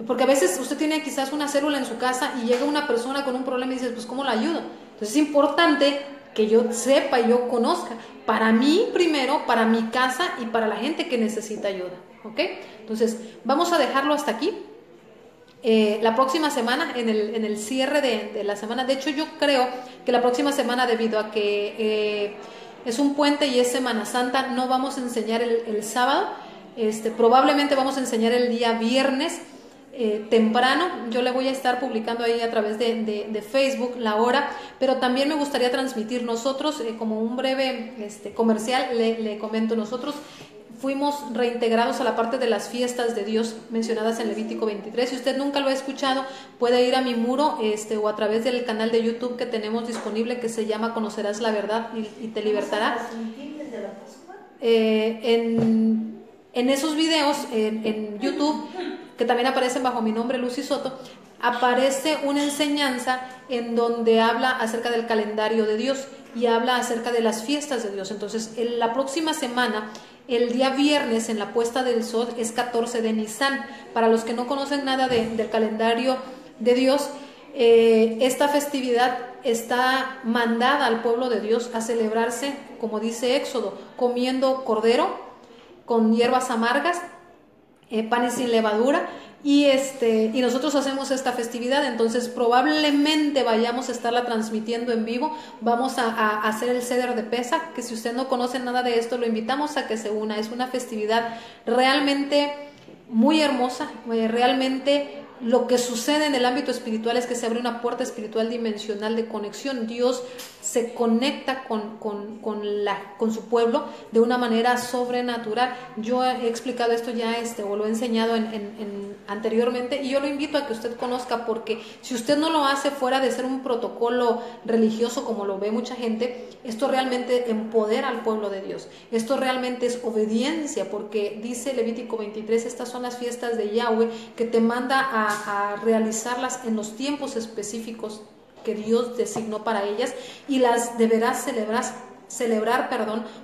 porque a veces usted tiene quizás una célula en su casa y llega una persona con un problema y dices, pues ¿cómo la ayudo? Entonces es importante que yo sepa y yo conozca, para mí primero, para mi casa y para la gente que necesita ayuda, ¿ok? Entonces vamos a dejarlo hasta aquí. La próxima semana, en el cierre de la semana, de hecho yo creo que la próxima semana, debido a que es un puente y es Semana Santa, no vamos a enseñar el sábado, probablemente vamos a enseñar el día viernes temprano. Yo le voy a estar publicando ahí a través de Facebook la hora, pero también me gustaría transmitir nosotros, como un breve comercial, le comento, nosotros fuimos reintegrados a la parte de las fiestas de Dios mencionadas en Levítico 23. Si usted nunca lo ha escuchado, puede ir a mi muro o a través del canal de YouTube que tenemos disponible, que se llama Conocerás la Verdad y te libertará. En esos videos en YouTube, que también aparecen bajo mi nombre, Lucy Soto, aparece una enseñanza en donde habla acerca del calendario de Dios y habla acerca de las fiestas de Dios. Entonces, la próxima semana, el día viernes, en la puesta del sol, es 14 de Nisan. Para los que no conocen nada del calendario de Dios, esta festividad está mandada al pueblo de Dios a celebrarse, como dice Éxodo, comiendo cordero con hierbas amargas, panes sin levadura, y nosotros hacemos esta festividad. Entonces probablemente vayamos a estarla transmitiendo en vivo. Vamos a hacer el Seder de Pesach, que si usted no conoce nada de esto, lo invitamos a que se una. Es una festividad realmente muy hermosa. Realmente lo que sucede en el ámbito espiritual es que se abre una puerta espiritual dimensional de conexión. Dios se conecta con su pueblo de una manera sobrenatural. Yo he explicado esto ya o lo he enseñado anteriormente, y yo lo invito a que usted conozca, porque si usted no lo hace fuera de ser un protocolo religioso como lo ve mucha gente, esto realmente empodera al pueblo de Dios. Esto realmente es obediencia, porque dice Levítico 23, estas son las fiestas de Yahweh que te manda a realizarlas en los tiempos específicos que Dios designó para ellas, y las deberás celebrar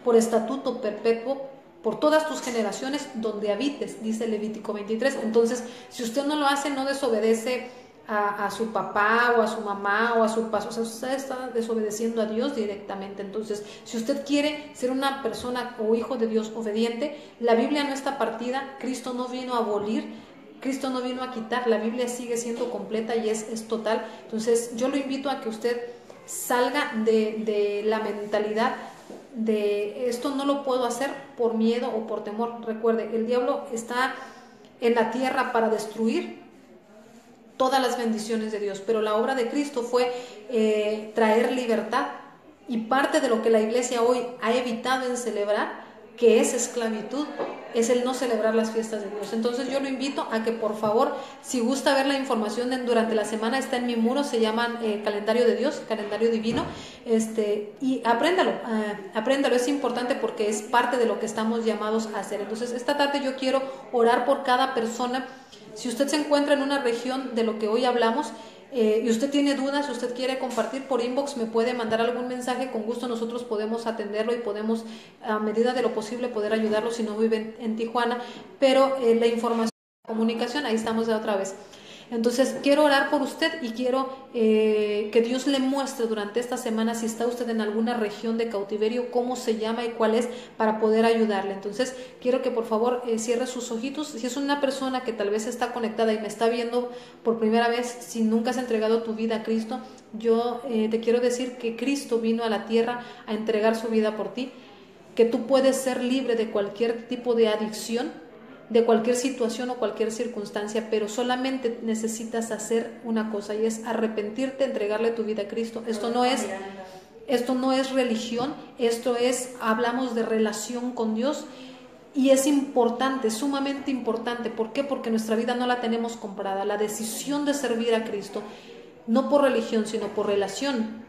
por estatuto perpetuo por todas tus generaciones donde habites, dice Levítico 23. Entonces, si usted no lo hace, no desobedece a su papá o a su mamá o a su paso, o sea, usted está desobedeciendo a Dios directamente. Entonces, si usted quiere ser una persona o hijo de Dios obediente, la Biblia no está partida, Cristo no vino a abolir, Cristo no vino a quitar, la Biblia sigue siendo completa y es total. Entonces yo lo invito a que usted salga de la mentalidad de esto no lo puedo hacer por miedo o por temor. Recuerde, el diablo está en la tierra para destruir todas las bendiciones de Dios, pero la obra de Cristo fue traer libertad, y parte de lo que la iglesia hoy ha evitado en celebrar que es esclavitud, es el no celebrar las fiestas de Dios. Entonces yo lo invito a que por favor, si gusta ver la información durante la semana, está en mi muro, se llama Calendario de Dios, Calendario Divino, y apréndalo, es importante porque es parte de lo que estamos llamados a hacer. Entonces esta tarde yo quiero orar por cada persona. Si usted se encuentra en una región de lo que hoy hablamos, y usted tiene dudas, si usted quiere compartir por inbox, me puede mandar algún mensaje, con gusto nosotros podemos atenderlo y podemos, a medida de lo posible, poder ayudarlo si no vive en Tijuana, pero la información, la comunicación, ahí estamos de otra vez. Entonces quiero orar por usted y quiero que Dios le muestre durante esta semana, si está usted en alguna región de cautiverio, cómo se llama y cuál es, para poder ayudarle. Entonces quiero que por favor cierre sus ojitos. Si es una persona que tal vez está conectada y me está viendo por primera vez, si nunca has entregado tu vida a Cristo, yo te quiero decir que Cristo vino a la tierra a entregar su vida por ti, que tú puedes ser libre de cualquier tipo de adicción, de cualquier situación o cualquier circunstancia, pero solamente necesitas hacer una cosa, y es arrepentirte, entregarle tu vida a Cristo. Esto no es religión, hablamos de relación con Dios, y es importante, sumamente importante. ¿Por qué? Porque nuestra vida no la tenemos comprada. La decisión de servir a Cristo, no por religión, sino por relación,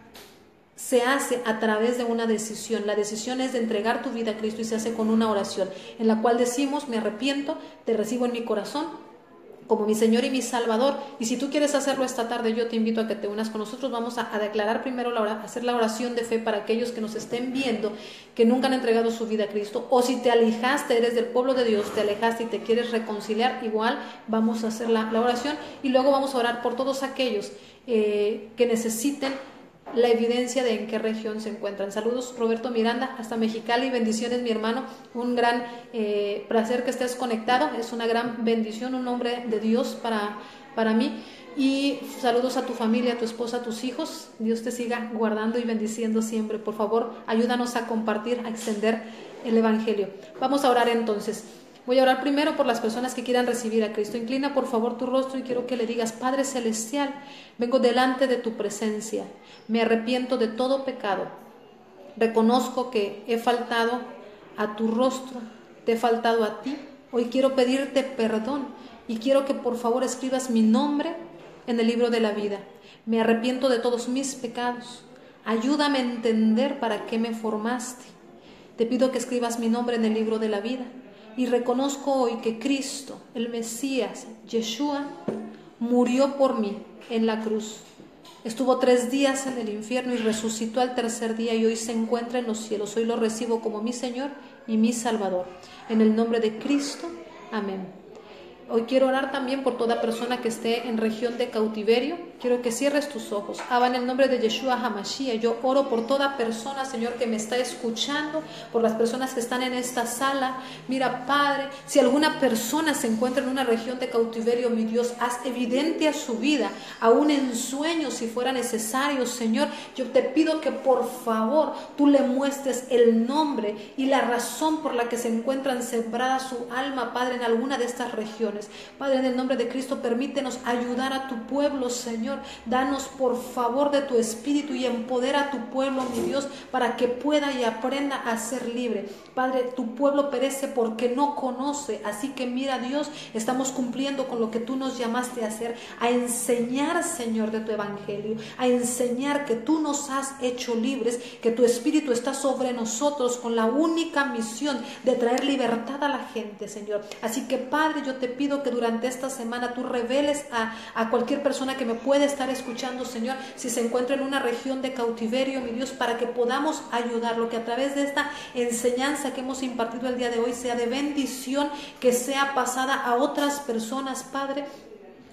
se hace a través de una decisión. La decisión es de entregar tu vida a Cristo y se hace con una oración en la cual decimos: me arrepiento, te recibo en mi corazón como mi Señor y mi Salvador. Y si tú quieres hacerlo esta tarde, yo te invito a que te unas con nosotros. Vamos a declarar primero, hacer la oración de fe para aquellos que nos estén viendo, que nunca han entregado su vida a Cristo, o si te alejaste, eres del pueblo de Dios, te alejaste y te quieres reconciliar, igual vamos a hacer la oración, y luego vamos a orar por todos aquellos que necesiten la evidencia de en qué región se encuentran. Saludos, Roberto Miranda, hasta Mexicali. Bendiciones, mi hermano. Un gran placer que estés conectado. Es una gran bendición, un hombre de Dios para mí. Y saludos a tu familia, a tu esposa, a tus hijos. Dios te siga guardando y bendiciendo siempre. Por favor, ayúdanos a compartir, a extender el Evangelio. Vamos a orar entonces. Voy a orar primero por las personas que quieran recibir a Cristo. Inclina por favor tu rostro y quiero que le digas: Padre Celestial, vengo delante de tu presencia. Me arrepiento de todo pecado. Reconozco que he faltado a tu rostro, te he faltado a ti. Hoy quiero pedirte perdón y quiero que por favor escribas mi nombre en el libro de la vida. Me arrepiento de todos mis pecados. Ayúdame a entender para qué me formaste. Te pido que escribas mi nombre en el libro de la vida. Y reconozco hoy que Cristo, el Mesías, Yeshua, murió por mí en la cruz. Estuvo 3 días en el infierno y resucitó al tercer día y hoy se encuentra en los cielos. Hoy lo recibo como mi Señor y mi Salvador. En el nombre de Cristo, amén. Hoy quiero orar también por toda persona que esté en región de cautiverio. Quiero que cierres tus ojos. Abba, en el nombre de Yeshua HaMashiach, yo oro por toda persona, Señor, que me está escuchando, por las personas que están en esta sala. Mira, Padre, si alguna persona se encuentra en una región de cautiverio, mi Dios, haz evidente a su vida, aún en sueños, si fuera necesario, Señor. Yo te pido que por favor tú le muestres el nombre y la razón por la que se encuentran sembrada su alma, Padre, en alguna de estas regiones. Padre, en el nombre de Cristo, permítenos ayudar a tu pueblo, Señor. Danos por favor de tu espíritu y empodera a tu pueblo, mi Dios, para que pueda y aprenda a ser libre. Padre, tu pueblo perece porque no conoce, así que mira, Dios, estamos cumpliendo con lo que tú nos llamaste a hacer, a enseñar, Señor, de tu evangelio, a enseñar que tú nos has hecho libres, que tu espíritu está sobre nosotros con la única misión de traer libertad a la gente, Señor. Así que, Padre, yo te pido que durante esta semana tú reveles a cualquier persona que me pueda estar escuchando, Señor, si se encuentra en una región de cautiverio, mi Dios, para que podamos ayudarlo, que a través de esta enseñanza que hemos impartido el día de hoy sea de bendición, que sea pasada a otras personas, Padre.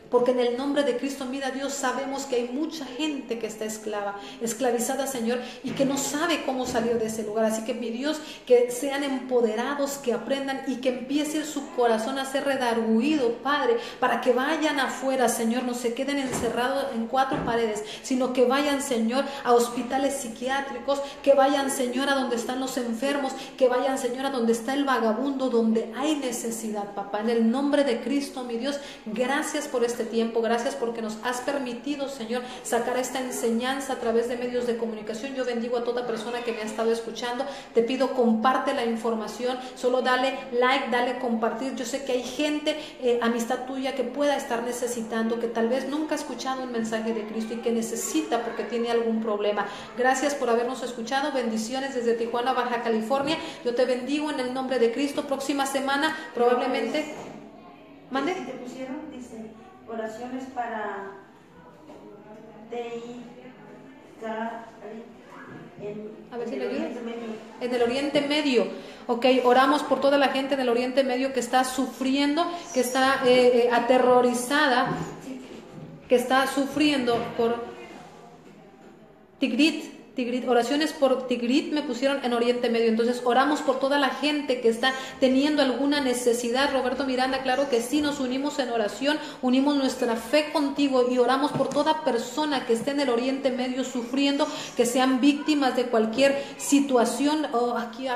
Porque en el nombre de Cristo, mira, Dios, sabemos que hay mucha gente que está esclavizada, Señor, y que no sabe cómo salir de ese lugar. Así que, mi Dios, que sean empoderados, que aprendan y que empiece su corazón a ser redarguido, Padre, para que vayan afuera, Señor, no se queden encerrados en 4 paredes, sino que vayan, Señor, a hospitales psiquiátricos, que vayan, Señor, a donde están los enfermos, que vayan, Señor, a donde está el vagabundo, donde hay necesidad, papá. En el nombre de Cristo, mi Dios, gracias por este este tiempo. Gracias porque nos has permitido, Señor, sacar esta enseñanza a través de medios de comunicación. Yo bendigo a toda persona que me ha estado escuchando. Te pido, comparte la información, solo dale like, dale compartir. Yo sé que hay gente, amistad tuya, que pueda estar necesitando, que tal vez nunca ha escuchado un mensaje de Cristo y que necesita porque tiene algún problema. Gracias por habernos escuchado. Bendiciones desde Tijuana, Baja California. Yo te bendigo en el nombre de Cristo. Próxima semana probablemente... ¿Mande? Te pusieron, dice, oraciones para a ver si le ayuda. En el Oriente Medio. Ok, oramos por toda la gente en el Oriente Medio que está sufriendo, que está aterrorizada, que está sufriendo por Tigrit. Oraciones por Tigrit me pusieron en Oriente Medio. Entonces oramos por toda la gente que está teniendo alguna necesidad. Roberto Miranda, claro que sí, nos unimos en oración, unimos nuestra fe contigo y oramos por toda persona que esté en el Oriente Medio sufriendo, que sean víctimas de cualquier situación. Aquí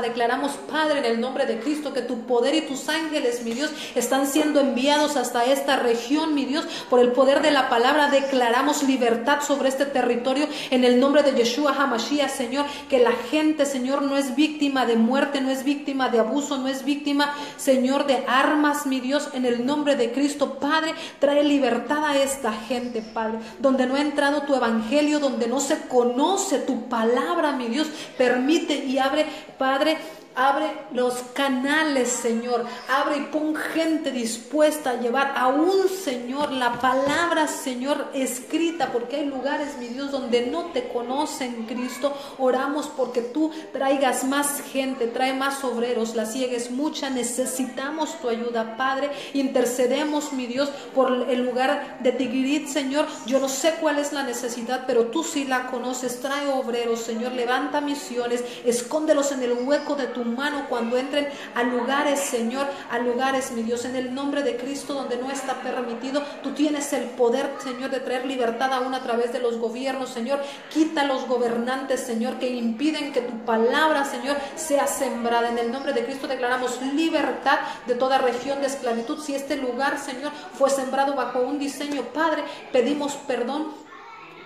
declaramos, Padre, en el nombre de Cristo, que tu poder y tus ángeles, mi Dios, están siendo enviados hasta esta región, mi Dios. Por el poder de la palabra declaramos libertad sobre este territorio en el nombre de Yeshua HaMashiach, Señor, que la gente, Señor, no es víctima de muerte, no es víctima de abuso, no es víctima, Señor, de armas, mi Dios, en el nombre de Cristo. Padre, trae libertad a esta gente, Padre, donde no ha entrado tu evangelio, donde no se conoce tu palabra, mi Dios, permite y abre, Padre, abre los canales, Señor, abre y pon gente dispuesta a llevar aún, Señor, la palabra, Señor, escrita, porque hay lugares, mi Dios, donde no te conocen, Cristo. Oramos porque tú traigas más gente, trae más obreros, la siega es mucha, necesitamos tu ayuda, Padre. Intercedemos, mi Dios, por el lugar de Tigrit, Señor. Yo no sé cuál es la necesidad, pero tú sí la conoces. Trae obreros, Señor, levanta misiones, escóndelos en el hueco de tu mano cuando entren a lugares, Señor, a lugares, mi Dios, en el nombre de Cristo, donde no está permitido. Tú tienes el poder, Señor, de traer libertad aún a través de los gobiernos, Señor. Quita a los gobernantes, Señor, que impiden que tu palabra, Señor, sea sembrada. En el nombre de Cristo declaramos libertad de toda región de esclavitud. Si este lugar, Señor, fue sembrado bajo un diseño, Padre, pedimos perdón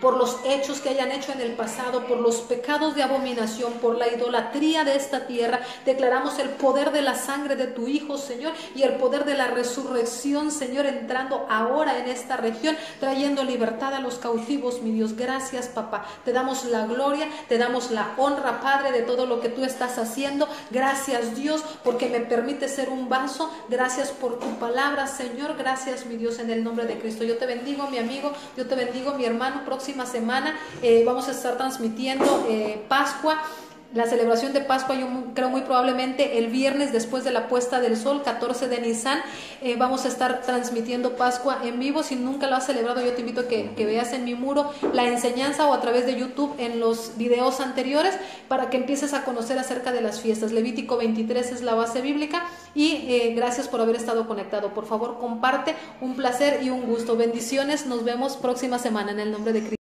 por los hechos que hayan hecho en el pasado, por los pecados de abominación, por la idolatría de esta tierra. Declaramos el poder de la sangre de tu Hijo, Señor, y el poder de la resurrección, Señor, entrando ahora en esta región, trayendo libertad a los cautivos, mi Dios. Gracias, papá. Te damos la gloria, te damos la honra, Padre, de todo lo que tú estás haciendo. Gracias, Dios, porque me permite ser un vaso. Gracias por tu palabra, Señor. Gracias, mi Dios, en el nombre de Cristo. Yo te bendigo, mi amigo. Yo te bendigo, mi hermano. Próxima semana vamos a estar transmitiendo Pascua, la celebración de Pascua. Yo creo muy probablemente el viernes después de la puesta del sol, 14 de Nisan, vamos a estar transmitiendo Pascua en vivo. Si nunca lo has celebrado, yo te invito a que veas en mi muro la enseñanza o a través de YouTube en los videos anteriores para que empieces a conocer acerca de las fiestas. Levítico 23 es la base bíblica y gracias por haber estado conectado. Por favor, comparte. Un placer y un gusto. Bendiciones. Nos vemos próxima semana en el nombre de Cristo.